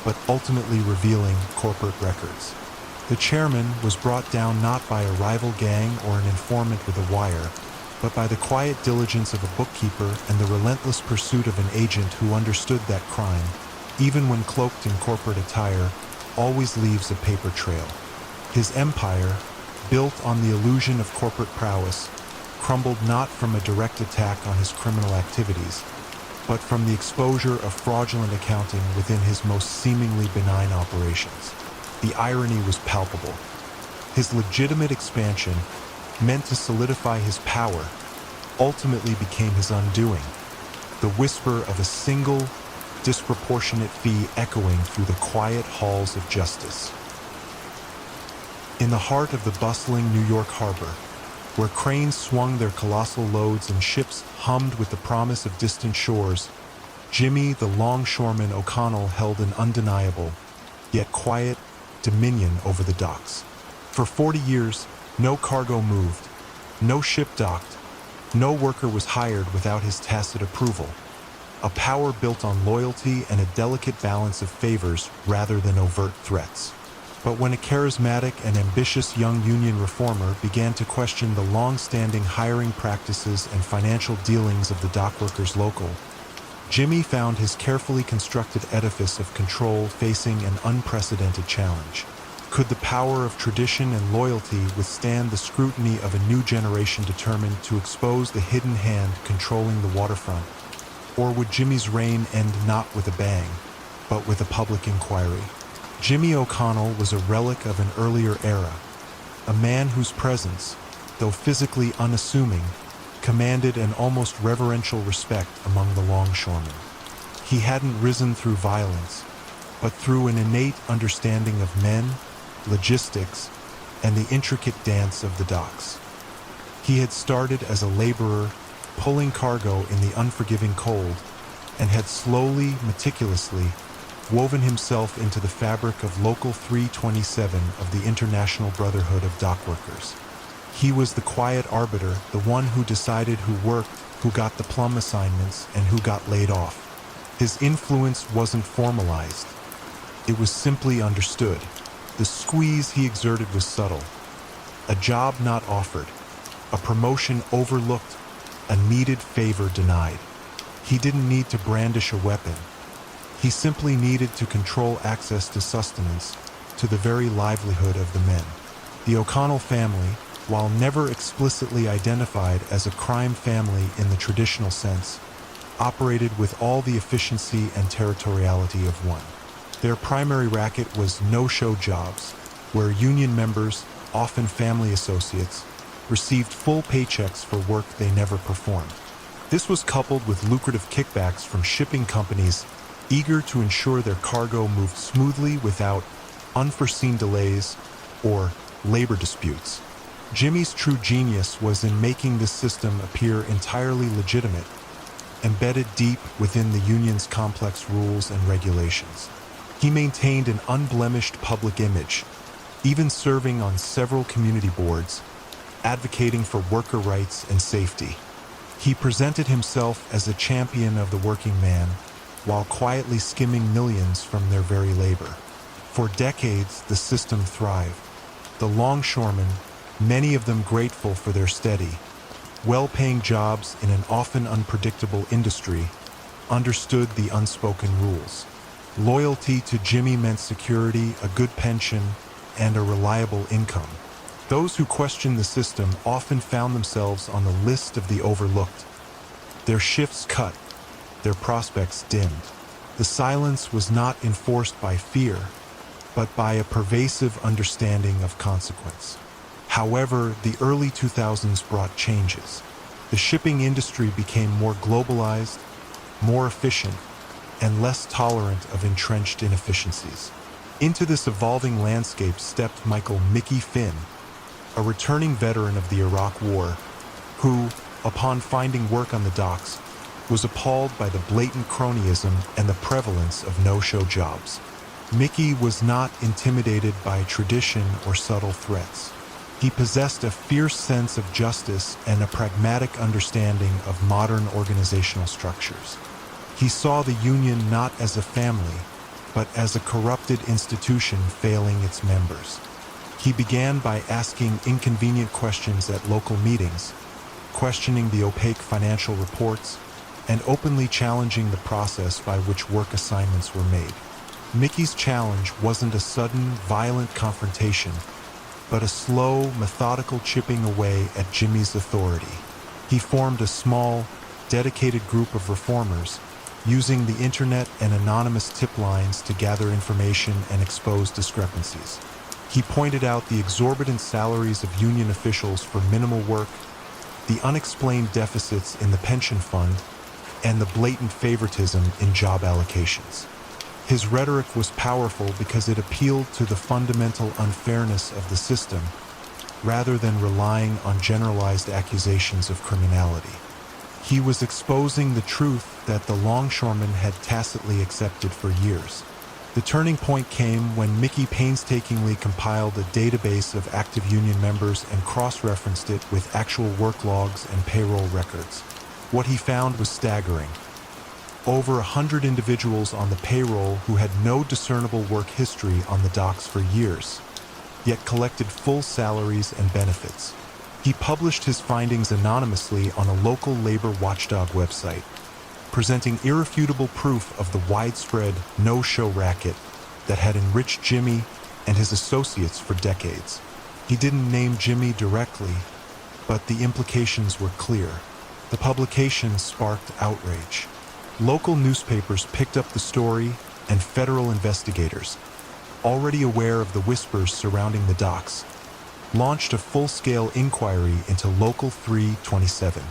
but ultimately revealing corporate records. The chairman was brought down not by a rival gang or an informant with a wire, but by the quiet diligence of a bookkeeper and the relentless pursuit of an agent who understood that crime, even when cloaked in corporate attire, always leaves a paper trail. His empire, built on the illusion of corporate prowess, crumbled not from a direct attack on his criminal activities, but from the exposure of fraudulent accounting within his most seemingly benign operations. The irony was palpable. His legitimate expansion, meant to solidify his power, ultimately became his undoing, the whisper of a single, disproportionate fee echoing through the quiet halls of justice. In the heart of the bustling New York harbor, where cranes swung their colossal loads and ships hummed with the promise of distant shores, Jimmy the longshoreman O'Connell held an undeniable, yet quiet, dominion over the docks. For 40 years, no cargo moved, no ship docked, no worker was hired without his tacit approval, a power built on loyalty and a delicate balance of favors rather than overt threats. But when a charismatic and ambitious young union reformer began to question the long-standing hiring practices and financial dealings of the dockworkers local, Jimmy found his carefully constructed edifice of control facing an unprecedented challenge. Could the power of tradition and loyalty withstand the scrutiny of a new generation determined to expose the hidden hand controlling the waterfront? Or would Jimmy's reign end not with a bang, but with a public inquiry? Jimmy O'Connell was a relic of an earlier era, a man whose presence, though physically unassuming, commanded an almost reverential respect among the longshoremen. He hadn't risen through violence, but through an innate understanding of men, logistics, and the intricate dance of the docks. He had started as a laborer, pulling cargo in the unforgiving cold, and had slowly, meticulously, woven himself into the fabric of Local 327 of the International Brotherhood of Dockworkers. He was the quiet arbiter, the one who decided who worked, who got the plum assignments, and who got laid off. His influence wasn't formalized. It was simply understood. The squeeze he exerted was subtle. A job not offered, a promotion overlooked, a needed favor denied. He didn't need to brandish a weapon. He simply needed to control access to sustenance, to the very livelihood of the men. The O'Connell family, while never explicitly identified as a crime family in the traditional sense, operated with all the efficiency and territoriality of one. Their primary racket was no-show jobs, where union members, often family associates, received full paychecks for work they never performed. This was coupled with lucrative kickbacks from shipping companies eager to ensure their cargo moved smoothly without unforeseen delays or labor disputes. Jimmy's true genius was in making this system appear entirely legitimate, embedded deep within the union's complex rules and regulations. He maintained an unblemished public image, even serving on several community boards, advocating for worker rights and safety. He presented himself as a champion of the working man, while quietly skimming millions from their very labor. For decades, the system thrived. The longshoremen, many of them grateful for their steady, well-paying jobs in an often unpredictable industry, understood the unspoken rules. Loyalty to Jimmy meant security, a good pension, and a reliable income. Those who questioned the system often found themselves on the list of the overlooked. Their shifts cut, their prospects dimmed. The silence was not enforced by fear, but by a pervasive understanding of consequence. However, the early 2000s brought changes. The shipping industry became more globalized, more efficient, and less tolerant of entrenched inefficiencies. Into this evolving landscape stepped Mickey Finn, a returning veteran of the Iraq War, who, upon finding work on the docks, was appalled by the blatant cronyism and the prevalence of no-show jobs. Mickey was not intimidated by tradition or subtle threats. He possessed a fierce sense of justice and a pragmatic understanding of modern organizational structures. He saw the union not as a family, but as a corrupted institution failing its members. He began by asking inconvenient questions at local meetings, questioning the opaque financial reports, and openly challenging the process by which work assignments were made. Mickey's challenge wasn't a sudden, violent confrontation, but a slow, methodical chipping away at Jimmy's authority. He formed a small, dedicated group of reformers, using the internet and anonymous tip lines to gather information and expose discrepancies. He pointed out the exorbitant salaries of union officials for minimal work, the unexplained deficits in the pension fund, and the blatant favoritism in job allocations. His rhetoric was powerful because it appealed to the fundamental unfairness of the system, rather than relying on generalized accusations of criminality. He was exposing the truth that the longshoremen had tacitly accepted for years. The turning point came when Mickey painstakingly compiled a database of active union members and cross-referenced it with actual work logs and payroll records. What he found was staggering. Over 100 individuals on the payroll who had no discernible work history on the docks for years, yet collected full salaries and benefits. He published his findings anonymously on a local labor watchdog website, presenting irrefutable proof of the widespread no-show racket that had enriched Jimmy and his associates for decades. He didn't name Jimmy directly, but the implications were clear. The publication sparked outrage. Local newspapers picked up the story, and federal investigators, already aware of the whispers surrounding the docks, launched a full-scale inquiry into Local 327.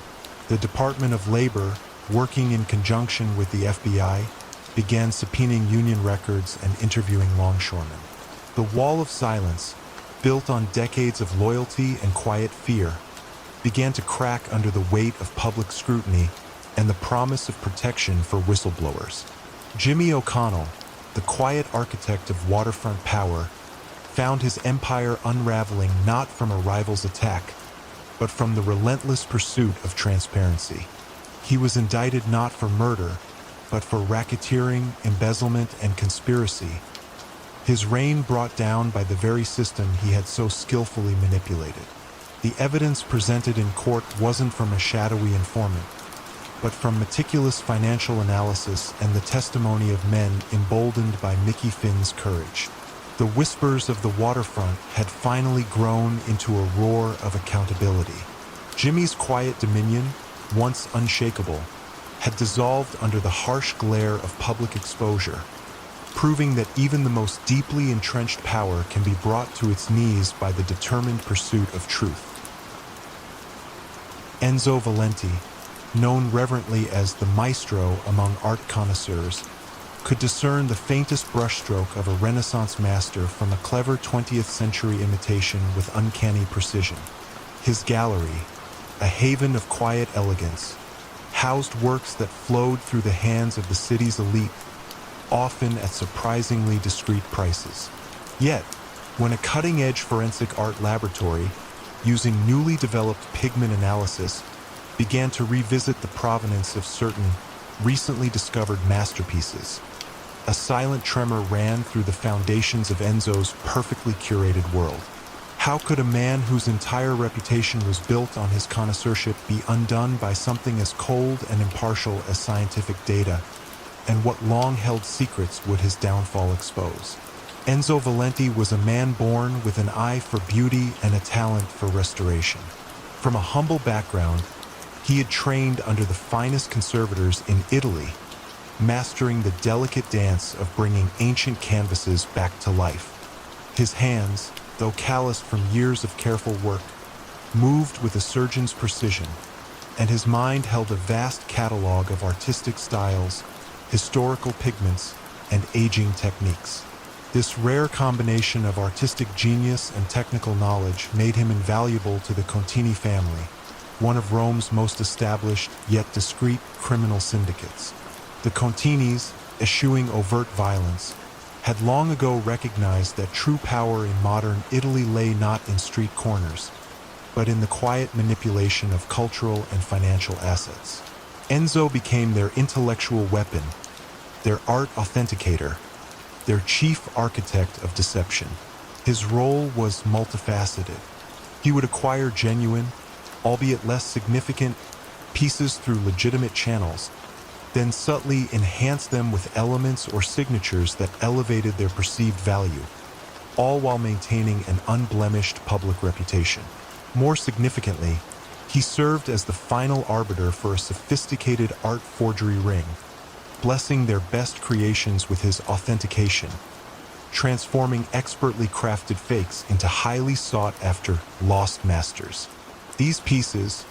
The Department of Labor, working in conjunction with the FBI, began subpoenaing union records and interviewing longshoremen. The wall of silence, built on decades of loyalty and quiet fear, began to crack under the weight of public scrutiny and the promise of protection for whistleblowers. Jimmy O'Connell, the quiet architect of waterfront power, found his empire unraveling not from a rival's attack, but from the relentless pursuit of transparency. He was indicted not for murder, but for racketeering, embezzlement, and conspiracy. His reign brought down by the very system he had so skillfully manipulated. The evidence presented in court wasn't from a shadowy informant, but from meticulous financial analysis and the testimony of men emboldened by Mickey Finn's courage. The whispers of the waterfront had finally grown into a roar of accountability. Jimmy's quiet dominion, once unshakable, had dissolved under the harsh glare of public exposure, proving that even the most deeply entrenched power can be brought to its knees by the determined pursuit of truth. Enzo Valenti, known reverently as the maestro among art connoisseurs, could discern the faintest brushstroke of a Renaissance master from a clever 20th century imitation with uncanny precision. His gallery, a haven of quiet elegance, housed works that flowed through the hands of the city's elite, often at surprisingly discreet prices. Yet, when a cutting-edge forensic art laboratory, using newly developed pigment analysis, began to revisit the provenance of certain recently discovered masterpieces, a silent tremor ran through the foundations of Enzo's perfectly curated world. How could a man whose entire reputation was built on his connoisseurship be undone by something as cold and impartial as scientific data? And what long-held secrets would his downfall expose? Enzo Valenti was a man born with an eye for beauty and a talent for restoration. From a humble background, he had trained under the finest conservators in Italy, mastering the delicate dance of bringing ancient canvases back to life. His hands, though calloused from years of careful work, moved with a surgeon's precision, and his mind held a vast catalog of artistic styles, historical pigments, and aging techniques. This rare combination of artistic genius and technical knowledge made him invaluable to the Contini family, one of Rome's most established yet discreet criminal syndicates. The Continis, eschewing overt violence, had long ago recognized that true power in modern Italy lay not in street corners, but in the quiet manipulation of cultural and financial assets. Enzo became their intellectual weapon, their art authenticator, their chief architect of deception. His role was multifaceted. He would acquire genuine, albeit less significant, pieces through legitimate channels, then subtly enhance them with elements or signatures that elevated their perceived value, all while maintaining an unblemished public reputation. More significantly, he served as the final arbiter for a sophisticated art forgery ring, blessing their best creations with his authentication, transforming expertly crafted fakes into highly sought-after lost masters. These pieces,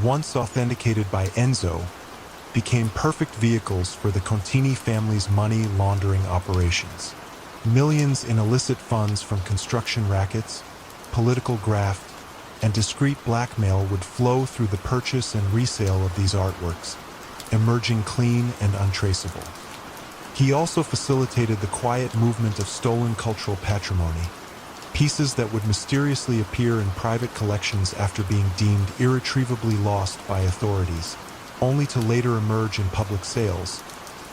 once authenticated by Enzo, became perfect vehicles for the Contini family's money laundering operations. Millions in illicit funds from construction rackets, political graft, and discreet blackmail would flow through the purchase and resale of these artworks, emerging clean and untraceable. He also facilitated the quiet movement of stolen cultural patrimony, pieces that would mysteriously appear in private collections after being deemed irretrievably lost by authorities, only to later emerge in public sales,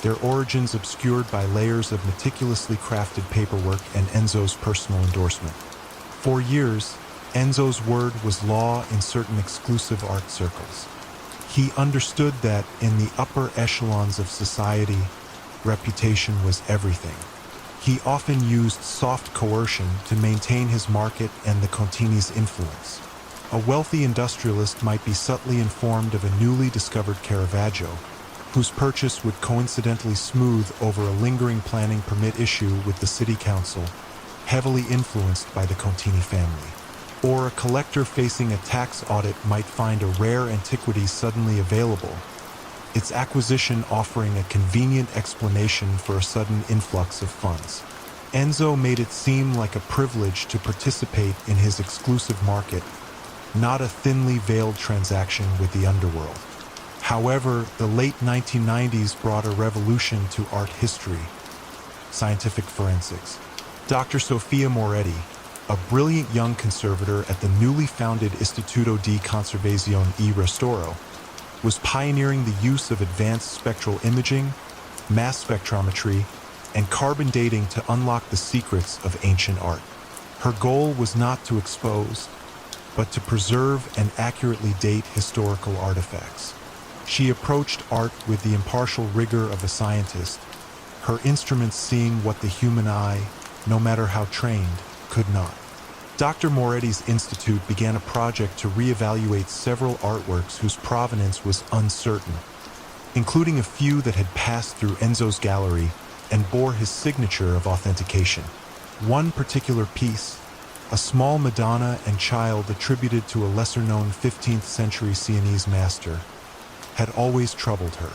their origins obscured by layers of meticulously crafted paperwork and Enzo's personal endorsement. For years, Enzo's word was law in certain exclusive art circles. He understood that in the upper echelons of society, reputation was everything. He often used soft coercion to maintain his market and the Contini's influence. A wealthy industrialist might be subtly informed of a newly discovered Caravaggio, whose purchase would coincidentally smooth over a lingering planning permit issue with the city council, heavily influenced by the Contini family. Or a collector facing a tax audit might find a rare antiquity suddenly available, its acquisition offering a convenient explanation for a sudden influx of funds. Enzo made it seem like a privilege to participate in his exclusive market, not a thinly veiled transaction with the underworld. However, the late 1990s brought a revolution to art history, scientific forensics. Dr. Sofia Moretti, a brilliant young conservator at the newly founded Istituto di Conservazione e Restauro, was pioneering the use of advanced spectral imaging, mass spectrometry, and carbon dating to unlock the secrets of ancient art. Her goal was not to expose, but to preserve and accurately date historical artifacts. She approached art with the impartial rigor of a scientist, her instruments seeing what the human eye, no matter how trained, could not. Dr. Moretti's institute began a project to reevaluate several artworks whose provenance was uncertain, including a few that had passed through Enzo's gallery and bore his signature of authentication. One particular piece, a small Madonna and Child attributed to a lesser-known 15th century Sienese master, had always troubled her.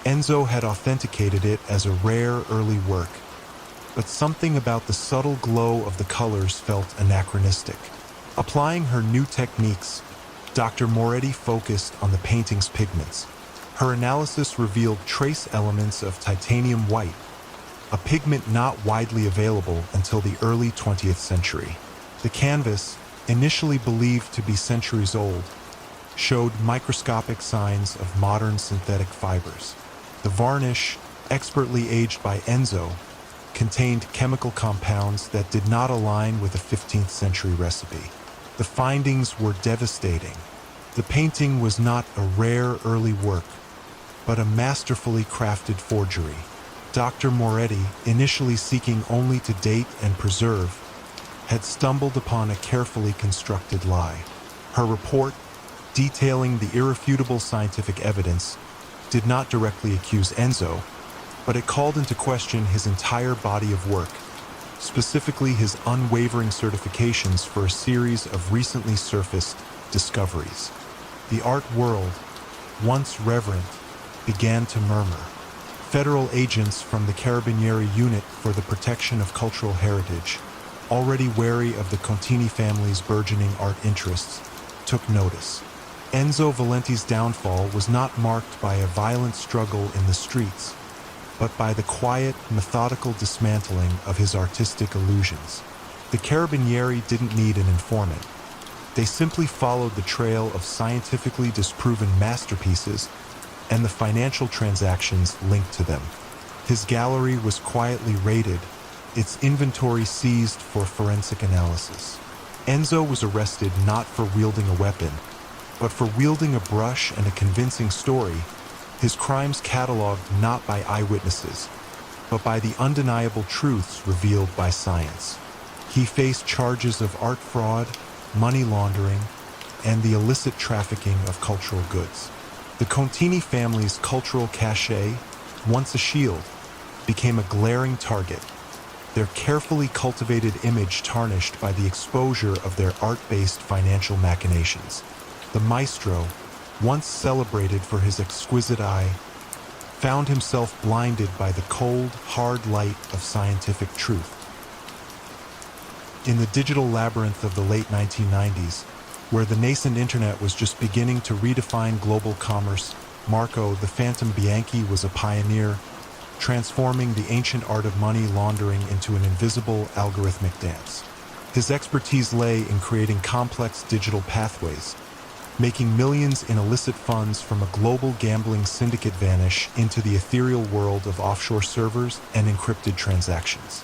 Enzo had authenticated it as a rare early work, but something about the subtle glow of the colors felt anachronistic. Applying her new techniques, Dr. Moretti focused on the painting's pigments. Her analysis revealed trace elements of titanium white, a pigment not widely available until the early 20th century. The canvas, initially believed to be centuries old, showed microscopic signs of modern synthetic fibers. The varnish, expertly aged by Enzo, contained chemical compounds that did not align with a 15th century recipe. The findings were devastating. The painting was not a rare early work, but a masterfully crafted forgery. Dr. Moretti, initially seeking only to date and preserve, had stumbled upon a carefully constructed lie. Her report, detailing the irrefutable scientific evidence, did not directly accuse Enzo, but it called into question his entire body of work, specifically his unwavering certifications for a series of recently surfaced discoveries. The art world, once reverent, began to murmur. Federal agents from the Carabinieri Unit for the Protection of Cultural Heritage, already wary of the Contini family's burgeoning art interests, took notice. Enzo Valenti's downfall was not marked by a violent struggle in the streets, but by the quiet, methodical dismantling of his artistic illusions. The Carabinieri didn't need an informant. They simply followed the trail of scientifically disproven masterpieces and the financial transactions linked to them. His gallery was quietly raided, its inventory seized for forensic analysis. Enzo was arrested not for wielding a weapon, but for wielding a brush and a convincing story, his crimes cataloged not by eyewitnesses, but by the undeniable truths revealed by science. He faced charges of art fraud, money laundering, and the illicit trafficking of cultural goods. The Contini family's cultural cachet, once a shield, became a glaring target, their carefully cultivated image tarnished by the exposure of their art-based financial machinations. The maestro, once celebrated for his exquisite eye, found himself blinded by the cold, hard light of scientific truth. In the digital labyrinth of the late 1990s, where the nascent internet was just beginning to redefine global commerce, Marco the Phantom Bianchi was a pioneer, transforming the ancient art of money laundering into an invisible, algorithmic dance. His expertise lay in creating complex digital pathways, making millions in illicit funds from a global gambling syndicate vanish into the ethereal world of offshore servers and encrypted transactions.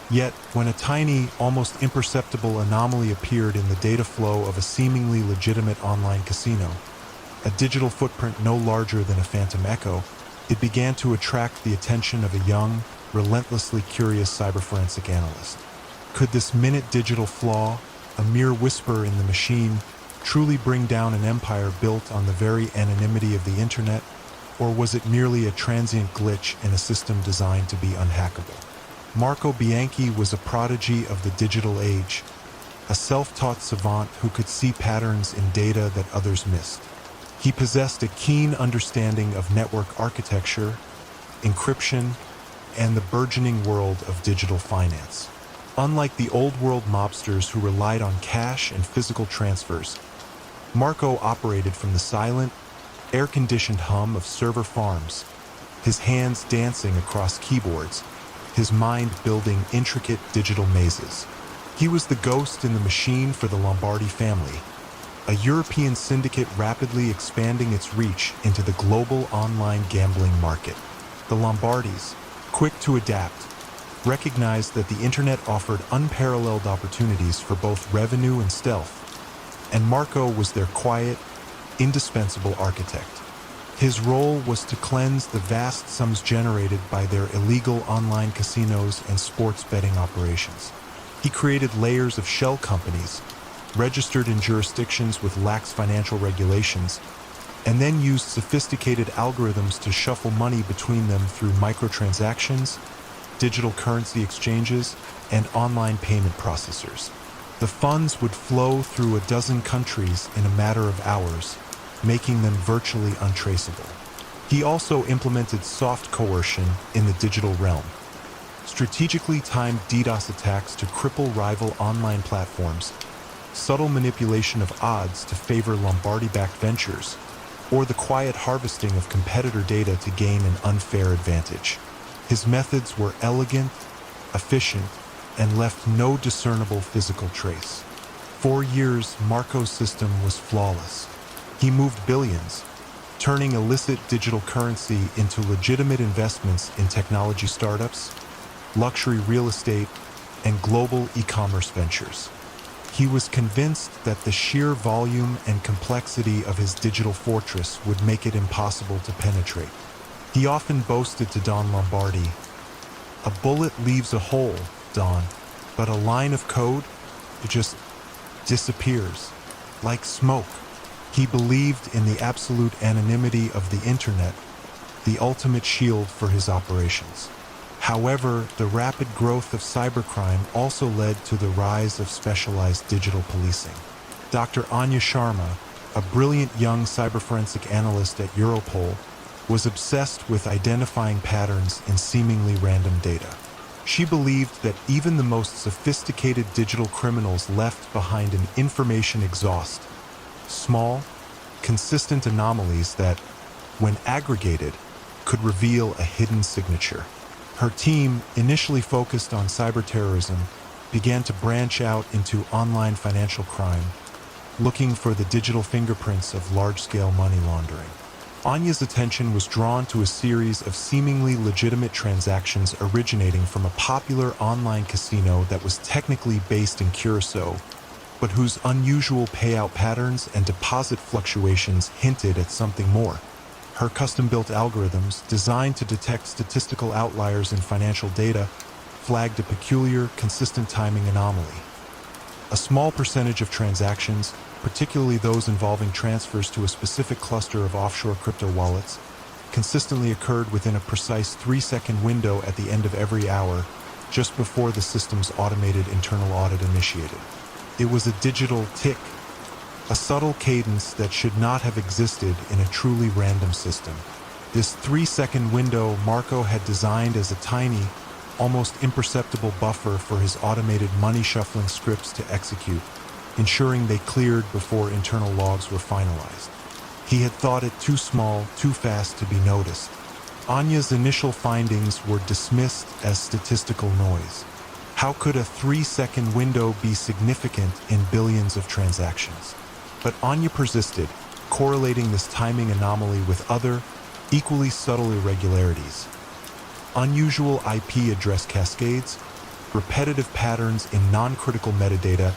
Yet, when a tiny, almost imperceptible anomaly appeared in the data flow of a seemingly legitimate online casino, a digital footprint no larger than a phantom echo, it began to attract the attention of a young, relentlessly curious cyberforensic analyst. Could this minute digital flaw, a mere whisper in the machine, truly bring down an empire built on the very anonymity of the internet, or was it merely a transient glitch in a system designed to be unhackable? Marco Bianchi was a prodigy of the digital age, a self-taught savant who could see patterns in data that others missed. He possessed a keen understanding of network architecture, encryption, and the burgeoning world of digital finance. Unlike the old-world mobsters who relied on cash and physical transfers, Marco operated from the silent, air-conditioned hum of server farms, his hands dancing across keyboards, his mind building intricate digital mazes. He was the ghost in the machine for the Lombardi family, a European syndicate rapidly expanding its reach into the global online gambling market. The Lombardis, quick to adapt, recognized that the internet offered unparalleled opportunities for both revenue and stealth, and Marco was their quiet, indispensable architect. His role was to cleanse the vast sums generated by their illegal online casinos and sports betting operations. He created layers of shell companies, registered in jurisdictions with lax financial regulations, and then used sophisticated algorithms to shuffle money between them through microtransactions, digital currency exchanges, and online payment processors. The funds would flow through a dozen countries in a matter of hours, making them virtually untraceable. He also implemented soft coercion in the digital realm, strategically timed DDoS attacks to cripple rival online platforms, subtle manipulation of odds to favor Lombardi-backed ventures, or the quiet harvesting of competitor data to gain an unfair advantage. His methods were elegant, efficient, and left no discernible physical trace. For years, Marco's system was flawless. He moved billions, turning illicit digital currency into legitimate investments in technology startups, luxury real estate, and global e-commerce ventures. He was convinced that the sheer volume and complexity of his digital fortress would make it impossible to penetrate. He often boasted to Don Lombardi, "A bullet leaves a hole, Don, but a line of code, it just disappears, like smoke." He believed in the absolute anonymity of the internet, the ultimate shield for his operations. However, the rapid growth of cybercrime also led to the rise of specialized digital policing. Dr. Anya Sharma, a brilliant young cyberforensic analyst at Europol, was obsessed with identifying patterns in seemingly random data. She believed that even the most sophisticated digital criminals left behind an information exhaust, small, consistent anomalies that, when aggregated, could reveal a hidden signature. Her team, initially focused on cyberterrorism, began to branch out into online financial crime, looking for the digital fingerprints of large-scale money laundering. Anya's attention was drawn to a series of seemingly legitimate transactions originating from a popular online casino that was technically based in Curacao, but whose unusual payout patterns and deposit fluctuations hinted at something more. Her custom-built algorithms, designed to detect statistical outliers in financial data, flagged a peculiar, consistent timing anomaly. A small percentage of transactions, particularly those involving transfers to a specific cluster of offshore crypto wallets, consistently occurred within a precise 3-second window at the end of every hour, just before the system's automated internal audit initiated. It was a digital tick, a subtle cadence that should not have existed in a truly random system. This 3-second window Marco had designed as a tiny, almost imperceptible buffer for his automated money-shuffling scripts to execute, ensuring they cleared before internal logs were finalized. He had thought it too small, too fast to be noticed. Anya's initial findings were dismissed as statistical noise. How could a 3-second window be significant in billions of transactions? But Anya persisted, correlating this timing anomaly with other, equally subtle irregularities. Unusual IP address cascades, repetitive patterns in non-critical metadata,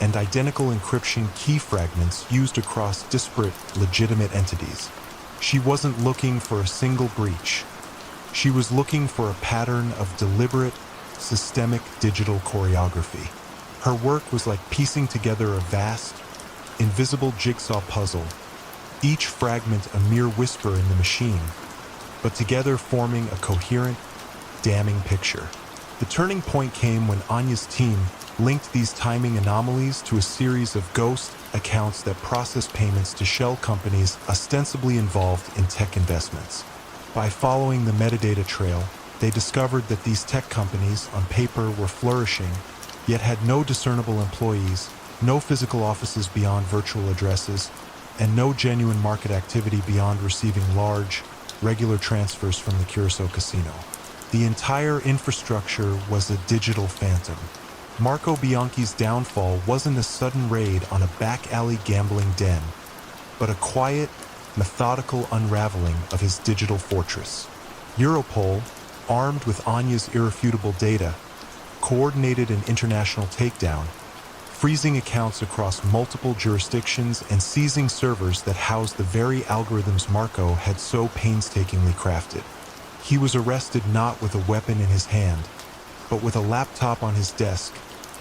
and identical encryption key fragments used across disparate, legitimate entities. She wasn't looking for a single breach. She was looking for a pattern of deliberate, systemic digital choreography. Her work was like piecing together a vast, invisible jigsaw puzzle, each fragment a mere whisper in the machine, but together forming a coherent, damning picture. The turning point came when Anya's team linked these timing anomalies to a series of ghost accounts that process payments to shell companies ostensibly involved in tech investments. By following the metadata trail, they discovered that these tech companies, on paper, were flourishing, yet had no discernible employees, no physical offices beyond virtual addresses, and no genuine market activity beyond receiving large, regular transfers from the Curacao casino. The entire infrastructure was a digital phantom. Marco Bianchi's downfall wasn't a sudden raid on a back-alley gambling den, but a quiet, methodical unraveling of his digital fortress. Europol, armed with Anya's irrefutable data, coordinated an international takedown, freezing accounts across multiple jurisdictions and seizing servers that housed the very algorithms Marco had so painstakingly crafted. He was arrested not with a weapon in his hand, but with a laptop on his desk,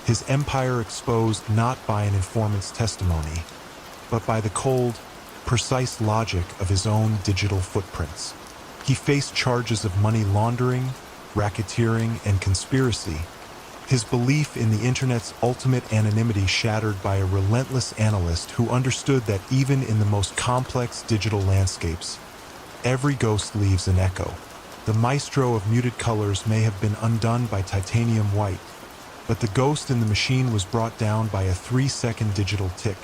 his empire exposed not by an informant's testimony, but by the cold, precise logic of his own digital footprints. He faced charges of money laundering, racketeering, and conspiracy, his belief in the internet's ultimate anonymity shattered by a relentless analyst who understood that even in the most complex digital landscapes, every ghost leaves an echo. The maestro of muted colors may have been undone by titanium white, but the ghost in the machine was brought down by a 3-second digital tick,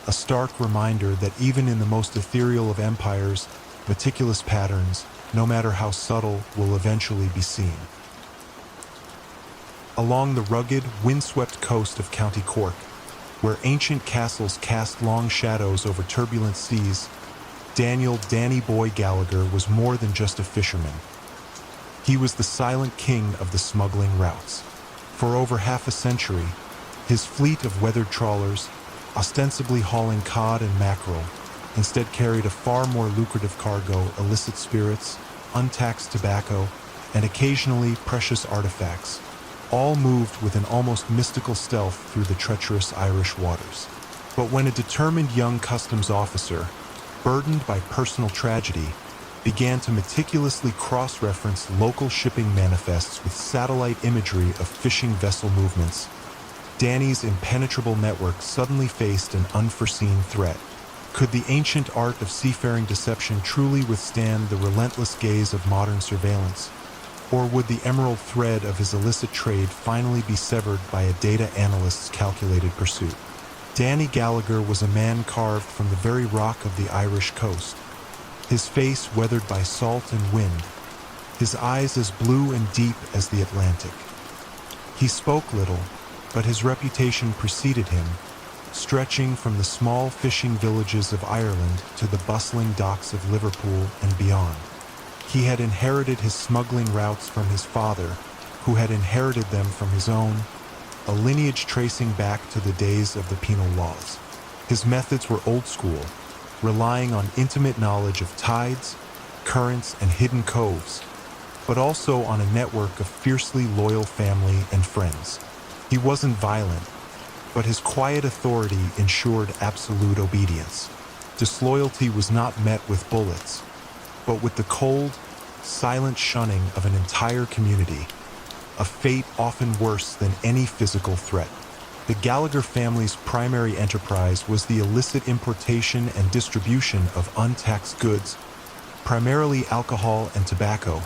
a stark reminder that even in the most ethereal of empires, meticulous patterns, no matter how subtle, will eventually be seen. Along the rugged, windswept coast of County Cork, where ancient castles cast long shadows over turbulent seas, Daniel "Danny Boy" Gallagher was more than just a fisherman. He was the silent king of the smuggling routes. For over half a century, his fleet of weathered trawlers, ostensibly hauling cod and mackerel, instead carried a far more lucrative cargo: illicit spirits, untaxed tobacco, and occasionally precious artifacts, all moved with an almost mystical stealth through the treacherous Irish waters. But when a determined young customs officer, burdened by personal tragedy, began to meticulously cross-reference local shipping manifests with satellite imagery of fishing vessel movements, Danny's impenetrable network suddenly faced an unforeseen threat. Could the ancient art of seafaring deception truly withstand the relentless gaze of modern surveillance? Or would the emerald thread of his illicit trade finally be severed by a data analyst's calculated pursuit? Danny Gallagher was a man carved from the very rock of the Irish coast, his face weathered by salt and wind, his eyes as blue and deep as the Atlantic. He spoke little, but his reputation preceded him, stretching from the small fishing villages of Ireland to the bustling docks of Liverpool and beyond. He had inherited his smuggling routes from his father, who had inherited them from his own, a lineage tracing back to the days of the penal laws. His methods were old school, relying on intimate knowledge of tides, currents, and hidden coves, but also on a network of fiercely loyal family and friends. He wasn't violent, but his quiet authority ensured absolute obedience. Disloyalty was not met with bullets, but with the cold, silent shunning of an entire community, a fate often worse than any physical threat. The Gallagher family's primary enterprise was the illicit importation and distribution of untaxed goods, primarily alcohol and tobacco,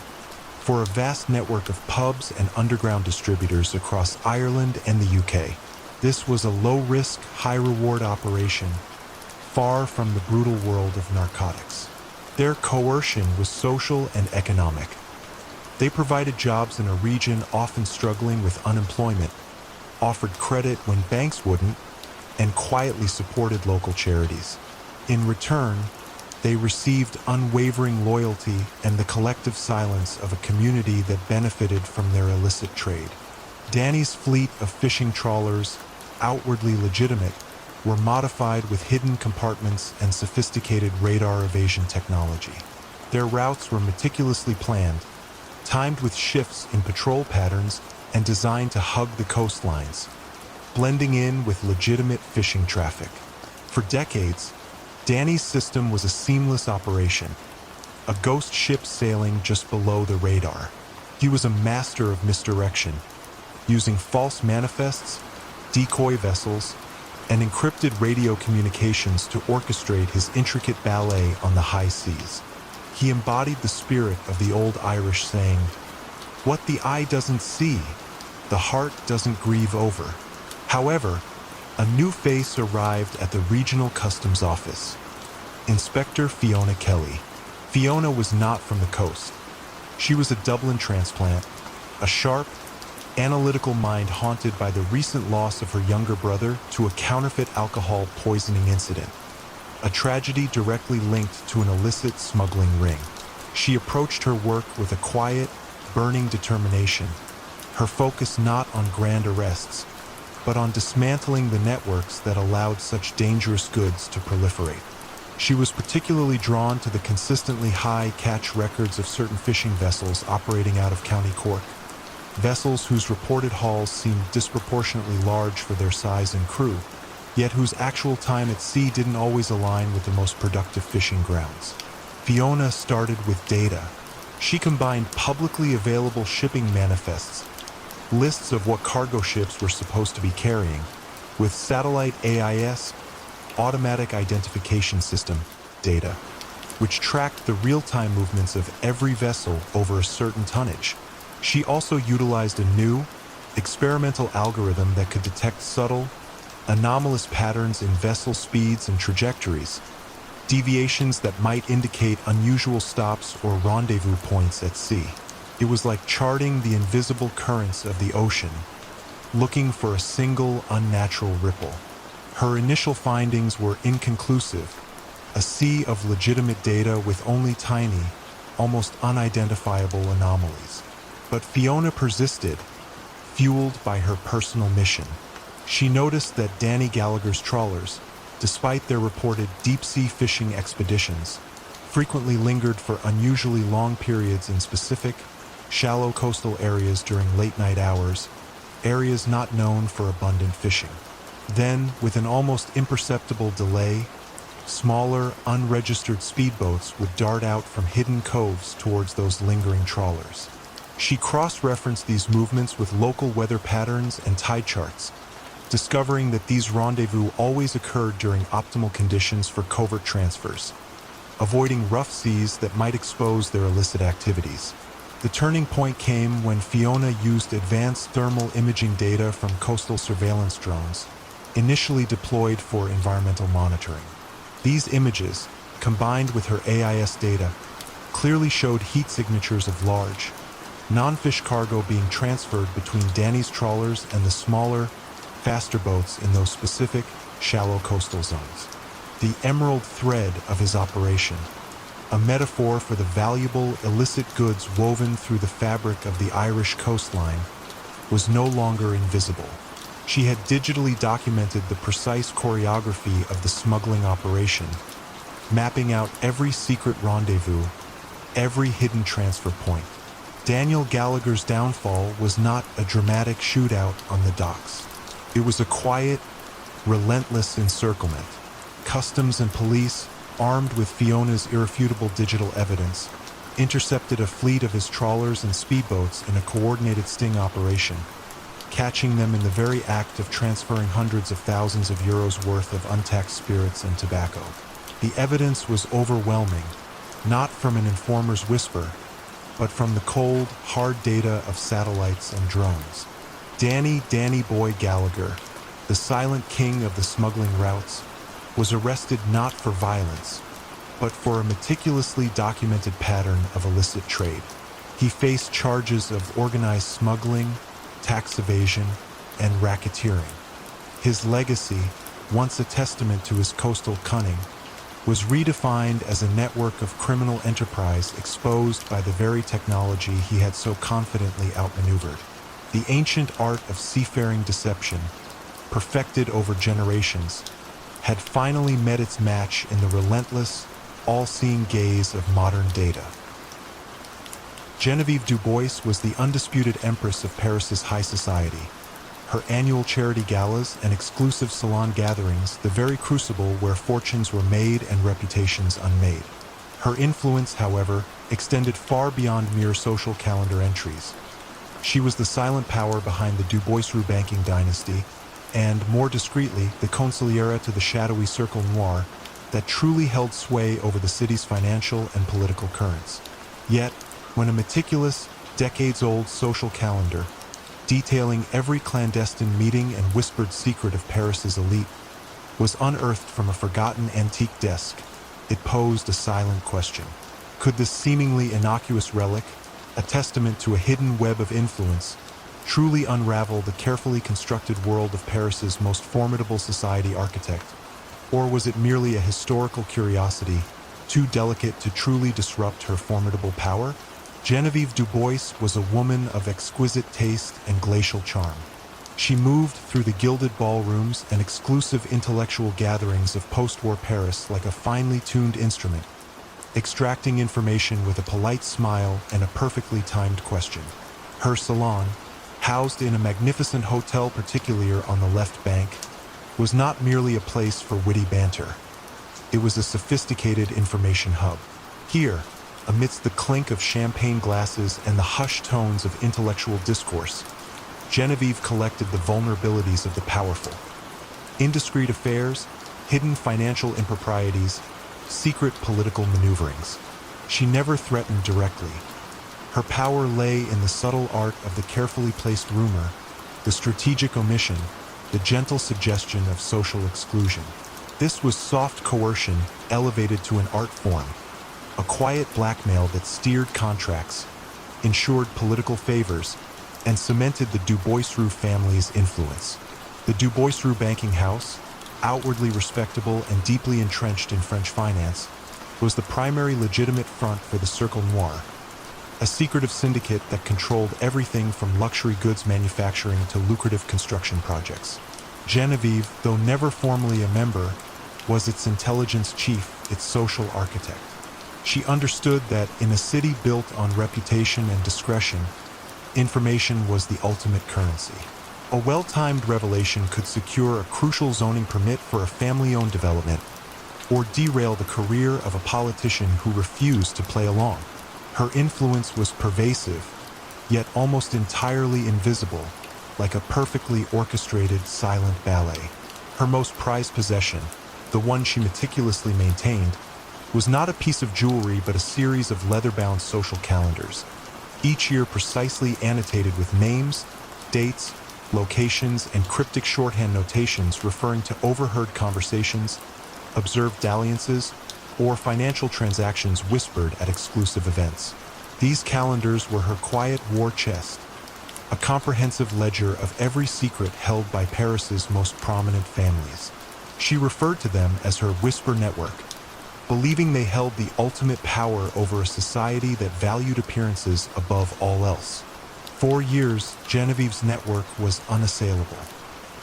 for a vast network of pubs and underground distributors across Ireland and the UK. This was a low-risk, high-reward operation, far from the brutal world of narcotics. Their coercion was social and economic. They provided jobs in a region often struggling with unemployment, offered credit when banks wouldn't, and quietly supported local charities. In return, they received unwavering loyalty and the collective silence of a community that benefited from their illicit trade. Danny's fleet of fishing trawlers, outwardly legitimate, were modified with hidden compartments and sophisticated radar evasion technology. Their routes were meticulously planned, timed with shifts in patrol patterns and designed to hug the coastlines, blending in with legitimate fishing traffic. For decades, Danny's system was a seamless operation, a ghost ship sailing just below the radar. He was a master of misdirection, using false manifests, decoy vessels, and encrypted radio communications to orchestrate his intricate ballet on the high seas. He embodied the spirit of the old Irish saying, "What the eye doesn't see, the heart doesn't grieve over." However, a new face arrived at the regional customs office. Inspector Fiona Kelly. Fiona was not from the coast. She was a Dublin transplant, a sharp, analytical mind haunted by the recent loss of her younger brother to a counterfeit alcohol poisoning incident, a tragedy directly linked to an illicit smuggling ring. She approached her work with a quiet, burning determination, her focus not on grand arrests, but on dismantling the networks that allowed such dangerous goods to proliferate. She was particularly drawn to the consistently high catch records of certain fishing vessels operating out of County Cork, vessels whose reported hauls seemed disproportionately large for their size and crew, yet whose actual time at sea didn't always align with the most productive fishing grounds. Fiona started with data. She combined publicly available shipping manifests, lists of what cargo ships were supposed to be carrying, with satellite AIS, automatic identification system, data, which tracked the real-time movements of every vessel over a certain tonnage. She also utilized a new, experimental algorithm that could detect subtle, anomalous patterns in vessel speeds and trajectories, deviations that might indicate unusual stops or rendezvous points at sea. It was like charting the invisible currents of the ocean, looking for a single unnatural ripple. Her initial findings were inconclusive, a sea of legitimate data with only tiny, almost unidentifiable anomalies. But Fiona persisted, fueled by her personal mission. She noticed that Danny Gallagher's trawlers, despite their reported deep-sea fishing expeditions, frequently lingered for unusually long periods in specific, shallow coastal areas during late-night hours, areas not known for abundant fishing. Then, with an almost imperceptible delay, smaller, unregistered speedboats would dart out from hidden coves towards those lingering trawlers. She cross-referenced these movements with local weather patterns and tide charts, discovering that these rendezvous always occurred during optimal conditions for covert transfers, avoiding rough seas that might expose their illicit activities. The turning point came when Fiona used advanced thermal imaging data from coastal surveillance drones, initially deployed for environmental monitoring. These images, combined with her AIS data, clearly showed heat signatures of large, non-fish cargo being transferred between Danny's trawlers and the smaller, faster boats in those specific, shallow coastal zones. The emerald thread of his operation, a metaphor for the valuable, illicit goods woven through the fabric of the Irish coastline, was no longer invisible. She had digitally documented the precise choreography of the smuggling operation, mapping out every secret rendezvous, every hidden transfer point. Daniel Gallagher's downfall was not a dramatic shootout on the docks. It was a quiet, relentless encirclement. Customs and police, armed with Fiona's irrefutable digital evidence, intercepted a fleet of his trawlers and speedboats in a coordinated sting operation, catching them in the very act of transferring hundreds of thousands of euros worth of untaxed spirits and tobacco. The evidence was overwhelming, not from an informer's whisper, but from the cold, hard data of satellites and drones. Danny Boy Gallagher, the silent king of the smuggling routes, was arrested not for violence, but for a meticulously documented pattern of illicit trade. He faced charges of organized smuggling, tax evasion, and racketeering. His legacy, once a testament to his coastal cunning, was redefined as a network of criminal enterprise exposed by the very technology he had so confidently outmaneuvered. The ancient art of seafaring deception, perfected over generations, had finally met its match in the relentless, all-seeing gaze of modern data. Genevieve Dubois was the undisputed empress of Paris's high society. Her annual charity galas and exclusive salon gatherings, the very crucible where fortunes were made and reputations unmade. Her influence, however, extended far beyond mere social calendar entries. She was the silent power behind the Dubois-Roux banking dynasty, and, more discreetly, the consigliera to the shadowy Cercle Noir that truly held sway over the city's financial and political currents. Yet, when a meticulous, decades-old social calendar, detailing every clandestine meeting and whispered secret of Paris's elite, was unearthed from a forgotten antique desk, it posed a silent question. Could this seemingly innocuous relic, a testament to a hidden web of influence, truly unravel the carefully constructed world of Paris's most formidable society architect? Or was it merely a historical curiosity, too delicate to truly disrupt her formidable power? Genevieve Du Bois was a woman of exquisite taste and glacial charm. She moved through the gilded ballrooms and exclusive intellectual gatherings of post-war Paris like a finely tuned instrument, extracting information with a polite smile and a perfectly timed question. Her salon, housed in a magnificent hotel particulier on the left bank, was not merely a place for witty banter. It was a sophisticated information hub. Here, amidst the clink of champagne glasses and the hushed tones of intellectual discourse, Genevieve collected the vulnerabilities of the powerful. Indiscreet affairs, hidden financial improprieties, secret political maneuverings. She never threatened directly. Her power lay in the subtle art of the carefully placed rumor, the strategic omission, the gentle suggestion of social exclusion. This was soft coercion elevated to an art form, a quiet blackmail that steered contracts, ensured political favors, and cemented the Du Bois-Roux family's influence. The Du Bois-Roux banking house, outwardly respectable and deeply entrenched in French finance, was the primary legitimate front for the Cercle Noir, a secretive syndicate that controlled everything from luxury goods manufacturing to lucrative construction projects. Genevieve, though never formally a member, was its intelligence chief, its social architect. She understood that in a city built on reputation and discretion, information was the ultimate currency. A well-timed revelation could secure a crucial zoning permit for a family-owned development, or derail the career of a politician who refused to play along. Her influence was pervasive, yet almost entirely invisible, like a perfectly orchestrated silent ballet. Her most prized possession, the one she meticulously maintained, was not a piece of jewelry but a series of leather-bound social calendars, each year precisely annotated with names, dates, locations, and cryptic shorthand notations referring to overheard conversations, observed dalliances, or financial transactions whispered at exclusive events. These calendars were her quiet war chest, a comprehensive ledger of every secret held by Paris's most prominent families. She referred to them as her whisper network, believing they held the ultimate power over a society that valued appearances above all else. For years, Genevieve's network was unassailable.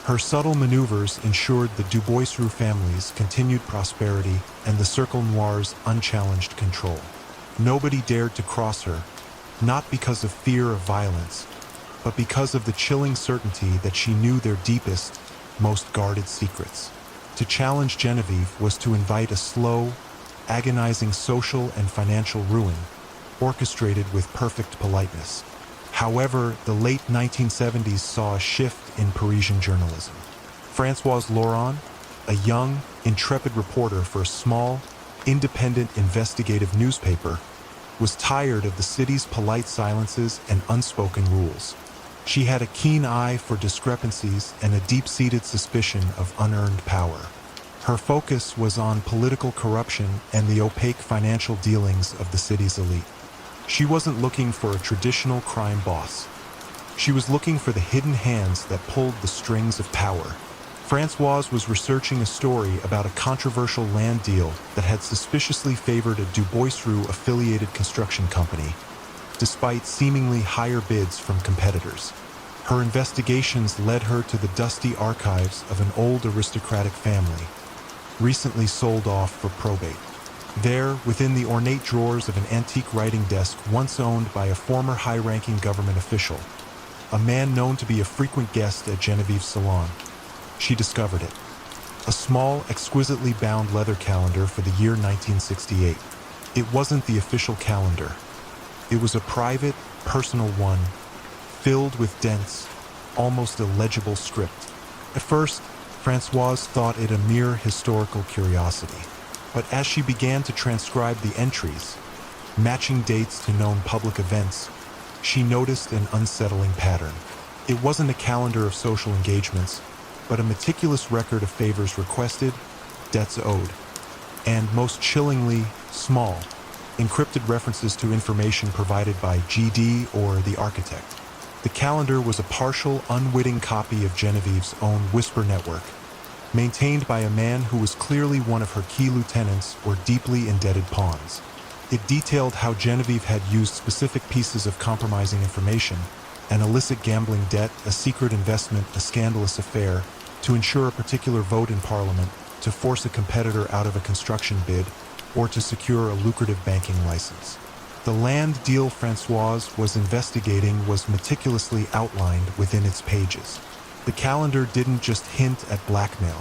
Her subtle maneuvers ensured the Du Bois-Roux family's continued prosperity and the Cercle Noir's unchallenged control. Nobody dared to cross her, not because of fear of violence, but because of the chilling certainty that she knew their deepest, most guarded secrets. To challenge Genevieve was to invite a slow, agonizing social and financial ruin, orchestrated with perfect politeness. However, the late 1970s saw a shift in Parisian journalism. Françoise Laurent, a young, intrepid reporter for a small, independent investigative newspaper, was tired of the city's polite silences and unspoken rules. She had a keen eye for discrepancies and a deep-seated suspicion of unearned power. Her focus was on political corruption and the opaque financial dealings of the city's elite. She wasn't looking for a traditional crime boss. She was looking for the hidden hands that pulled the strings of power. Françoise was researching a story about a controversial land deal that had suspiciously favored a Du Bois-Roux affiliated construction company, despite seemingly higher bids from competitors. Her investigations led her to the dusty archives of an old aristocratic family, recently sold off for probate. There, within the ornate drawers of an antique writing desk once owned by a former high-ranking government official, a man known to be a frequent guest at Genevieve's salon, she discovered it. A small, exquisitely bound leather calendar for the year 1968. It wasn't the official calendar. It was a private, personal one, filled with dense, almost illegible script. At first, Françoise thought it a mere historical curiosity. But as she began to transcribe the entries, matching dates to known public events, she noticed an unsettling pattern. It wasn't a calendar of social engagements, but a meticulous record of favors requested, debts owed. and, most chillingly, small, encrypted references to information provided by GD or the architect. The calendar was a partial, unwitting copy of Genevieve's own Whisper network, maintained by a man who was clearly one of her key lieutenants or deeply indebted pawns. It detailed how Genevieve had used specific pieces of compromising information, an illicit gambling debt, a secret investment, a scandalous affair, to ensure a particular vote in Parliament, to force a competitor out of a construction bid, or to secure a lucrative banking license. The land deal Françoise was investigating was meticulously outlined within its pages. The calendar didn't just hint at blackmail.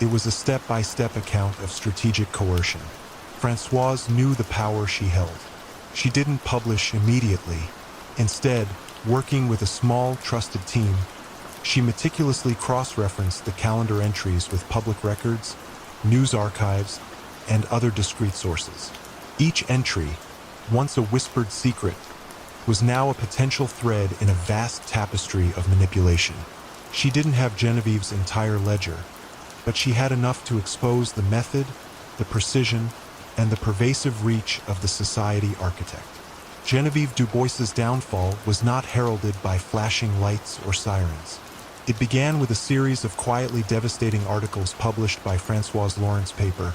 It was a step-by-step account of strategic coercion. Françoise knew the power she held. She didn't publish immediately. Instead, working with a small, trusted team, she meticulously cross-referenced the calendar entries with public records, news archives, and other discrete sources. Each entry, once a whispered secret, was now a potential thread in a vast tapestry of manipulation. She didn't have Genevieve's entire ledger, but she had enough to expose the method, the precision, and the pervasive reach of the society architect. Genevieve Dubois's downfall was not heralded by flashing lights or sirens. It began with a series of quietly devastating articles published by Françoise Lawrence's paper,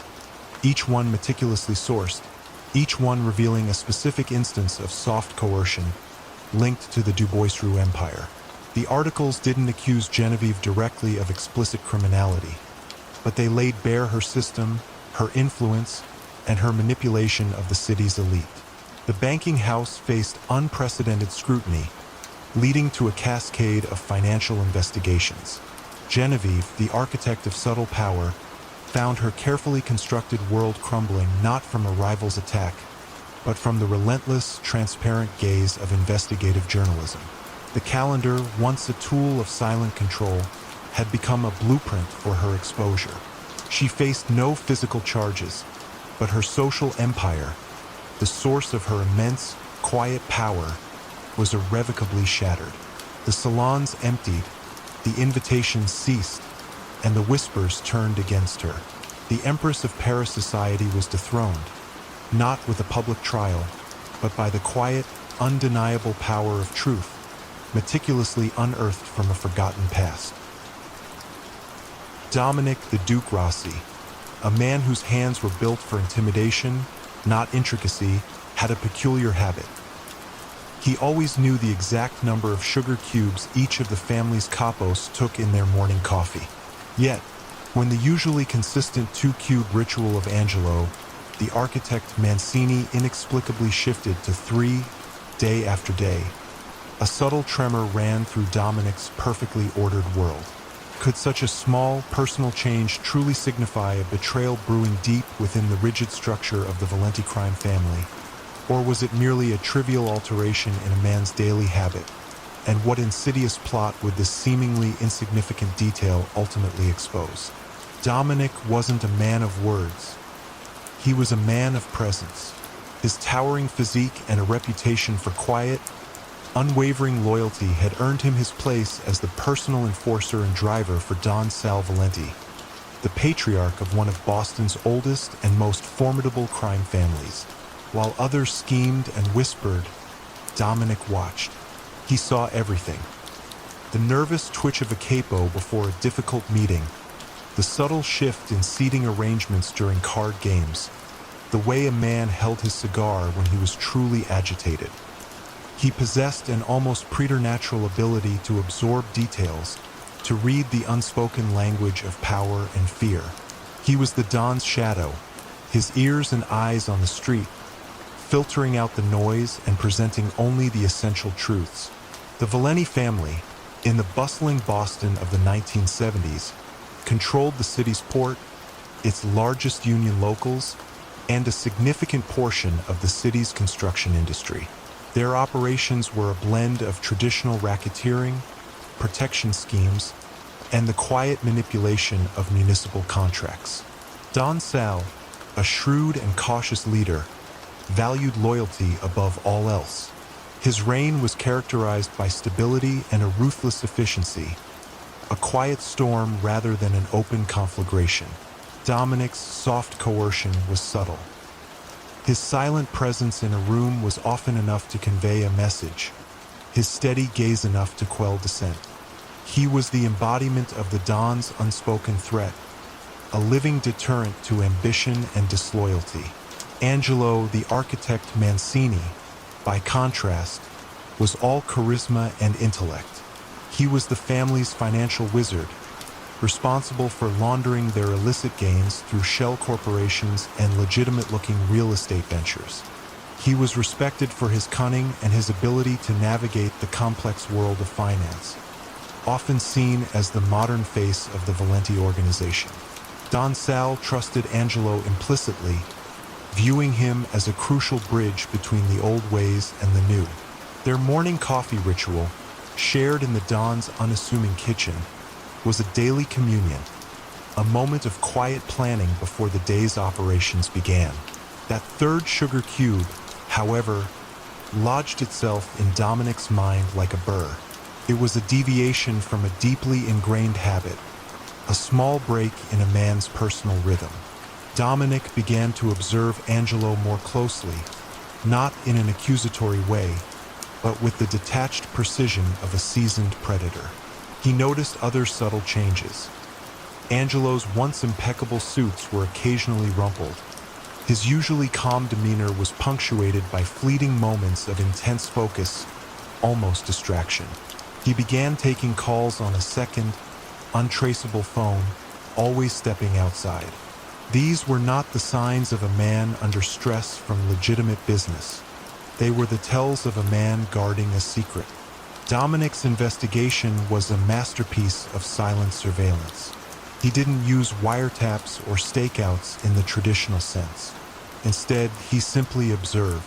each one meticulously sourced, each one revealing a specific instance of soft coercion linked to the Dubois-Roux empire. The articles didn't accuse Genevieve directly of explicit criminality, but they laid bare her system, her influence, and her manipulation of the city's elite. The banking house faced unprecedented scrutiny, leading to a cascade of financial investigations. Genevieve, the architect of subtle power, found her carefully constructed world crumbling not from a rival's attack, but from the relentless, transparent gaze of investigative journalism. The calendar, once a tool of silent control, had become a blueprint for her exposure. She faced no physical charges, but her social empire, the source of her immense, quiet power, was irrevocably shattered. The salons emptied, the invitations ceased, and the whispers turned against her. The Empress of Paris society was dethroned, not with a public trial, but by the quiet, undeniable power of truth, meticulously unearthed from a forgotten past. Dominic the Duke Rossi, a man whose hands were built for intimidation, not intricacy, had a peculiar habit. He always knew the exact number of sugar cubes each of the family's capos took in their morning coffee. Yet, when the usually consistent 2-cube ritual of Angelo, the architect Mancini inexplicably shifted to 3, day after day, a subtle tremor ran through Dominic's perfectly ordered world. Could such a small, personal change truly signify a betrayal brewing deep within the rigid structure of the Valenti crime family? Or was it merely a trivial alteration in a man's daily habit? And what insidious plot would this seemingly insignificant detail ultimately expose? Dominic wasn't a man of words. He was a man of presence. His towering physique and a reputation for quiet, unwavering loyalty had earned him his place as the personal enforcer and driver for Don Sal Valenti, the patriarch of one of Boston's oldest and most formidable crime families. While others schemed and whispered, Dominic watched. He saw everything. The nervous twitch of a capo before a difficult meeting, the subtle shift in seating arrangements during card games, the way a man held his cigar when he was truly agitated. He possessed an almost preternatural ability to absorb details, to read the unspoken language of power and fear. He was the Don's shadow, his ears and eyes on the street, filtering out the noise and presenting only the essential truths. The Valenti family, in the bustling Boston of the 1970s, controlled the city's port, its largest union locals, and a significant portion of the city's construction industry. Their operations were a blend of traditional racketeering, protection schemes, and the quiet manipulation of municipal contracts. Don Sal, a shrewd and cautious leader, valued loyalty above all else. His reign was characterized by stability and a ruthless efficiency, a quiet storm rather than an open conflagration. Dominic's soft coercion was subtle. His silent presence in a room was often enough to convey a message, his steady gaze enough to quell dissent. He was the embodiment of the Don's unspoken threat, a living deterrent to ambition and disloyalty. Angelo, the architect Mancini, by contrast, was all charisma and intellect. He was the family's financial wizard, responsible for laundering their illicit gains through shell corporations and legitimate-looking real estate ventures. He was respected for his cunning and his ability to navigate the complex world of finance, often seen as the modern face of the Valenti organization. Don Sal trusted Angelo implicitly, viewing him as a crucial bridge between the old ways and the new. Their morning coffee ritual, shared in the Don's unassuming kitchen, was a daily communion, a moment of quiet planning before the day's operations began. That third sugar cube, however, lodged itself in Dominic's mind like a burr. It was a deviation from a deeply ingrained habit, a small break in a man's personal rhythm. Dominic began to observe Angelo more closely, not in an accusatory way, but with the detached precision of a seasoned predator. He noticed other subtle changes. Angelo's once impeccable suits were occasionally rumpled. His usually calm demeanor was punctuated by fleeting moments of intense focus, almost distraction. He began taking calls on a second, untraceable phone, always stepping outside. These were not the signs of a man under stress from legitimate business. They were the tells of a man guarding a secret. Dominic's investigation was a masterpiece of silent surveillance. He didn't use wiretaps or stakeouts in the traditional sense. Instead, he simply observed.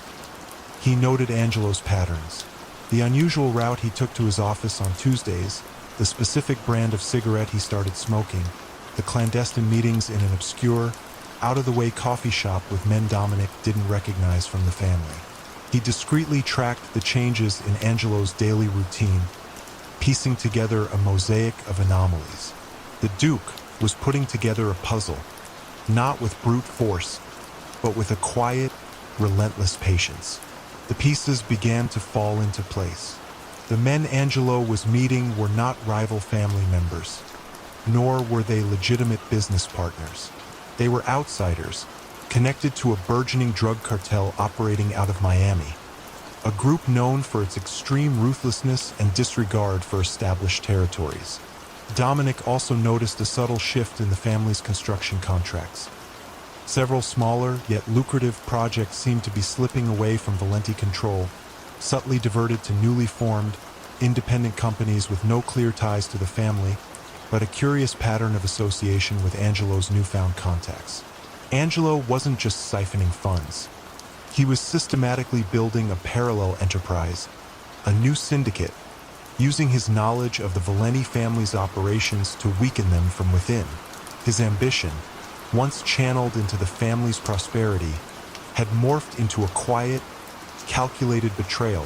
He noted Angelo's patterns, the unusual route he took to his office on Tuesdays, the specific brand of cigarette he started smoking, the clandestine meetings in an obscure, out-of-the-way coffee shop with men Dominic didn't recognize from the family. He discreetly tracked the changes in Angelo's daily routine, piecing together a mosaic of anomalies. The Duke was putting together a puzzle, not with brute force, but with a quiet, relentless patience. The pieces began to fall into place. The men Angelo was meeting were not rival family members, nor were they legitimate business partners. They were outsiders, connected to a burgeoning drug cartel operating out of Miami, a group known for its extreme ruthlessness and disregard for established territories. Dominic also noticed a subtle shift in the family's construction contracts. Several smaller, yet lucrative projects seemed to be slipping away from Valenti control, subtly diverted to newly formed, independent companies with no clear ties to the family, but a curious pattern of association with Angelo's newfound contacts. Angelo wasn't just siphoning funds. He was systematically building a parallel enterprise, a new syndicate, using his knowledge of the Valenti family's operations to weaken them from within. His ambition, once channeled into the family's prosperity, had morphed into a quiet, calculated betrayal,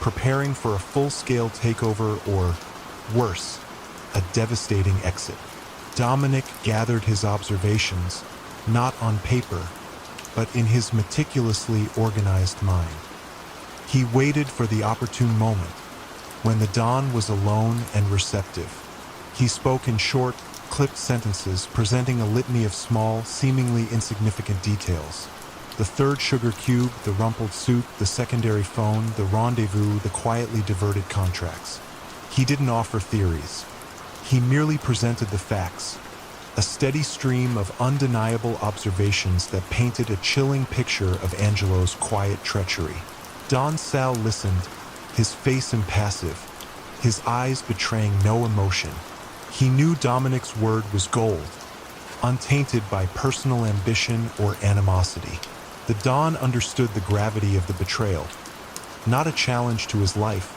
preparing for a full-scale takeover or, worse, a devastating exit. Dominic gathered his observations, not on paper, but in his meticulously organized mind. He waited for the opportune moment, when the Don was alone and receptive. He spoke in short, clipped sentences, presenting a litany of small, seemingly insignificant details. The third sugar cube, the rumpled suit, the secondary phone, the rendezvous, the quietly diverted contracts. He didn't offer theories. He merely presented the facts, a steady stream of undeniable observations that painted a chilling picture of Angelo's quiet treachery. Don Sal listened, his face impassive, his eyes betraying no emotion. He knew Dominic's word was gold, untainted by personal ambition or animosity. The Don understood the gravity of the betrayal, not a challenge to his life,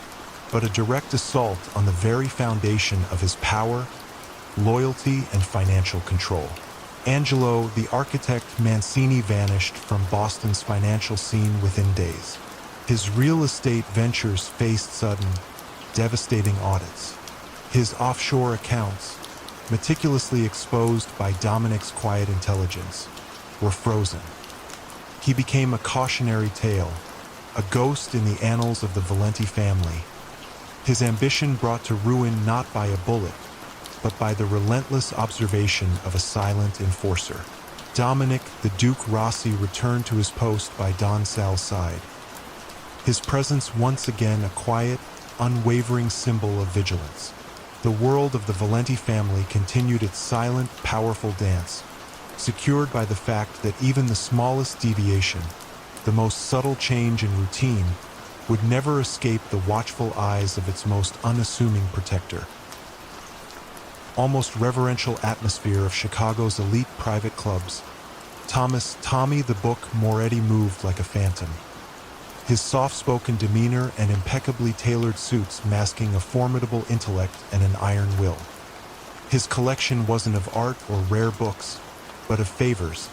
but a direct assault on the very foundation of his power, loyalty, and financial control. Angelo, the architect Mancini, vanished from Boston's financial scene within days. His real estate ventures faced sudden, devastating audits. His offshore accounts, meticulously exposed by Dominic's quiet intelligence, were frozen. He became a cautionary tale, a ghost in the annals of the Valenti family. His ambition brought to ruin not by a bullet, but by the relentless observation of a silent enforcer. Dominic, the Duke Rossi, returned to his post by Don Sal's side. His presence once again a quiet, unwavering symbol of vigilance. The world of the Valenti family continued its silent, powerful dance, secured by the fact that even the smallest deviation, the most subtle change in routine, would never escape the watchful eyes of its most unassuming protector. Almost reverential atmosphere of Chicago's elite private clubs, Tommy the Book Moretti moved like a phantom. His soft-spoken demeanor and impeccably tailored suits masking a formidable intellect and an iron will. His collection wasn't of art or rare books, but of favors,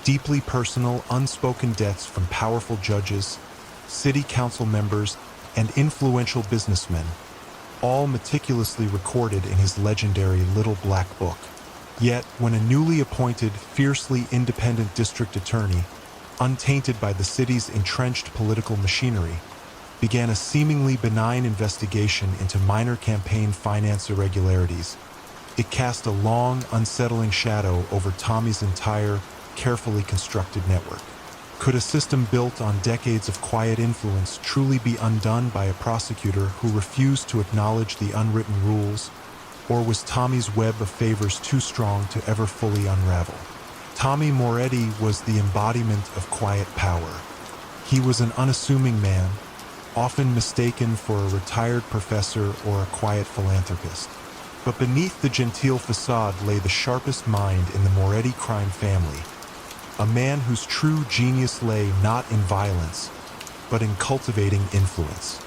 deeply personal, unspoken debts from powerful judges, city council members, and influential businessmen, all meticulously recorded in his legendary Little Black Book. Yet, when a newly appointed, fiercely independent district attorney, untainted by the city's entrenched political machinery, began a seemingly benign investigation into minor campaign finance irregularities, it cast a long, unsettling shadow over Tommy's entire, carefully constructed network. Could a system built on decades of quiet influence truly be undone by a prosecutor who refused to acknowledge the unwritten rules, or was Tommy's web of favors too strong to ever fully unravel? Tommy Moretti was the embodiment of quiet power. He was an unassuming man, often mistaken for a retired professor or a quiet philanthropist. But beneath the genteel facade lay the sharpest mind in the Moretti crime family, a man whose true genius lay not in violence, but in cultivating influence.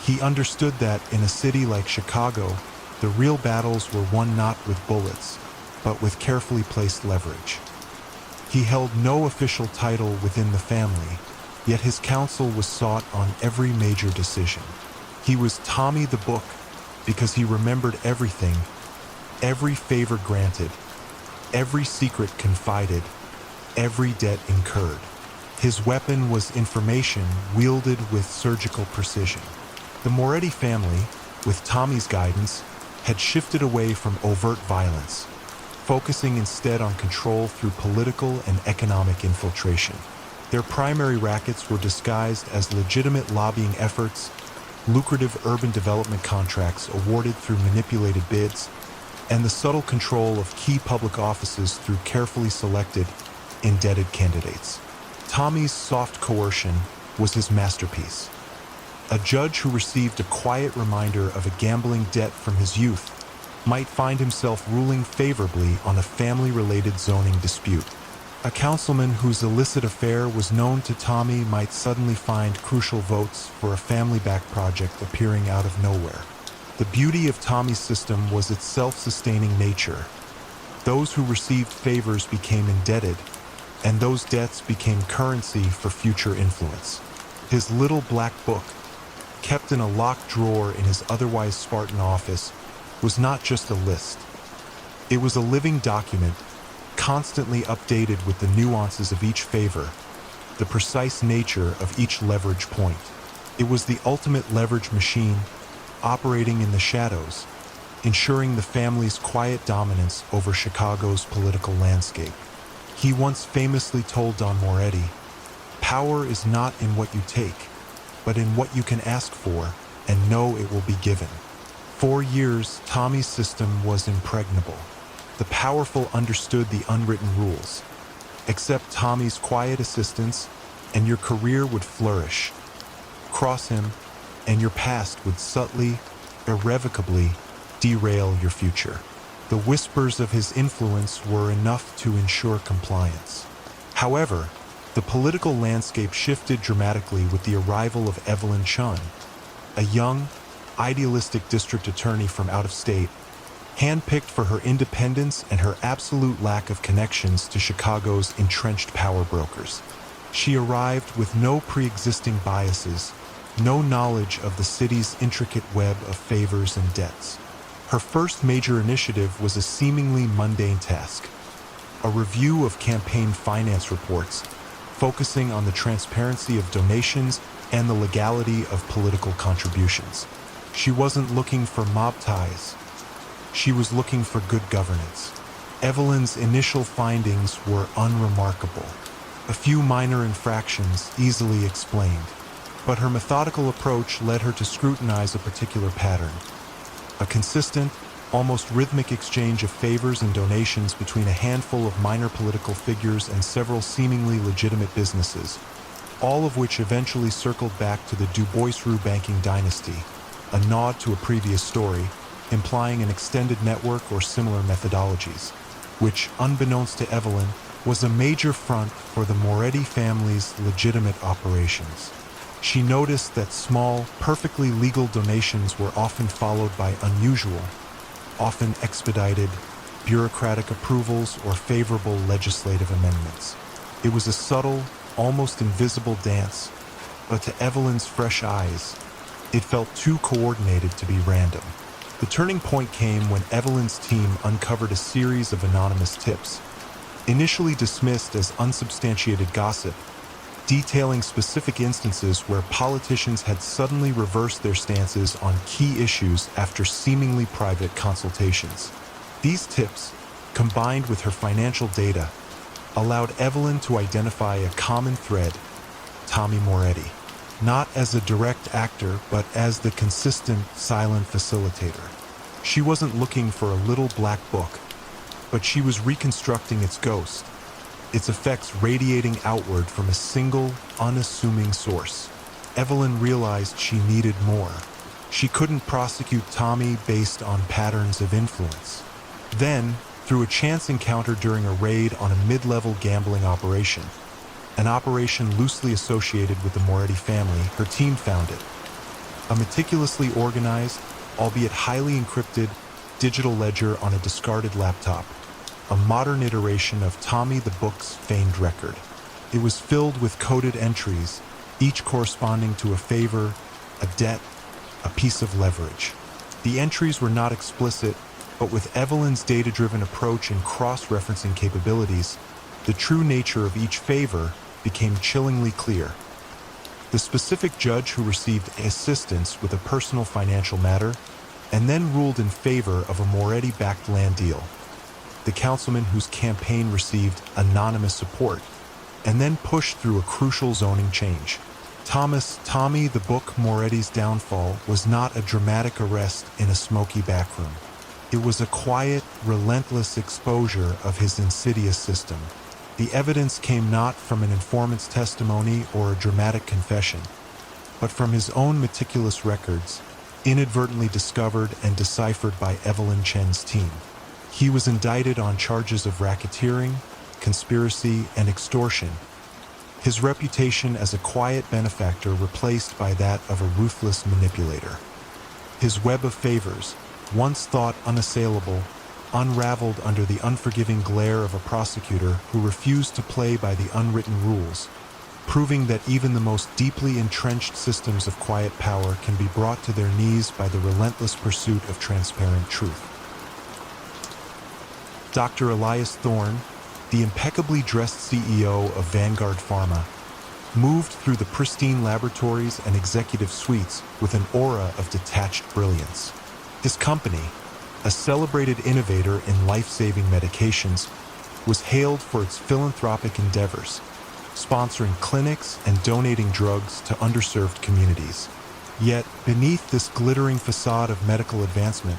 He understood that in a city like Chicago, the real battles were won not with bullets, but with carefully placed leverage. He held no official title within the family, yet his counsel was sought on every major decision. He was Tommy the Book because he remembered everything, every favor granted, every secret confided, every debt incurred. His weapon was information wielded with surgical precision. The Moretti family, with Tommy's guidance, had shifted away from overt violence, focusing instead on control through political and economic infiltration. Their primary rackets were disguised as legitimate lobbying efforts, lucrative urban development contracts awarded through manipulated bids, and the subtle control of key public offices through carefully selected, indebted candidates. Tommy's soft coercion was his masterpiece. A judge who received a quiet reminder of a gambling debt from his youth might find himself ruling favorably on a family-related zoning dispute. A councilman whose illicit affair was known to Tommy might suddenly find crucial votes for a family-backed project appearing out of nowhere. The beauty of Tommy's system was its self-sustaining nature. Those who received favors became indebted, and those debts became currency for future influence. His Little Black Book, kept in a locked drawer in his otherwise Spartan office, was not just a list. It was a living document, constantly updated with the nuances of each favor, the precise nature of each leverage point. It was the ultimate leverage machine, operating in the shadows, ensuring the family's quiet dominance over Chicago's political landscape. He once famously told Don Moretti, "Power is not in what you take, but in what you can ask for and know it will be given." For years, Tommy's system was impregnable. The powerful understood the unwritten rules. Accept Tommy's quiet assistance, and your career would flourish. Cross him, and your past would subtly, irrevocably derail your future. The whispers of his influence were enough to ensure compliance. However, the political landscape shifted dramatically with the arrival of Evelyn Chun, a young, idealistic district attorney from out of state, handpicked for her independence and her absolute lack of connections to Chicago's entrenched power brokers. She arrived with no pre-existing biases, no knowledge of the city's intricate web of favors and debts. Her first major initiative was a seemingly mundane task, a review of campaign finance reports, focusing on the transparency of donations and the legality of political contributions. She wasn't looking for mob ties. She was looking for good governance. Evelyn's initial findings were unremarkable. A few minor infractions easily explained, but her methodical approach led her to scrutinize a particular pattern. A consistent, almost rhythmic exchange of favors and donations between a handful of minor political figures and several seemingly legitimate businesses, all of which eventually circled back to the Du Bois-Roux banking dynasty, a nod to a previous story, implying an extended network or similar methodologies, which, unbeknownst to Evelyn, was a major front for the Moretti family's legitimate operations. She noticed that small, perfectly legal donations were often followed by unusual, often expedited, bureaucratic approvals or favorable legislative amendments. It was a subtle, almost invisible dance, but to Evelyn's fresh eyes, it felt too coordinated to be random. The turning point came when Evelyn's team uncovered a series of anonymous tips, initially dismissed as unsubstantiated gossip, detailing specific instances where politicians had suddenly reversed their stances on key issues after seemingly private consultations. These tips, combined with her financial data, allowed Evelyn to identify a common thread: Tommy Moretti, not as a direct actor, but as the consistent, silent facilitator. She wasn't looking for a little black book, but she was reconstructing its ghost, its effects radiating outward from a single, unassuming source. Evelyn realized she needed more. She couldn't prosecute Tommy based on patterns of influence. Then, through a chance encounter during a raid on a mid-level gambling operation, an operation loosely associated with the Moretti family, her team found it. A meticulously organized, albeit highly encrypted, digital ledger on a discarded laptop, a modern iteration of Tommy the Book's famed record. It was filled with coded entries, each corresponding to a favor, a debt, a piece of leverage. The entries were not explicit, but with Evelyn's data-driven approach and cross-referencing capabilities, the true nature of each favor became chillingly clear. The specific judge who received assistance with a personal financial matter and then ruled in favor of a Moretti-backed land deal. The councilman whose campaign received anonymous support and then pushed through a crucial zoning change. Tommy the Book Moretti's downfall was not a dramatic arrest in a smoky backroom. It was a quiet, relentless exposure of his insidious system. The evidence came not from an informant's testimony or a dramatic confession, but from his own meticulous records, inadvertently discovered and deciphered by Evelyn Chen's team. He was indicted on charges of racketeering, conspiracy, and extortion, his reputation as a quiet benefactor replaced by that of a ruthless manipulator. His web of favors, once thought unassailable, unraveled under the unforgiving glare of a prosecutor who refused to play by the unwritten rules, proving that even the most deeply entrenched systems of quiet power can be brought to their knees by the relentless pursuit of transparent truth. Dr. Elias Thorne, the impeccably dressed CEO of Vanguard Pharma, moved through the pristine laboratories and executive suites with an aura of detached brilliance. His company, a celebrated innovator in life-saving medications, was hailed for its philanthropic endeavors, sponsoring clinics and donating drugs to underserved communities. Yet, beneath this glittering facade of medical advancement,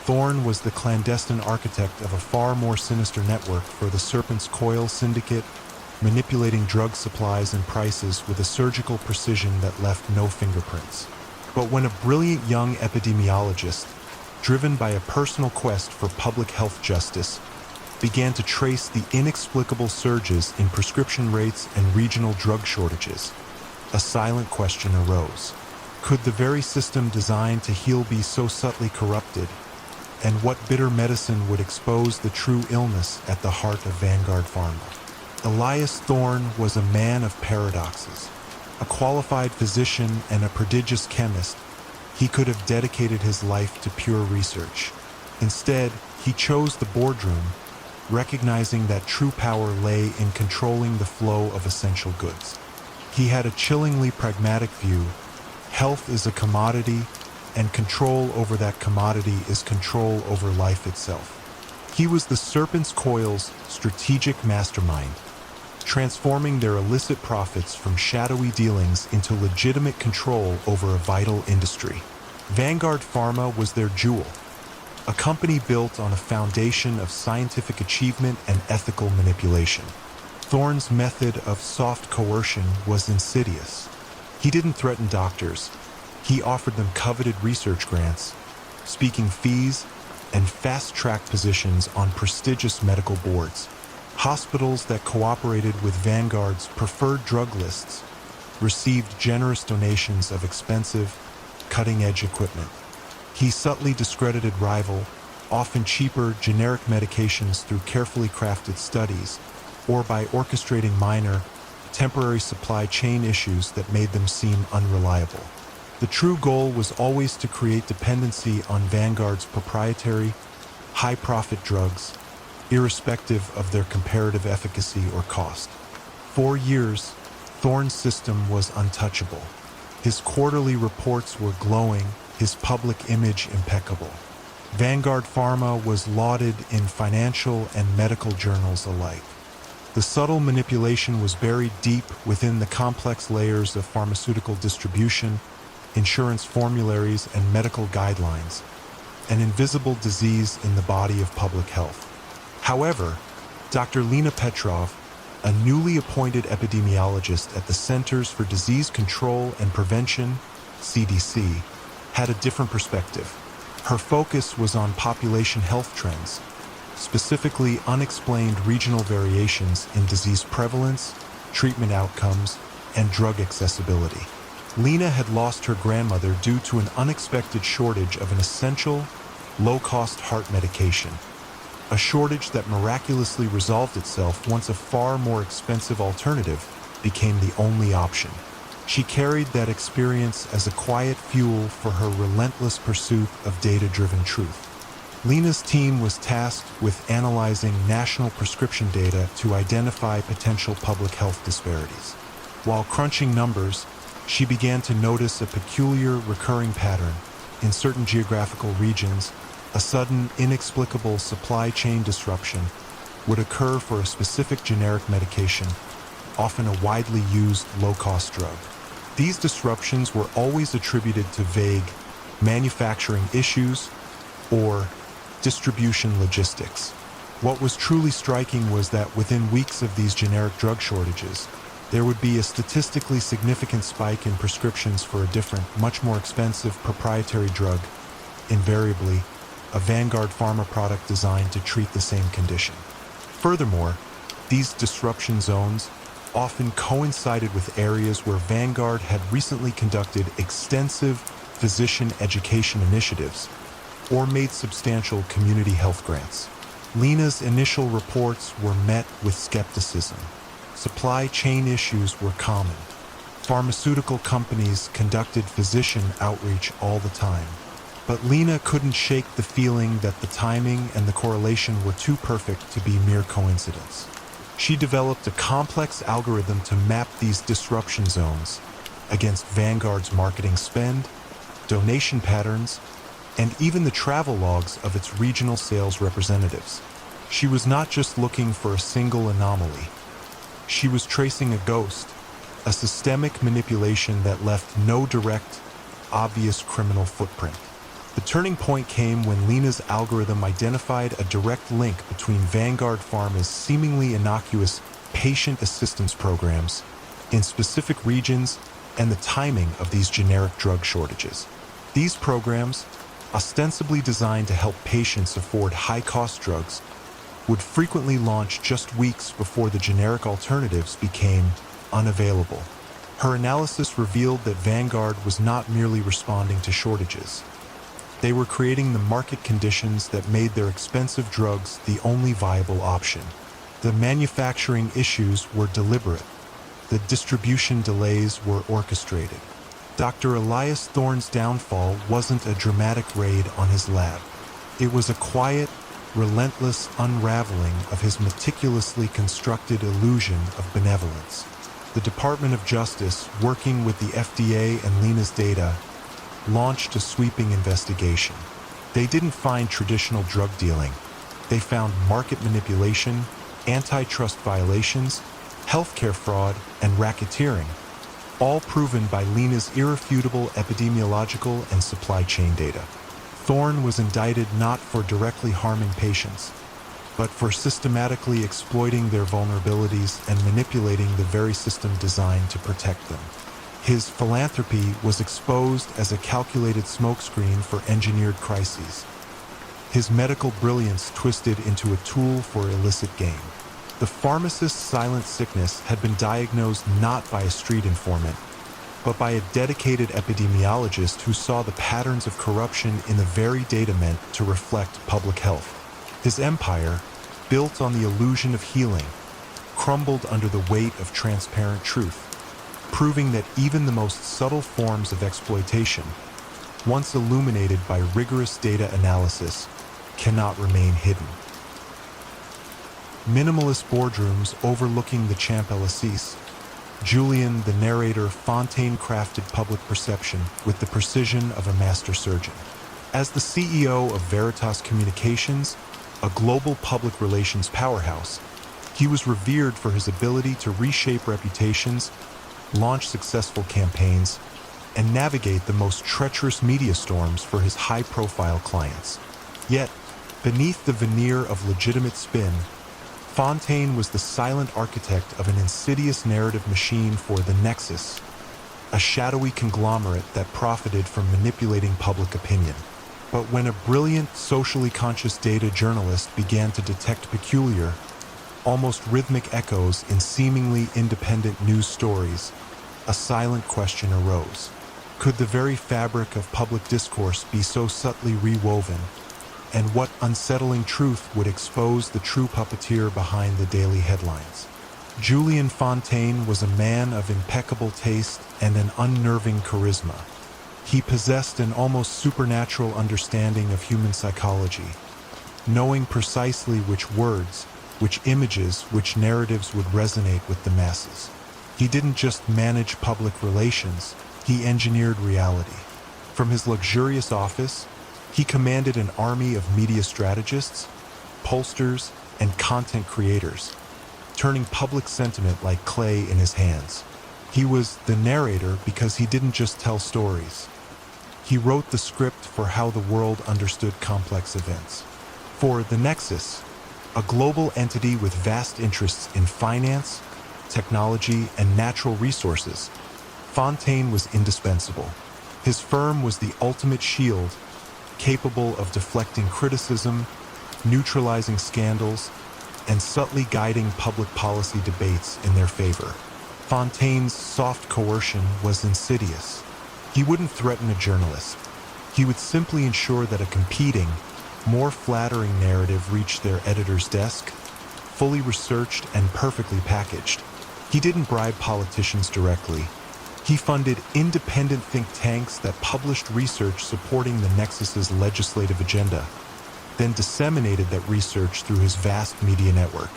Thorne was the clandestine architect of a far more sinister network for the Serpent's Coil Syndicate, manipulating drug supplies and prices with a surgical precision that left no fingerprints. But when a brilliant young epidemiologist, driven by a personal quest for public health justice, began to trace the inexplicable surges in prescription rates and regional drug shortages, a silent question arose. Could the very system designed to heal be so subtly corrupted? And what bitter medicine would expose the true illness at the heart of Vanguard Pharma? Elias Thorne was a man of paradoxes, a qualified physician and a prodigious chemist, He could have dedicated his life to pure research. Instead, he chose the boardroom, recognizing that true power lay in controlling the flow of essential goods. He had a chillingly pragmatic view. Health is a commodity, and control over that commodity is control over life itself. He was the serpent's coil's strategic mastermind, transforming their illicit profits from shadowy dealings into legitimate control over a vital industry. Vanguard Pharma was their jewel, a company built on a foundation of scientific achievement and ethical manipulation. Thorne's method of soft coercion was insidious. He didn't threaten doctors. He offered them coveted research grants, speaking fees, and fast-track positions on prestigious medical boards. Hospitals that cooperated with Vanguard's preferred drug lists received generous donations of expensive, cutting-edge equipment. He subtly discredited rival, often cheaper generic medications through carefully crafted studies, or by orchestrating minor, temporary supply chain issues that made them seem unreliable. The true goal was always to create dependency on Vanguard's proprietary, high-profit drugs, irrespective of their comparative efficacy or cost. For years, Thorne's system was untouchable. His quarterly reports were glowing, his public image impeccable. Vanguard Pharma was lauded in financial and medical journals alike. The subtle manipulation was buried deep within the complex layers of pharmaceutical distribution, insurance formularies, and medical guidelines, an invisible disease in the body of public health. However, Dr. Lena Petrov, a newly appointed epidemiologist at the Centers for Disease Control and Prevention, CDC, had a different perspective. Her focus was on population health trends, specifically unexplained regional variations in disease prevalence, treatment outcomes, and drug accessibility. Lena had lost her grandmother due to an unexpected shortage of an essential, low-cost heart medication, a shortage that miraculously resolved itself once a far more expensive alternative became the only option. She carried that experience as a quiet fuel for her relentless pursuit of data-driven truth. Lena's team was tasked with analyzing national prescription data to identify potential public health disparities. While crunching numbers, she began to notice a peculiar recurring pattern. In certain geographical regions, a sudden, inexplicable supply chain disruption would occur for a specific generic medication, often a widely used low-cost drug. These disruptions were always attributed to vague manufacturing issues or distribution logistics. What was truly striking was that within weeks of these generic drug shortages, there would be a statistically significant spike in prescriptions for a different, much more expensive proprietary drug, invariably a Vanguard Pharma product designed to treat the same condition. Furthermore, these disruption zones often coincided with areas where Vanguard had recently conducted extensive physician education initiatives or made substantial community health grants. Lena's initial reports were met with skepticism. Supply chain issues were common. Pharmaceutical companies conducted physician outreach all the time. But Lena couldn't shake the feeling that the timing and the correlation were too perfect to be mere coincidence. She developed a complex algorithm to map these disruption zones against Vanguard's marketing spend, donation patterns, and even the travel logs of its regional sales representatives. She was not just looking for a single anomaly. She was tracing a ghost, a systemic manipulation that left no direct, obvious criminal footprint. The turning point came when Lena's algorithm identified a direct link between Vanguard Pharma's seemingly innocuous patient assistance programs in specific regions and the timing of these generic drug shortages. These programs, ostensibly designed to help patients afford high-cost drugs, would frequently launch just weeks before the generic alternatives became unavailable. Her analysis revealed that Vanguard was not merely responding to shortages. They were creating the market conditions that made their expensive drugs the only viable option. The manufacturing issues were deliberate. The distribution delays were orchestrated. Dr. Elias Thorne's downfall wasn't a dramatic raid on his lab. It was a quiet, relentless unraveling of his meticulously constructed illusion of benevolence. The Department of Justice, working with the FDA and Lena's data, launched a sweeping investigation. They didn't find traditional drug dealing. They found market manipulation, antitrust violations, healthcare fraud, and racketeering, all proven by Lena's irrefutable epidemiological and supply chain data. Thorne was indicted not for directly harming patients, but for systematically exploiting their vulnerabilities and manipulating the very system designed to protect them. His philanthropy was exposed as a calculated smokescreen for engineered crises. His medical brilliance twisted into a tool for illicit gain. The pharmacist's silent sickness had been diagnosed not by a street informant, but by a dedicated epidemiologist who saw the patterns of corruption in the very data meant to reflect public health. His empire, built on the illusion of healing, crumbled under the weight of transparent truth, proving that even the most subtle forms of exploitation, once illuminated by rigorous data analysis, cannot remain hidden. Minimalist boardrooms overlooking the Champs-Élysées, Julian, the narrator, Fontaine-crafted public perception with the precision of a master surgeon. As the CEO of Veritas Communications, a global public relations powerhouse, he was revered for his ability to reshape reputations, launch successful campaigns, and navigate the most treacherous media storms for his high-profile clients. Yet, beneath the veneer of legitimate spin, Fontaine was the silent architect of an insidious narrative machine for the Nexus, a shadowy conglomerate that profited from manipulating public opinion. But when a brilliant, socially conscious data journalist began to detect peculiar, almost rhythmic echoes in seemingly independent news stories, a silent question arose. Could the very fabric of public discourse be so subtly rewoven? And what unsettling truth would expose the true puppeteer behind the daily headlines? Julian Fontaine was a man of impeccable taste and an unnerving charisma. He possessed an almost supernatural understanding of human psychology, knowing precisely which words, which images, which narratives would resonate with the masses. He didn't just manage public relations, he engineered reality. From his luxurious office, he commanded an army of media strategists, pollsters, and content creators, turning public sentiment like clay in his hands. He was the narrator because he didn't just tell stories. He wrote the script for how the world understood complex events. For the Nexus, a global entity with vast interests in finance, technology, and natural resources, Fontaine was indispensable. His firm was the ultimate shield, capable of deflecting criticism, neutralizing scandals, and subtly guiding public policy debates in their favor. Fontaine's soft coercion was insidious. He wouldn't threaten a journalist. He would simply ensure that a competing, more flattering narrative reached their editor's desk, fully researched and perfectly packaged. He didn't bribe politicians directly. He funded independent think tanks that published research supporting the Nexus's legislative agenda, then disseminated that research through his vast media network.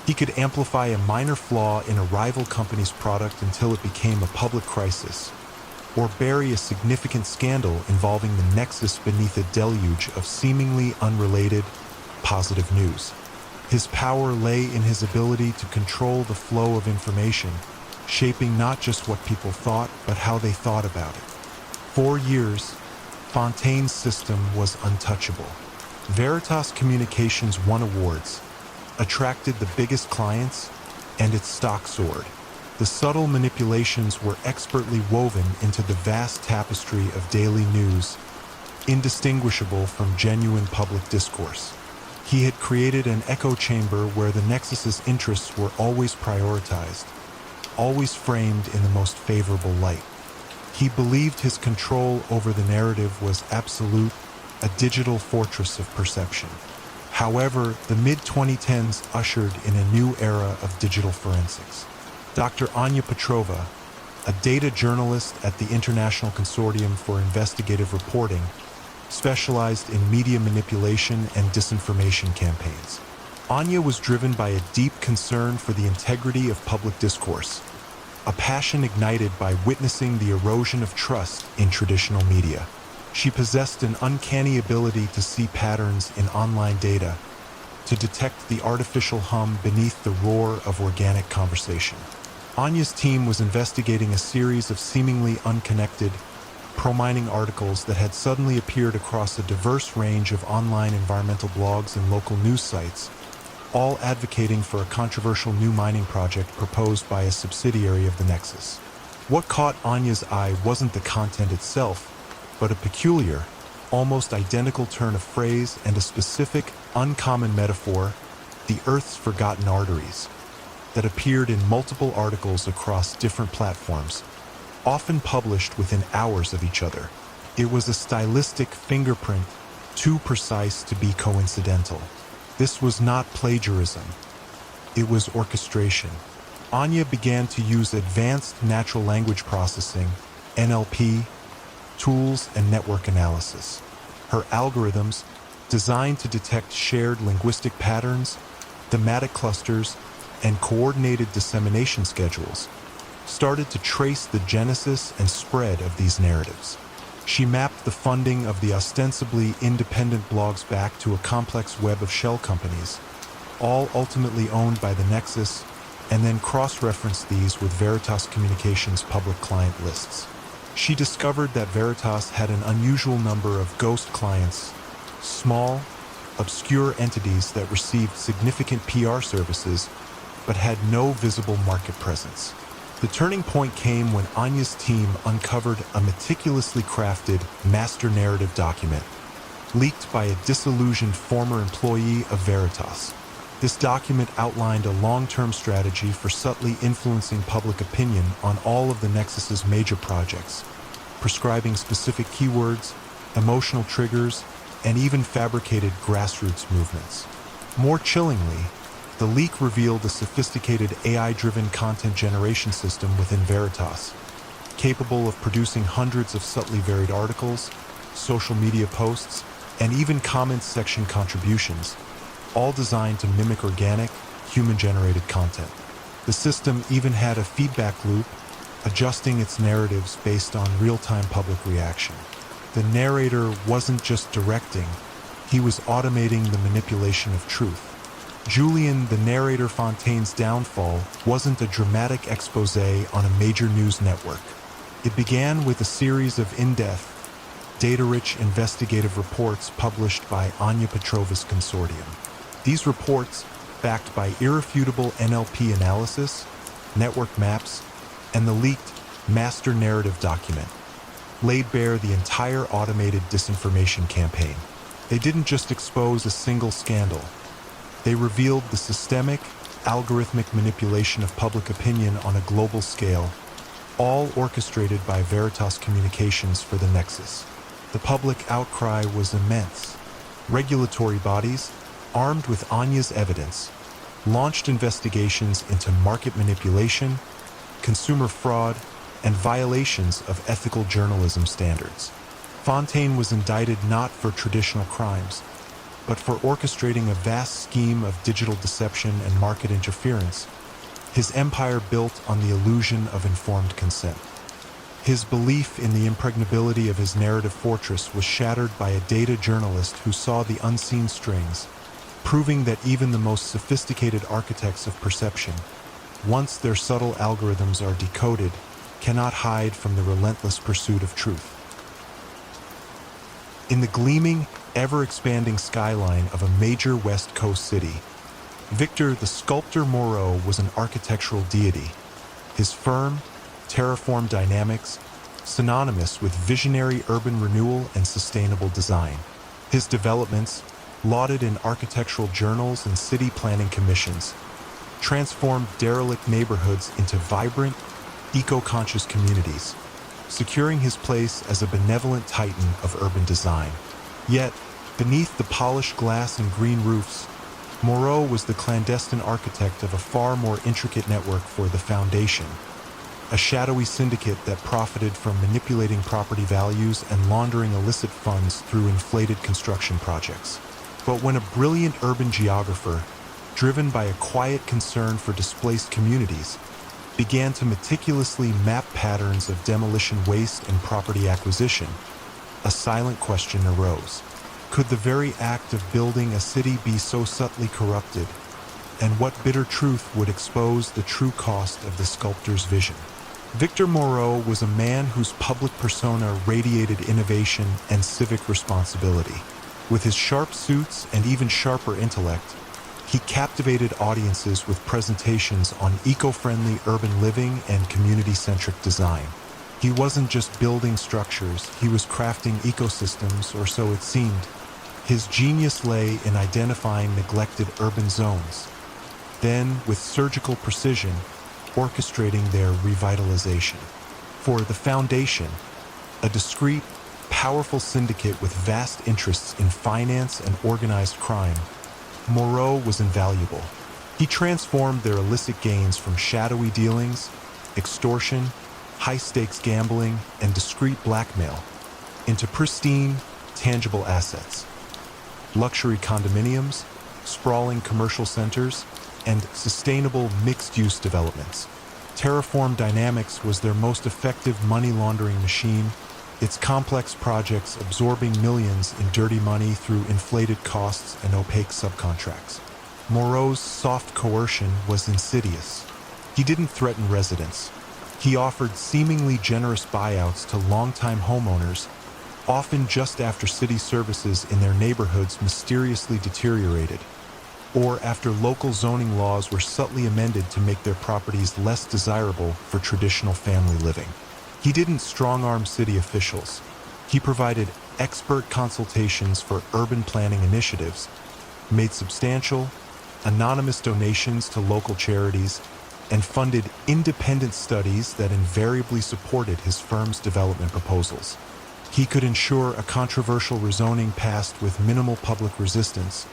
He could amplify a minor flaw in a rival company's product until it became a public crisis, or bury a significant scandal involving the Nexus beneath a deluge of seemingly unrelated, positive news. His power lay in his ability to control the flow of information, shaping not just what people thought, but how they thought about it. For years, Fontaine's system was untouchable. Veritas Communications won awards, attracted the biggest clients, and its stock soared. The subtle manipulations were expertly woven into the vast tapestry of daily news, indistinguishable from genuine public discourse. He had created an echo chamber where the Nexus's interests were always prioritized, always framed in the most favorable light. He believed his control over the narrative was absolute, a digital fortress of perception. However, the mid-2010s ushered in a new era of digital forensics. Dr. Anya Petrova, a data journalist at the International Consortium for Investigative Reporting, specialized in media manipulation and disinformation campaigns. Anya was driven by a deep concern for the integrity of public discourse, a passion ignited by witnessing the erosion of trust in traditional media. She possessed an uncanny ability to see patterns in online data, to detect the artificial hum beneath the roar of organic conversation. Anya's team was investigating a series of seemingly unconnected, pro-mining articles that had suddenly appeared across a diverse range of online environmental blogs and local news sites, all advocating for a controversial new mining project proposed by a subsidiary of the Nexus. What caught Anya's eye wasn't the content itself, but a peculiar, almost identical turn of phrase and a specific, uncommon metaphor, the Earth's forgotten arteries, that appeared in multiple articles across different platforms, often published within hours of each other. It was a stylistic fingerprint, too precise to be coincidental. This was not plagiarism. It was orchestration. Anya began to use advanced natural language processing, NLP, tools and network analysis. Her algorithms, designed to detect shared linguistic patterns, thematic clusters, and coordinated dissemination schedules, started to trace the genesis and spread of these narratives. She mapped the funding of the ostensibly independent blogs back to a complex web of shell companies, all ultimately owned by the Nexus, and then cross-referenced these with Veritas Communications' public client lists. She discovered that Veritas had an unusual number of ghost clients, small, obscure entities that received significant PR services but had no visible market presence. The turning point came when Anya's team uncovered a meticulously crafted master narrative document, leaked by a disillusioned former employee of Veritas. This document outlined a long-term strategy for subtly influencing public opinion on all of the Nexus's major projects, prescribing specific keywords, emotional triggers, and even fabricated grassroots movements. More chillingly, the leak revealed a sophisticated AI-driven content generation system within Veritas, capable of producing hundreds of subtly varied articles, social media posts, and even comments section contributions, all designed to mimic organic, human-generated content. The system even had a feedback loop, adjusting its narratives based on real-time public reaction. The narrator wasn't just directing, he was automating the manipulation of truth. Julian, the narrator Fontaine's downfall, wasn't a dramatic exposé on a major news network. It began with a series of in-depth, data-rich investigative reports published by Anya Petrova's consortium. These reports, backed by irrefutable NLP analysis, network maps, and the leaked master narrative document, laid bare the entire automated disinformation campaign. They didn't just expose a single scandal. They revealed the systemic, algorithmic manipulation of public opinion on a global scale, all orchestrated by Veritas Communications for the Nexus. The public outcry was immense. Regulatory bodies, armed with Anya's evidence, launched investigations into market manipulation, consumer fraud, and violations of ethical journalism standards. Fontaine was indicted not for traditional crimes, but for orchestrating a vast scheme of digital deception and market interference. His empire built on the illusion of informed consent. His belief in the impregnability of his narrative fortress was shattered by a data journalist who saw the unseen strings, proving that even the most sophisticated architects of perception, once their subtle algorithms are decoded, cannot hide from the relentless pursuit of truth. In the gleaming, ever-expanding skyline of a major West Coast city, Victor the Sculptor Moreau was an architectural deity. His firm, Terraform Dynamics, synonymous with visionary urban renewal and sustainable design. His developments, lauded in architectural journals and city planning commissions, transformed derelict neighborhoods into vibrant, eco-conscious communities, securing his place as a benevolent titan of urban design. Yet, beneath the polished glass and green roofs, Moreau was the clandestine architect of a far more intricate network for the Foundation, a shadowy syndicate that profited from manipulating property values and laundering illicit funds through inflated construction projects. But when a brilliant urban geographer, driven by a quiet concern for displaced communities, began to meticulously map patterns of demolition waste and property acquisition, a silent question arose. Could the very act of building a city be so subtly corrupted? And what bitter truth would expose the true cost of the sculptor's vision? Victor Moreau was a man whose public persona radiated innovation and civic responsibility. With his sharp suits and even sharper intellect, he captivated audiences with presentations on eco-friendly urban living and community-centric design. He wasn't just building structures, he was crafting ecosystems, or so it seemed. His genius lay in identifying neglected urban zones, then, with surgical precision, orchestrating their revitalization. For the Foundation, a discreet, powerful syndicate with vast interests in finance and organized crime, Moreau was invaluable. He transformed their illicit gains from shadowy dealings, extortion, high-stakes gambling, and discreet blackmail into pristine, tangible assets. Luxury condominiums, sprawling commercial centers, and sustainable mixed-use developments. Terraform Dynamics was their most effective money-laundering machine, its complex projects absorbing millions in dirty money through inflated costs and opaque subcontracts. Moreau's soft coercion was insidious. He didn't threaten residents. He offered seemingly generous buyouts to longtime homeowners, often just after city services in their neighborhoods mysteriously deteriorated, or after local zoning laws were subtly amended to make their properties less desirable for traditional family living. He didn't strong-arm city officials. He provided expert consultations for urban planning initiatives, made substantial, anonymous donations to local charities, and funded independent studies that invariably supported his firm's development proposals. He could ensure a controversial rezoning passed with minimal public resistance,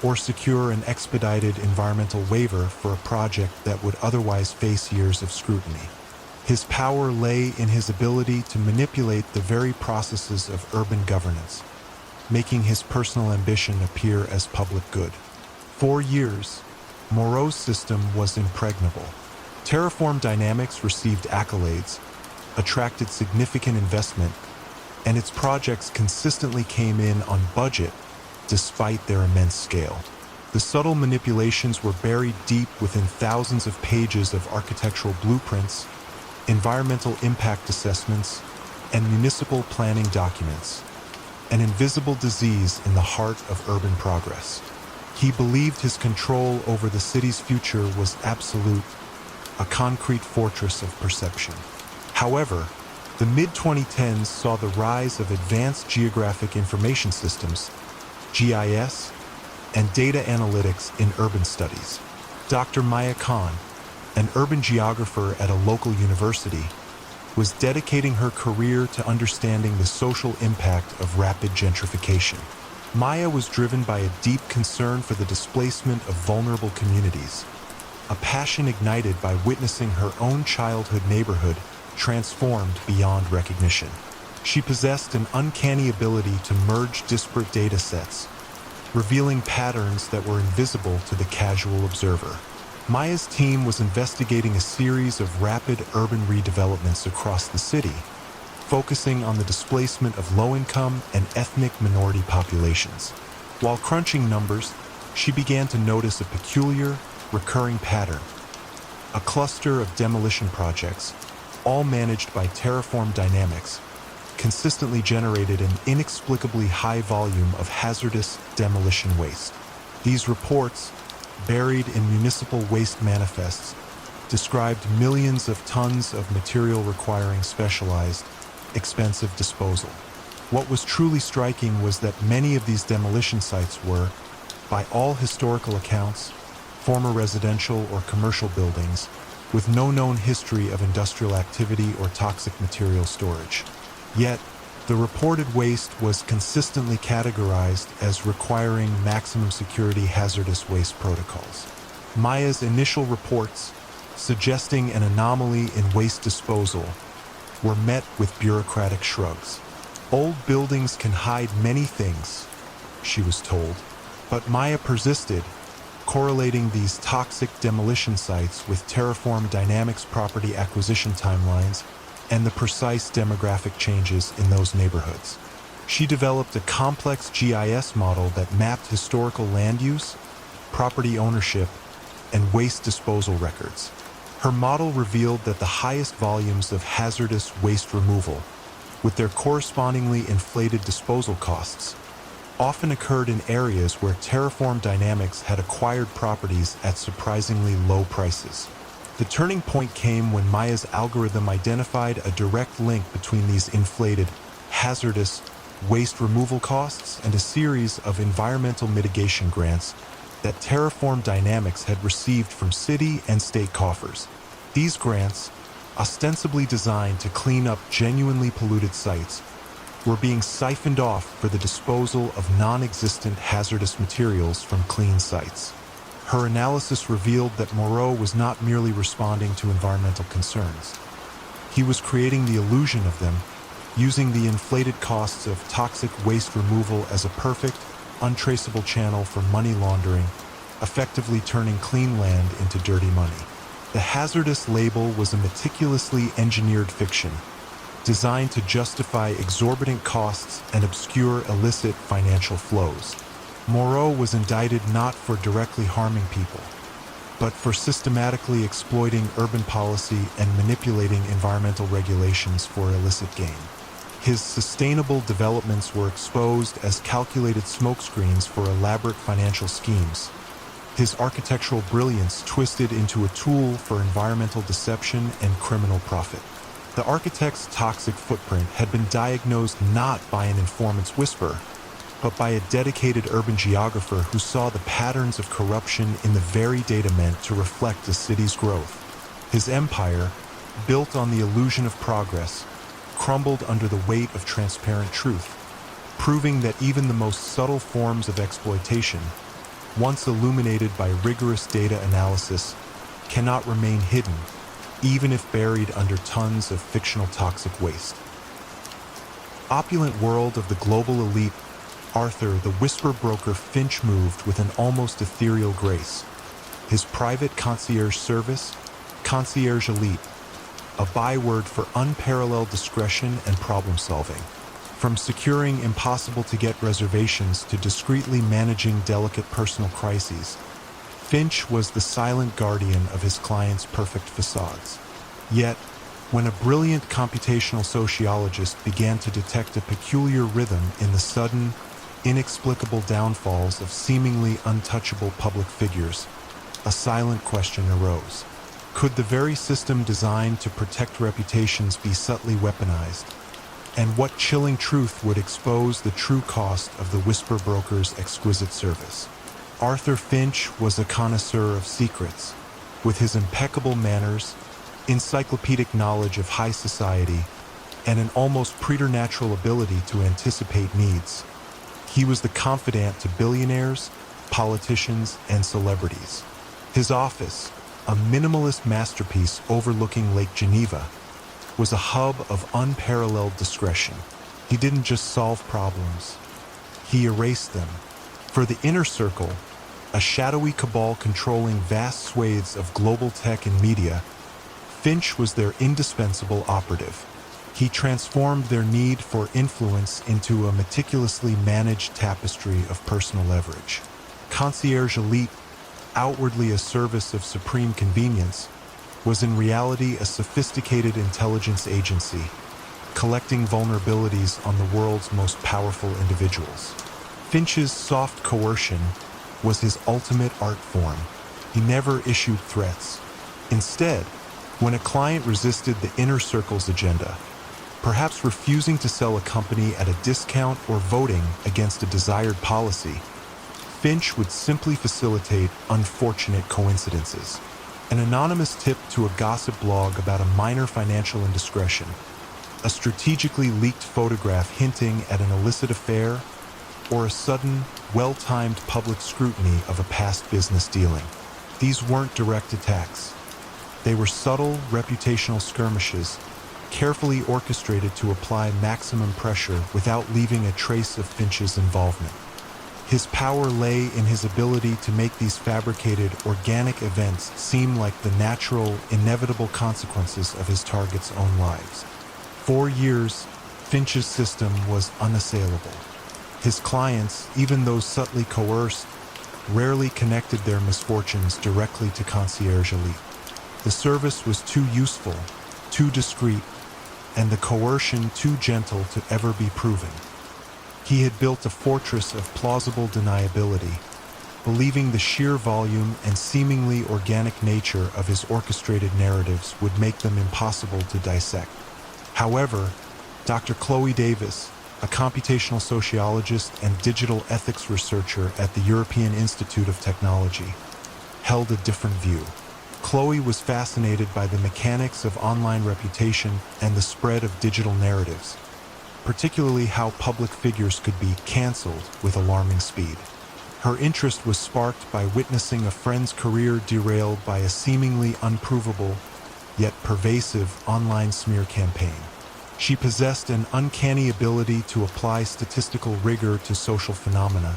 or secure an expedited environmental waiver for a project that would otherwise face years of scrutiny. His power lay in his ability to manipulate the very processes of urban governance, making his personal ambition appear as public good. For years, Moreau's system was impregnable. Terraform Dynamics received accolades, attracted significant investment, and its projects consistently came in on budget despite their immense scale. The subtle manipulations were buried deep within thousands of pages of architectural blueprints, environmental impact assessments, and municipal planning documents, an invisible disease in the heart of urban progress. He believed his control over the city's future was absolute, a concrete fortress of perception. However, the mid-2010s saw the rise of advanced geographic information systems, GIS, and data analytics in urban studies. Dr. Maya Khan, an urban geographer at a local university, was dedicating her career to understanding the social impact of rapid gentrification. Maya was driven by a deep concern for the displacement of vulnerable communities, a passion ignited by witnessing her own childhood neighborhood transformed beyond recognition. She possessed an uncanny ability to merge disparate data sets, revealing patterns that were invisible to the casual observer. Maya's team was investigating a series of rapid urban redevelopments across the city, focusing on the displacement of low-income and ethnic minority populations. While crunching numbers, she began to notice a peculiar, recurring pattern. A cluster of demolition projects, all managed by Terraform Dynamics, consistently generated an inexplicably high volume of hazardous demolition waste. These reports, buried in municipal waste manifests, described millions of tons of material requiring specialized, expensive disposal. What was truly striking was that many of these demolition sites were, by all historical accounts, former residential or commercial buildings with no known history of industrial activity or toxic material storage. Yet, the reported waste was consistently categorized as requiring maximum security hazardous waste protocols. Maya's initial reports, suggesting an anomaly in waste disposal, were met with bureaucratic shrugs. Old buildings can hide many things, she was told, but Maya persisted, correlating these toxic demolition sites with Terraform Dynamics property acquisition timelines and the precise demographic changes in those neighborhoods. She developed a complex GIS model that mapped historical land use, property ownership, and waste disposal records. Her model revealed that the highest volumes of hazardous waste removal, with their correspondingly inflated disposal costs, often occurred in areas where Terraform Dynamics had acquired properties at surprisingly low prices. The turning point came when Maya's algorithm identified a direct link between these inflated, hazardous waste removal costs and a series of environmental mitigation grants that Terraform Dynamics had received from city and state coffers. These grants, ostensibly designed to clean up genuinely polluted sites, were being siphoned off for the disposal of non-existent hazardous materials from clean sites. Her analysis revealed that Moreau was not merely responding to environmental concerns. He was creating the illusion of them, using the inflated costs of toxic waste removal as a perfect, untraceable channel for money laundering, effectively turning clean land into dirty money. The hazardous label was a meticulously engineered fiction, designed to justify exorbitant costs and obscure illicit financial flows. Moreau was indicted not for directly harming people, but for systematically exploiting urban policy and manipulating environmental regulations for illicit gain. His sustainable developments were exposed as calculated smokescreens for elaborate financial schemes. His architectural brilliance twisted into a tool for environmental deception and criminal profit. The architect's toxic footprint had been diagnosed not by an informant's whisper, but by a dedicated urban geographer who saw the patterns of corruption in the very data meant to reflect the city's growth. His empire, built on the illusion of progress, crumbled under the weight of transparent truth, proving that even the most subtle forms of exploitation, once illuminated by rigorous data analysis, cannot remain hidden, even if buried under tons of fictional toxic waste. Opulent world of the global elite, Arthur the Whisper Broker Finch moved with an almost ethereal grace. His private concierge service, Concierge Elite, a byword for unparalleled discretion and problem solving. From securing impossible-to-get reservations to discreetly managing delicate personal crises, Finch was the silent guardian of his clients' perfect facades. Yet, when a brilliant computational sociologist began to detect a peculiar rhythm in the sudden, inexplicable downfalls of seemingly untouchable public figures, a silent question arose. Could the very system designed to protect reputations be subtly weaponized? And what chilling truth would expose the true cost of the Whisper Broker's exquisite service? Arthur Finch was a connoisseur of secrets. With his impeccable manners, encyclopedic knowledge of high society, and an almost preternatural ability to anticipate needs, he was the confidant to billionaires, politicians, and celebrities. His office, a minimalist masterpiece overlooking Lake Geneva, was a hub of unparalleled discretion. He didn't just solve problems, he erased them. For the inner circle, a shadowy cabal controlling vast swathes of global tech and media, Finch was their indispensable operative. He transformed their need for influence into a meticulously managed tapestry of personal leverage. Concierge Elite, outwardly a service of supreme convenience, was in reality a sophisticated intelligence agency, collecting vulnerabilities on the world's most powerful individuals. Finch's soft coercion was his ultimate art form. He never issued threats. Instead, when a client resisted the inner circle's agenda, perhaps refusing to sell a company at a discount or voting against a desired policy, Finch would simply facilitate unfortunate coincidences. An anonymous tip to a gossip blog about a minor financial indiscretion, a strategically leaked photograph hinting at an illicit affair, or a sudden, well-timed public scrutiny of a past business dealing. These weren't direct attacks. They were subtle, reputational skirmishes, carefully orchestrated to apply maximum pressure without leaving a trace of Finch's involvement. His power lay in his ability to make these fabricated, organic events seem like the natural, inevitable consequences of his targets' own lives. For years, Finch's system was unassailable. His clients, even those subtly coerced, rarely connected their misfortunes directly to Concierge Elite. The service was too useful, too discreet, and the coercion too gentle to ever be proven. He had built a fortress of plausible deniability, believing the sheer volume and seemingly organic nature of his orchestrated narratives would make them impossible to dissect. However, Dr. Chloe Davis, a computational sociologist and digital ethics researcher at the European Institute of Technology, held a different view. Chloe was fascinated by the mechanics of online reputation and the spread of digital narratives, particularly how public figures could be canceled with alarming speed. Her interest was sparked by witnessing a friend's career derailed by a seemingly unprovable, yet pervasive online smear campaign. She possessed an uncanny ability to apply statistical rigor to social phenomena,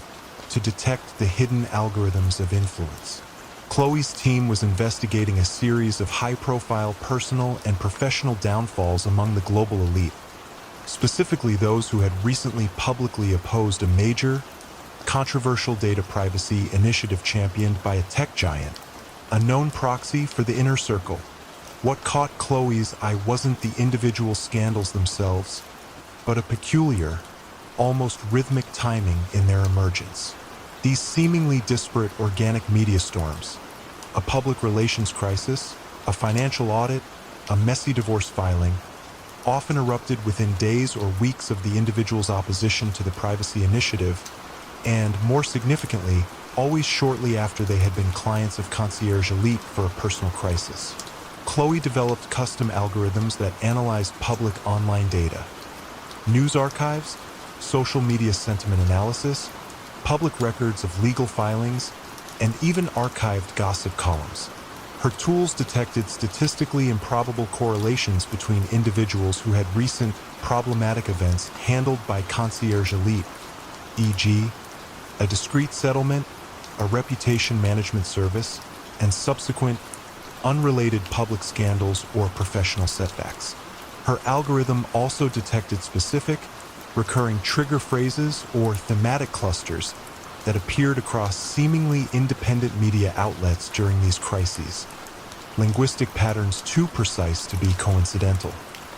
to detect the hidden algorithms of influence. Chloe's team was investigating a series of high-profile personal and professional downfalls among the global elite, specifically those who had recently publicly opposed a major, controversial data privacy initiative championed by a tech giant, a known proxy for the inner circle. What caught Chloe's eye wasn't the individual scandals themselves, but a peculiar, almost rhythmic timing in their emergence. These seemingly disparate organic media storms, a public relations crisis, a financial audit, a messy divorce filing, often erupted within days or weeks of the individual's opposition to the privacy initiative, and, more significantly, always shortly after they had been clients of Concierge Elite for a personal crisis. Chloe developed custom algorithms that analyzed public online data, news archives, social media sentiment analysis, public records of legal filings, and even archived gossip columns. Her tools detected statistically improbable correlations between individuals who had recent problematic events handled by Concierge Elite, e.g., a discrete settlement, a reputation management service, and subsequent, unrelated public scandals or professional setbacks. Her algorithm also detected specific, recurring trigger phrases or thematic clusters that appeared across seemingly independent media outlets during these crises, linguistic patterns too precise to be coincidental.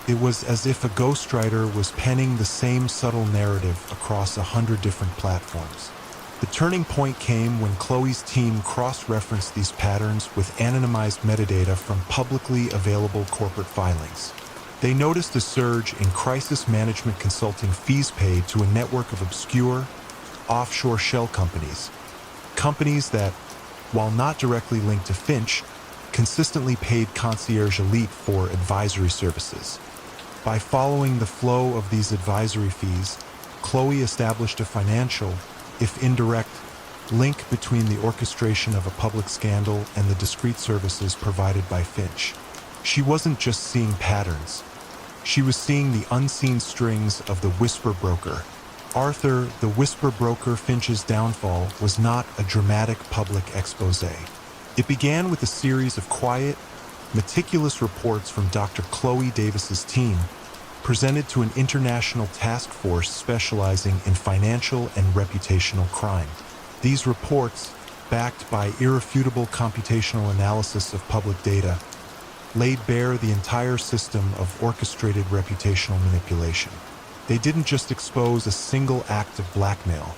It was as if a ghostwriter was penning the same subtle narrative across 100 different platforms. The turning point came when Chloe's team cross-referenced these patterns with anonymized metadata from publicly available corporate filings. They noticed a surge in crisis management consulting fees paid to a network of obscure, offshore shell companies. Companies that, while not directly linked to Finch, consistently paid Concierge Elite for advisory services. By following the flow of these advisory fees, Chloe established a financial, if indirect, link between the orchestration of a public scandal and the discrete services provided by Finch. She wasn't just seeing patterns. She was seeing the unseen strings of the whisper broker. Arthur, the whisper broker Finch's downfall, was not a dramatic public expose. It began with a series of quiet, meticulous reports from Dr. Chloe Davis's team, presented to an international task force specializing in financial and reputational crime. These reports, backed by irrefutable computational analysis of public data, laid bare the entire system of orchestrated reputational manipulation. They didn't just expose a single act of blackmail.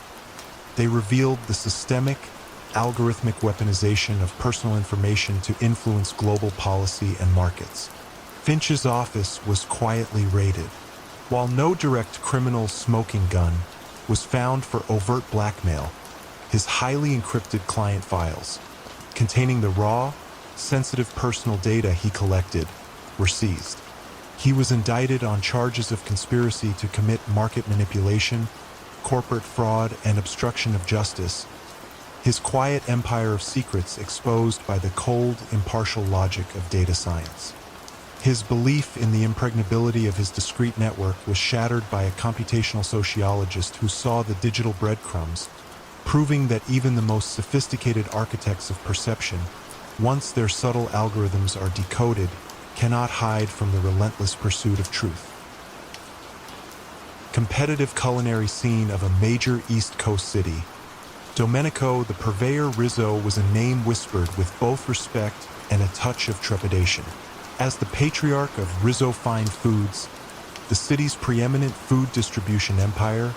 They revealed the systemic, algorithmic weaponization of personal information to influence global policy and markets. Finch's office was quietly raided. While no direct criminal smoking gun was found for overt blackmail, his highly encrypted client files, containing the raw, sensitive personal data he collected, were seized. He was indicted on charges of conspiracy to commit market manipulation, corporate fraud, and obstruction of justice, his quiet empire of secrets exposed by the cold, impartial logic of data science. His belief in the impregnability of his discrete network was shattered by a computational sociologist who saw the digital breadcrumbs, proving that even the most sophisticated architects of perception, once their subtle algorithms are decoded, cannot hide from the relentless pursuit of truth. Competitive culinary scene of a major East Coast city. Domenico the Purveyor Rizzo was a name whispered with both respect and a touch of trepidation. As the patriarch of Rizzo Fine Foods, the city's preeminent food distribution empire,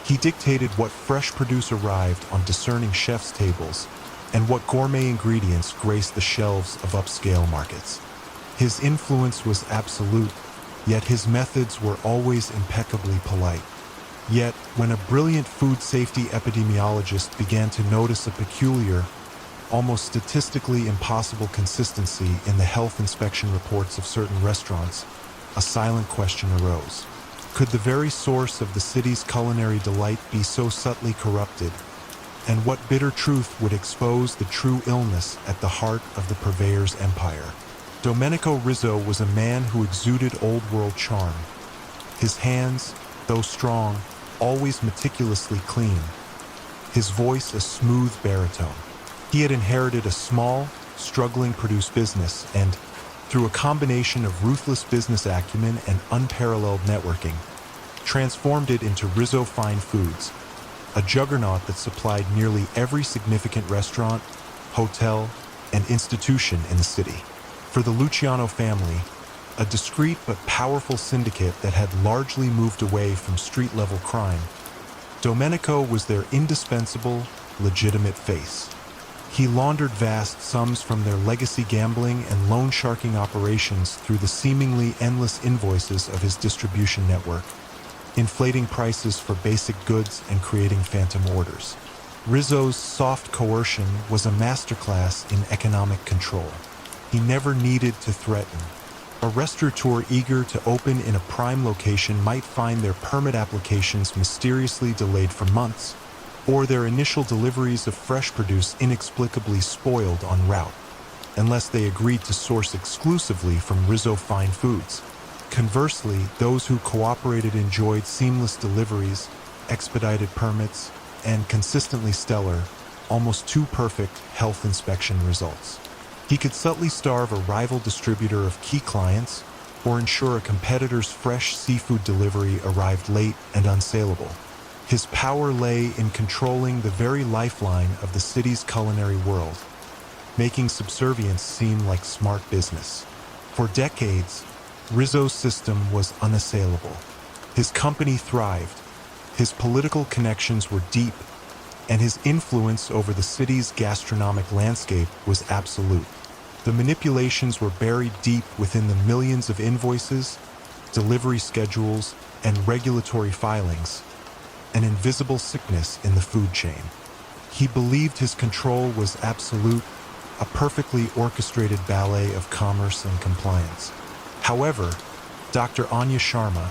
he dictated what fresh produce arrived on discerning chefs' tables and what gourmet ingredients graced the shelves of upscale markets. His influence was absolute, yet his methods were always impeccably polite. Yet, when a brilliant food safety epidemiologist began to notice a peculiar, almost statistically impossible consistency in the health inspection reports of certain restaurants, a silent question arose. Could the very source of the city's culinary delight be so subtly corrupted? And what bitter truth would expose the true illness at the heart of the purveyor's empire? Domenico Rizzo was a man who exuded old-world charm. His hands, though strong, always meticulously clean. His voice a smooth baritone. He had inherited a small, struggling produce business and, through a combination of ruthless business acumen and unparalleled networking, transformed it into Rizzo Fine Foods, a juggernaut that supplied nearly every significant restaurant, hotel, and institution in the city. For the Luciano family, a discreet but powerful syndicate that had largely moved away from street-level crime, Domenico was their indispensable, legitimate face. He laundered vast sums from their legacy gambling and loan sharking operations through the seemingly endless invoices of his distribution network, inflating prices for basic goods and creating phantom orders. Rizzo's soft coercion was a masterclass in economic control. He never needed to threaten. A restaurateur eager to open in a prime location might find their permit applications mysteriously delayed for months, or their initial deliveries of fresh produce inexplicably spoiled en route, unless they agreed to source exclusively from Rizzo Fine Foods. Conversely, those who cooperated enjoyed seamless deliveries, expedited permits, and consistently stellar, almost too perfect health inspection results. He could subtly starve a rival distributor of key clients or ensure a competitor's fresh seafood delivery arrived late and unsaleable. His power lay in controlling the very lifeline of the city's culinary world, making subservience seem like smart business. For decades, Rizzo's system was unassailable. His company thrived, his political connections were deep, and his influence over the city's gastronomic landscape was absolute. The manipulations were buried deep within the millions of invoices, delivery schedules, and regulatory filings, an invisible sickness in the food chain. He believed his control was absolute, a perfectly orchestrated ballet of commerce and compliance. However, Dr. Anya Sharma,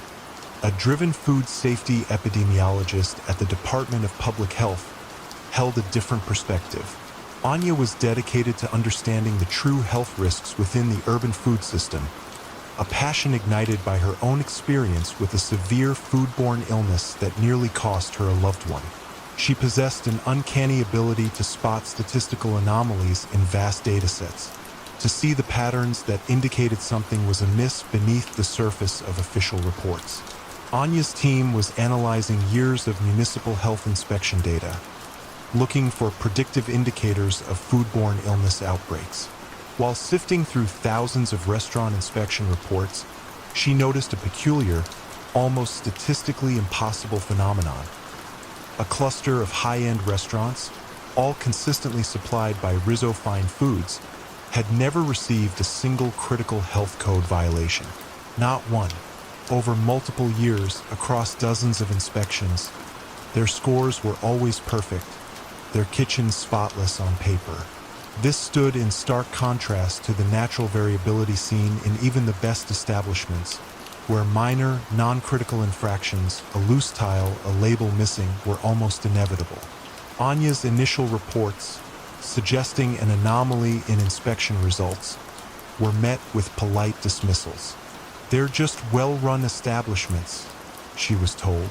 a driven food safety epidemiologist at the Department of Public Health, held a different perspective. Anya was dedicated to understanding the true health risks within the urban food system, a passion ignited by her own experience with a severe foodborne illness that nearly cost her a loved one. She possessed an uncanny ability to spot statistical anomalies in vast datasets, to see the patterns that indicated something was amiss beneath the surface of official reports. Anya's team was analyzing years of municipal health inspection data, looking for predictive indicators of foodborne illness outbreaks. While sifting through thousands of restaurant inspection reports, she noticed a peculiar, almost statistically impossible phenomenon. A cluster of high-end restaurants, all consistently supplied by Rizzo Fine Foods, had never received a single critical health code violation. Not one. Over multiple years, across dozens of inspections, their scores were always perfect, their kitchens spotless on paper. This stood in stark contrast to the natural variability seen in even the best establishments, where minor, non-critical infractions, a loose tile, a label missing, were almost inevitable. Anya's initial reports, suggesting an anomaly in inspection results, were met with polite dismissals. "They're just well-run establishments," she was told.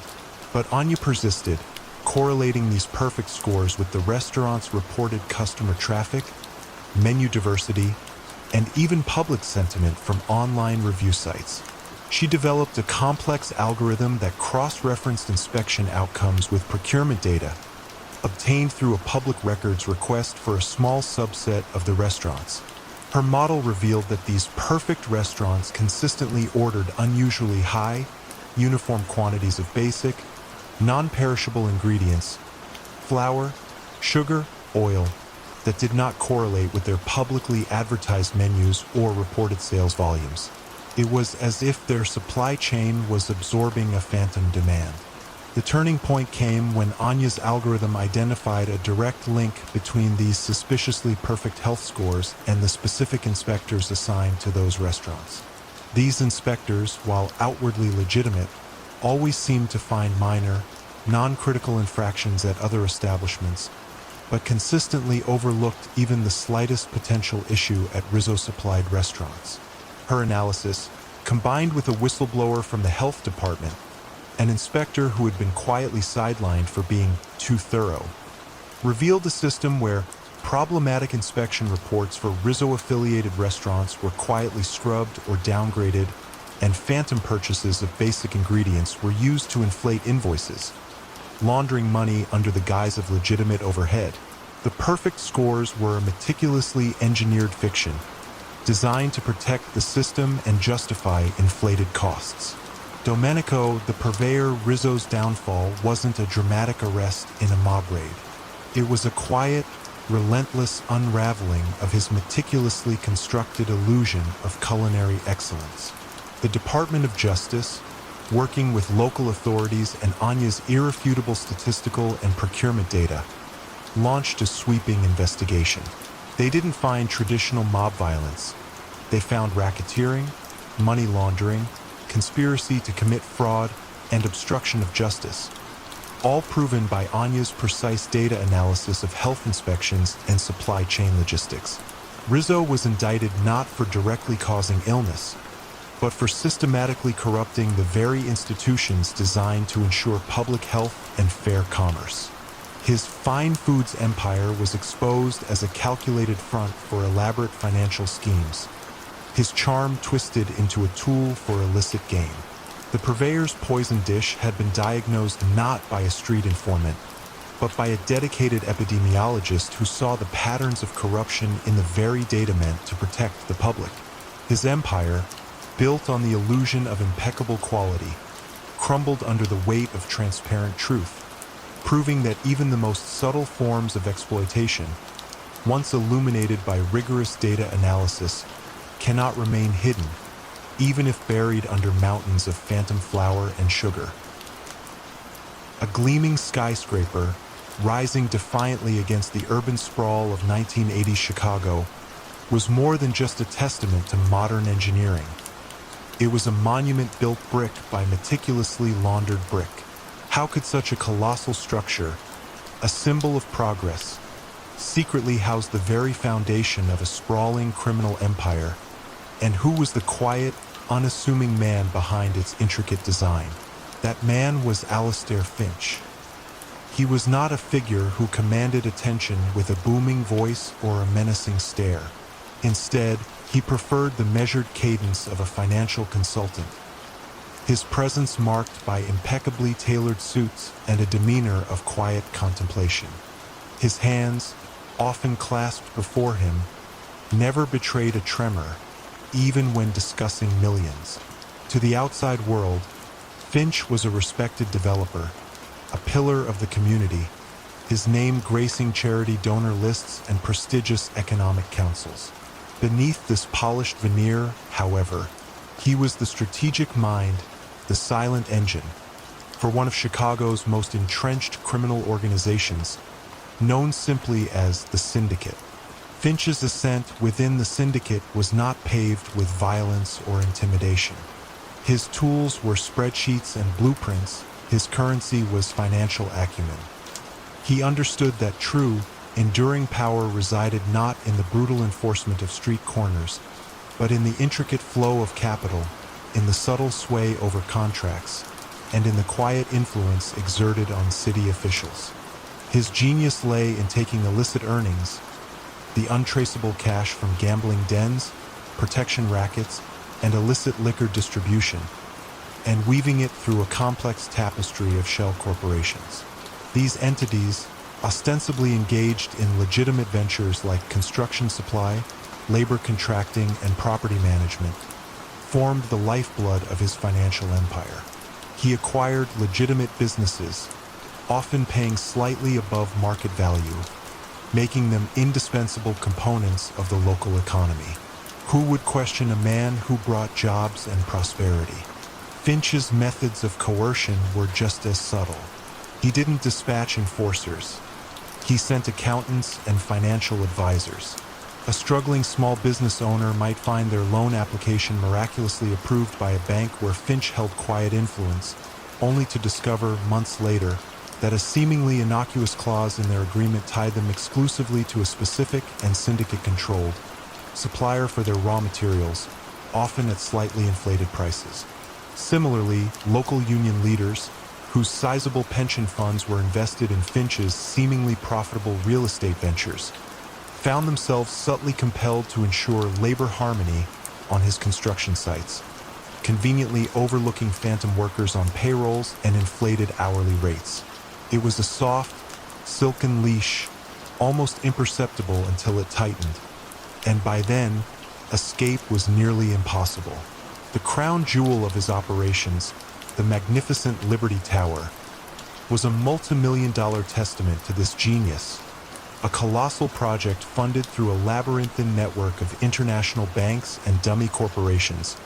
But Anya persisted, correlating these perfect scores with the restaurant's reported customer traffic, menu diversity, and even public sentiment from online review sites. She developed a complex algorithm that cross-referenced inspection outcomes with procurement data, obtained through a public records request for a small subset of the restaurants. Her model revealed that these perfect restaurants consistently ordered unusually high, uniform quantities of basic, non-perishable ingredients, flour, sugar, oil, that did not correlate with their publicly advertised menus or reported sales volumes. It was as if their supply chain was absorbing a phantom demand. The turning point came when Anya's algorithm identified a direct link between these suspiciously perfect health scores and the specific inspectors assigned to those restaurants. These inspectors, while outwardly legitimate, always seemed to find minor, non-critical infractions at other establishments, but consistently overlooked even the slightest potential issue at Rizzo-supplied restaurants. Her analysis, combined with a whistleblower from the health department, an inspector who had been quietly sidelined for being too thorough, revealed a system where problematic inspection reports for Rizzo-affiliated restaurants were quietly scrubbed or downgraded, and phantom purchases of basic ingredients were used to inflate invoices, laundering money under the guise of legitimate overhead. The perfect scores were a meticulously engineered fiction, designed to protect the system and justify inflated costs. Domenico, the purveyor Rizzo's downfall, wasn't a dramatic arrest in a mob raid. It was a quiet, relentless unraveling of his meticulously constructed illusion of culinary excellence. The Department of Justice, working with local authorities and Anya's irrefutable statistical and procurement data, launched a sweeping investigation. They didn't find traditional mob violence. They found racketeering, money laundering, conspiracy to commit fraud, and obstruction of justice, all proven by Anya's precise data analysis of health inspections and supply chain logistics. Rizzo was indicted not for directly causing illness, but for systematically corrupting the very institutions designed to ensure public health and fair commerce. His fine foods empire was exposed as a calculated front for elaborate financial schemes, his charm twisted into a tool for illicit gain. The purveyor's poison dish had been diagnosed not by a street informant, but by a dedicated epidemiologist who saw the patterns of corruption in the very data meant to protect the public. His empire, built on the illusion of impeccable quality, crumbled under the weight of transparent truth, proving that even the most subtle forms of exploitation, once illuminated by rigorous data analysis, cannot remain hidden, even if buried under mountains of phantom flour and sugar. A gleaming skyscraper, rising defiantly against the urban sprawl of 1980s Chicago, was more than just a testament to modern engineering. It was a monument built brick by meticulously laundered brick. How could such a colossal structure, a symbol of progress, secretly house the very foundation of a sprawling criminal empire? And who was the quiet, unassuming man behind its intricate design? That man was Alastair Finch. He was not a figure who commanded attention with a booming voice or a menacing stare. Instead, he preferred the measured cadence of a financial consultant, his presence marked by impeccably tailored suits and a demeanor of quiet contemplation. His hands, often clasped before him, never betrayed a tremor, even when discussing millions. To the outside world, Finch was a respected developer, a pillar of the community, his name gracing charity donor lists and prestigious economic councils. Beneath this polished veneer, however, he was the strategic mind, the silent engine, for one of Chicago's most entrenched criminal organizations, known simply as the Syndicate. Finch's ascent within the Syndicate was not paved with violence or intimidation. His tools were spreadsheets and blueprints, his currency was financial acumen. He understood that true, enduring power resided not in the brutal enforcement of street corners, but in the intricate flow of capital, in the subtle sway over contracts, and in the quiet influence exerted on city officials. His genius lay in taking illicit earnings, the untraceable cash from gambling dens, protection rackets, and illicit liquor distribution, and weaving it through a complex tapestry of shell corporations. These entities, ostensibly engaged in legitimate ventures like construction supply, labor contracting, and property management, formed the lifeblood of his financial empire. He acquired legitimate businesses, often paying slightly above market value, making them indispensable components of the local economy. Who would question a man who brought jobs and prosperity? Finch's methods of coercion were just as subtle. He didn't dispatch enforcers. He sent accountants and financial advisors. A struggling small business owner might find their loan application miraculously approved by a bank where Finch held quiet influence, only to discover months later that a seemingly innocuous clause in their agreement tied them exclusively to a specific and syndicate-controlled supplier for their raw materials, often at slightly inflated prices. Similarly, local union leaders, whose sizable pension funds were invested in Finch's seemingly profitable real estate ventures, found themselves subtly compelled to ensure labor harmony on his construction sites, conveniently overlooking phantom workers on payrolls and inflated hourly rates. It was a soft, silken leash, almost imperceptible until it tightened, and by then, escape was nearly impossible. The crown jewel of his operations, the magnificent Liberty Tower, was a multi-million-dollar testament to this genius, a colossal project funded through a labyrinthine network of international banks and dummy corporations,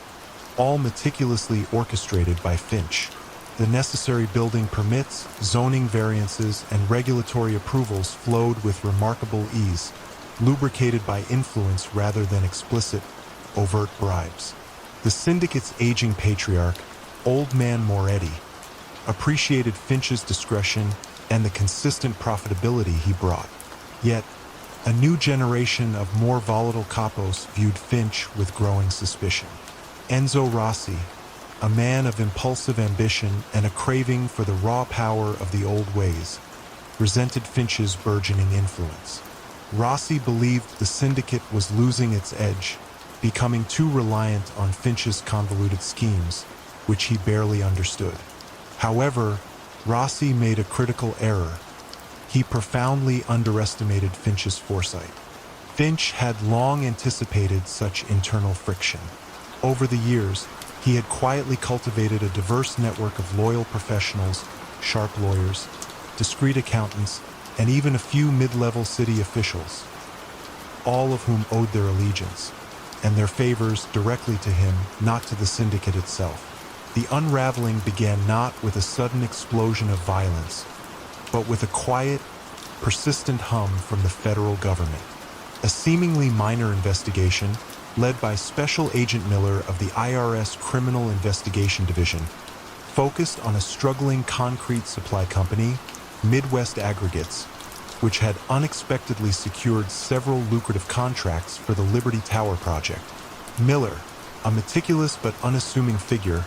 all meticulously orchestrated by Finch. The necessary building permits, zoning variances, and regulatory approvals flowed with remarkable ease, lubricated by influence rather than explicit, overt bribes. The syndicate's aging patriarch, Old Man Moretti, appreciated Finch's discretion and the consistent profitability he brought. Yet, a new generation of more volatile capos viewed Finch with growing suspicion. Enzo Rossi, a man of impulsive ambition and a craving for the raw power of the old ways, resented Finch's burgeoning influence. Rossi believed the syndicate was losing its edge, becoming too reliant on Finch's convoluted schemes, which he barely understood. However, Rossi made a critical error. He profoundly underestimated Finch's foresight. Finch had long anticipated such internal friction. Over the years, he had quietly cultivated a diverse network of loyal professionals, sharp lawyers, discreet accountants, and even a few mid-level city officials, all of whom owed their allegiance and their favors directly to him, not to the syndicate itself. The unraveling began not with a sudden explosion of violence, but with a quiet, persistent hum from the federal government. A seemingly minor investigation, led by Special Agent Miller of the IRS Criminal Investigation Division, focused on a struggling concrete supply company, Midwest Aggregates, which had unexpectedly secured several lucrative contracts for the Liberty Tower project. Miller, a meticulous but unassuming figure,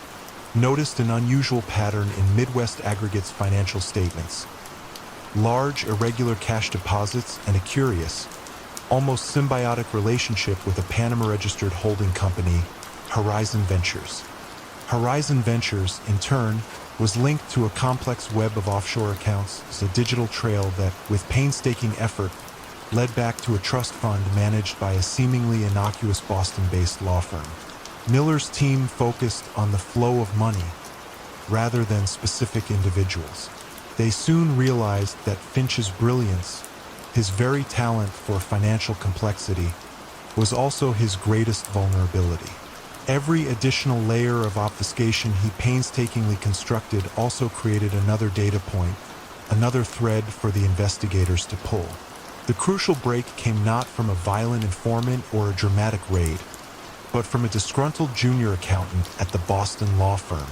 noticed an unusual pattern in Midwest Aggregates' financial statements. Large, irregular cash deposits and a curious, almost symbiotic relationship with a Panama-registered holding company, Horizon Ventures. Horizon Ventures, in turn, was linked to a complex web of offshore accounts as a digital trail that, with painstaking effort, led back to a trust fund managed by a seemingly innocuous Boston-based law firm. Miller's team focused on the flow of money rather than specific individuals. They soon realized that Finch's brilliance, his very talent for financial complexity, was also his greatest vulnerability. Every additional layer of obfuscation he painstakingly constructed also created another data point, another thread for the investigators to pull. The crucial break came not from a violent informant or a dramatic raid, but from a disgruntled junior accountant at the Boston law firm.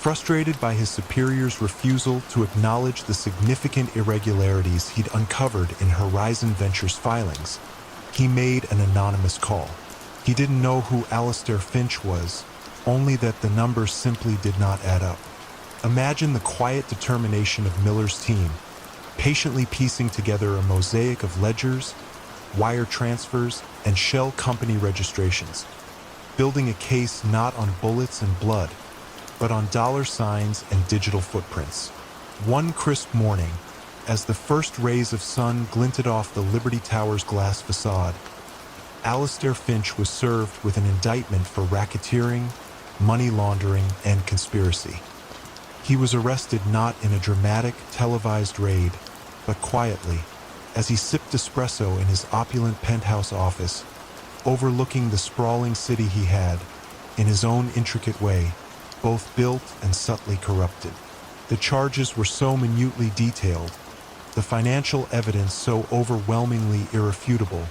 Frustrated by his superior's refusal to acknowledge the significant irregularities he'd uncovered in Horizon Ventures' filings, he made an anonymous call. He didn't know who Alistair Finch was, only that the numbers simply did not add up. Imagine the quiet determination of Miller's team, patiently piecing together a mosaic of ledgers, wire transfers, and shell company registrations, building a case not on bullets and blood, but on dollar signs and digital footprints. One crisp morning, as the first rays of sun glinted off the Liberty Tower's glass facade, Alistair Finch was served with an indictment for racketeering, money laundering, and conspiracy. He was arrested not in a dramatic, televised raid, but quietly, as he sipped espresso in his opulent penthouse office, overlooking the sprawling city he had, in his own intricate way, both built and subtly corrupted. The charges were so minutely detailed, the financial evidence so overwhelmingly irrefutable,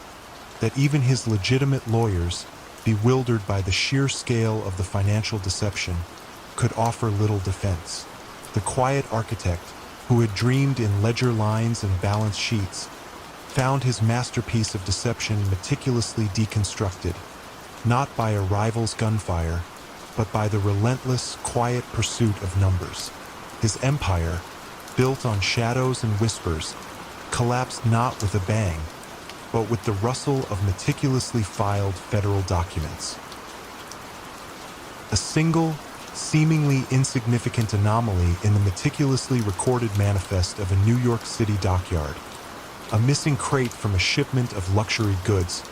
that even his legitimate lawyers, bewildered by the sheer scale of the financial deception, could offer little defense. The quiet architect, who had dreamed in ledger lines and balance sheets, found his masterpiece of deception meticulously deconstructed, not by a rival's gunfire, but by the relentless, quiet pursuit of numbers. His empire, built on shadows and whispers, collapsed not with a bang, but with the rustle of meticulously filed federal documents. A single, seemingly insignificant anomaly in the meticulously recorded manifest of a New York City dockyard, a missing crate from a shipment of luxury goods,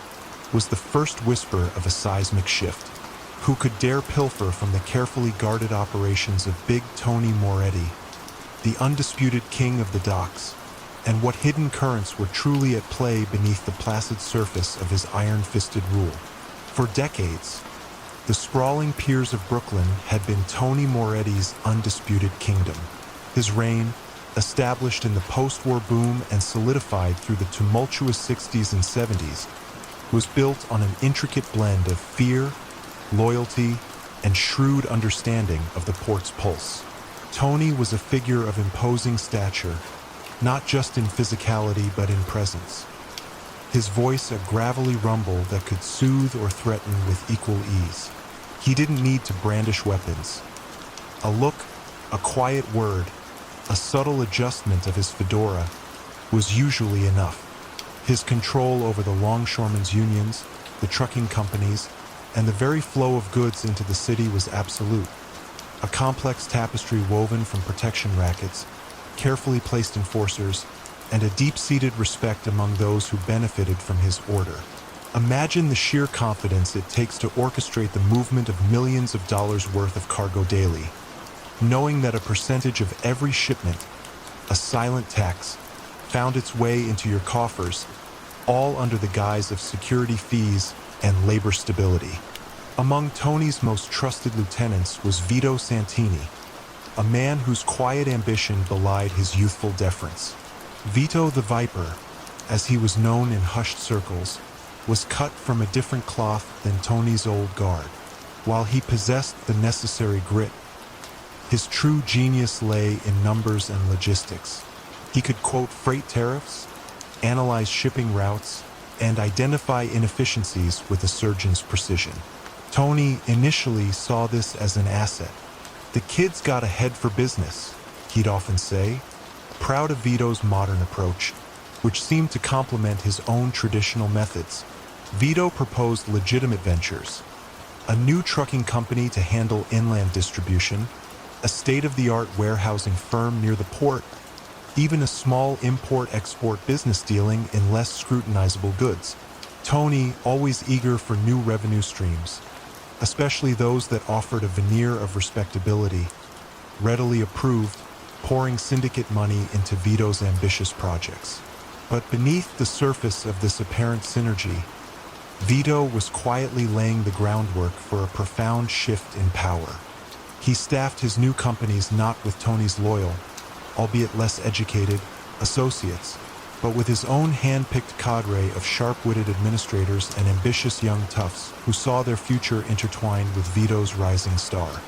was the first whisper of a seismic shift. Who could dare pilfer from the carefully guarded operations of Big Tony Moretti, the undisputed king of the docks, and what hidden currents were truly at play beneath the placid surface of his iron-fisted rule? For decades, the sprawling piers of Brooklyn had been Tony Moretti's undisputed kingdom. His reign, established in the post-war boom and solidified through the tumultuous 60s and 70s, was built on an intricate blend of fear, loyalty, and shrewd understanding of the port's pulse. Tony was a figure of imposing stature, not just in physicality but in presence. His voice a gravelly rumble that could soothe or threaten with equal ease. He didn't need to brandish weapons. A look, a quiet word, a subtle adjustment of his fedora was usually enough. His control over the longshoremen's unions, the trucking companies, and the very flow of goods into the city was absolute. A complex tapestry woven from protection rackets, carefully placed enforcers, and a deep-seated respect among those who benefited from his order. Imagine the sheer confidence it takes to orchestrate the movement of millions of dollars worth of cargo daily, knowing that a percentage of every shipment, a silent tax, found its way into your coffers, all under the guise of security fees and labor stability. Among Tony's most trusted lieutenants was Vito Santini, a man whose quiet ambition belied his youthful deference. Vito the Viper, as he was known in hushed circles, was cut from a different cloth than Tony's old guard. While he possessed the necessary grit, his true genius lay in numbers and logistics. He could quote freight tariffs, analyze shipping routes, and identify inefficiencies with a surgeon's precision. Tony initially saw this as an asset. "The kid's got a head for business," he'd often say, proud of Vito's modern approach, which seemed to complement his own traditional methods. Vito proposed legitimate ventures, a new trucking company to handle inland distribution, a state-of-the-art warehousing firm near the port, even a small import-export business dealing in less scrutinizable goods. Tony, always eager for new revenue streams, especially those that offered a veneer of respectability, readily approved, pouring syndicate money into Vito's ambitious projects. But beneath the surface of this apparent synergy, Vito was quietly laying the groundwork for a profound shift in power. He staffed his new companies not with Tony's loyal, albeit less educated, associates, but with his own hand-picked cadre of sharp-witted administrators and ambitious young toughs who saw their future intertwined with Vito's rising star.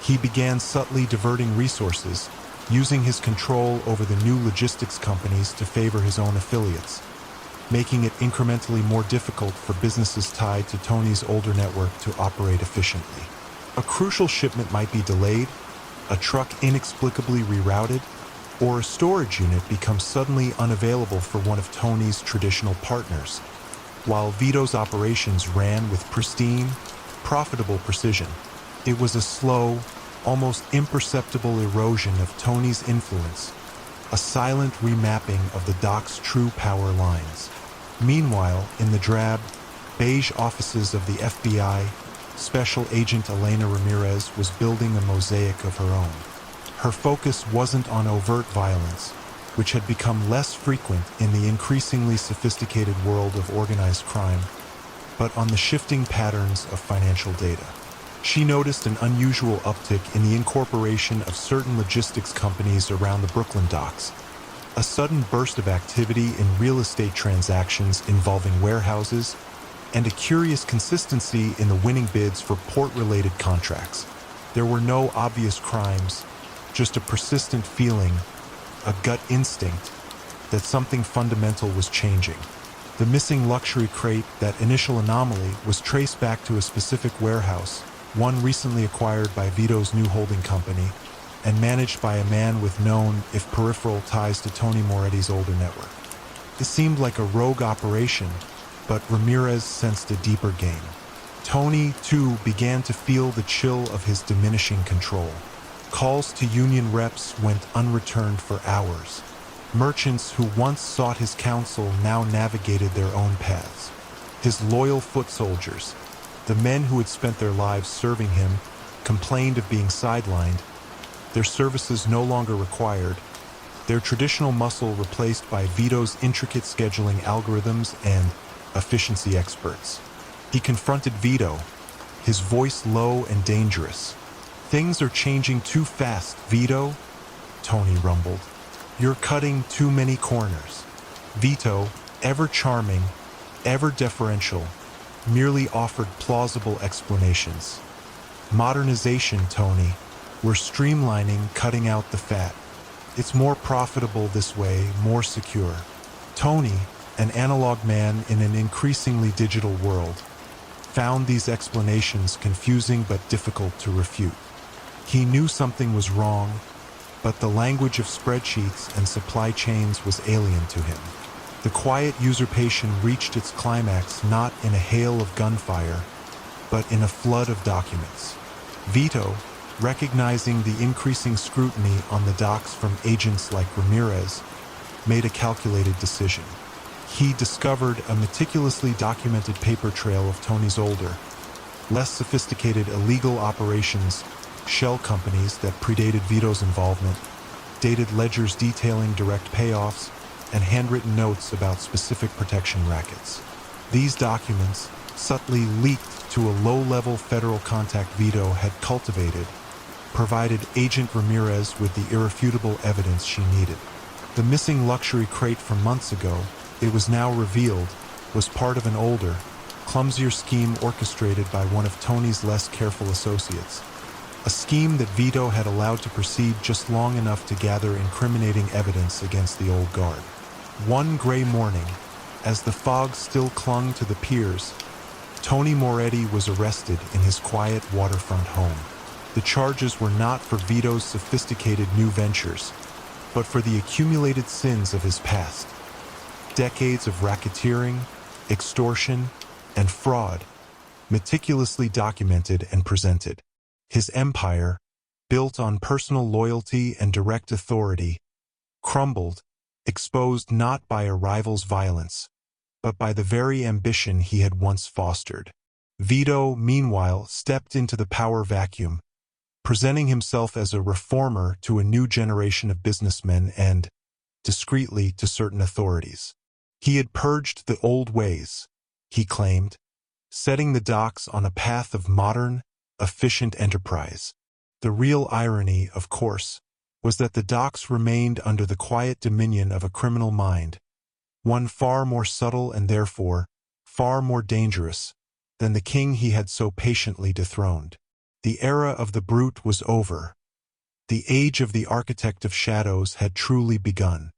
He began subtly diverting resources, using his control over the new logistics companies to favor his own affiliates, making it incrementally more difficult for businesses tied to Tony's older network to operate efficiently. A crucial shipment might be delayed, a truck inexplicably rerouted, or a storage unit becomes suddenly unavailable for one of Tony's traditional partners, while Vito's operations ran with pristine, profitable precision. It was a slow, almost imperceptible erosion of Tony's influence, a silent remapping of the doc's true power lines. Meanwhile, in the drab, beige offices of the FBI, Special Agent Elena Ramirez was building a mosaic of her own. Her focus wasn't on overt violence, which had become less frequent in the increasingly sophisticated world of organized crime, but on the shifting patterns of financial data. She noticed an unusual uptick in the incorporation of certain logistics companies around the Brooklyn docks, a sudden burst of activity in real estate transactions involving warehouses, and a curious consistency in the winning bids for port-related contracts. There were no obvious crimes, just a persistent feeling, a gut instinct, that something fundamental was changing. The missing luxury crate, that initial anomaly, was traced back to a specific warehouse, one recently acquired by Vito's new holding company, and managed by a man with known, if peripheral, ties to Tony Moretti's older network. It seemed like a rogue operation, but Ramirez sensed a deeper game. Tony, too, began to feel the chill of his diminishing control. Calls to union reps went unreturned for hours. Merchants who once sought his counsel now navigated their own paths. His loyal foot soldiers, the men who had spent their lives serving him, complained of being sidelined, their services no longer required, their traditional muscle replaced by Vito's intricate scheduling algorithms and efficiency experts. He confronted Vito, his voice low and dangerous. "Things are changing too fast, Vito," Tony rumbled. "You're cutting too many corners." Vito, ever charming, ever deferential, merely offered plausible explanations. "Modernization, Tony. We're streamlining, cutting out the fat. It's more profitable this way, more secure." Tony, an analog man in an increasingly digital world, found these explanations confusing but difficult to refute. He knew something was wrong, but the language of spreadsheets and supply chains was alien to him. The quiet usurpation reached its climax not in a hail of gunfire, but in a flood of documents. Vito, recognizing the increasing scrutiny on the docks from agents like Ramirez, made a calculated decision. He discovered a meticulously documented paper trail of Tony's older, less sophisticated illegal operations, shell companies that predated Vito's involvement, dated ledgers detailing direct payoffs, and handwritten notes about specific protection rackets. These documents, subtly leaked to a low-level federal contact Vito had cultivated, provided Agent Ramirez with the irrefutable evidence she needed. The missing luxury crate from months ago, it was now revealed, was part of an older, clumsier scheme orchestrated by one of Tony's less careful associates. A scheme that Vito had allowed to proceed just long enough to gather incriminating evidence against the old guard. One gray morning, as the fog still clung to the piers, Tony Moretti was arrested in his quiet waterfront home. The charges were not for Vito's sophisticated new ventures, but for the accumulated sins of his past. Decades of racketeering, extortion, and fraud, meticulously documented and presented. His empire, built on personal loyalty and direct authority, crumbled, exposed not by a rival's violence, but by the very ambition he had once fostered. Vito, meanwhile, stepped into the power vacuum, presenting himself as a reformer to a new generation of businessmen and, discreetly, to certain authorities. He had purged the old ways, he claimed, setting the docks on a path of modern, efficient enterprise. The real irony, of course, was that the docks remained under the quiet dominion of a criminal mind, one far more subtle and therefore far more dangerous than the king he had so patiently dethroned. The era of the brute was over. The age of the architect of shadows had truly begun.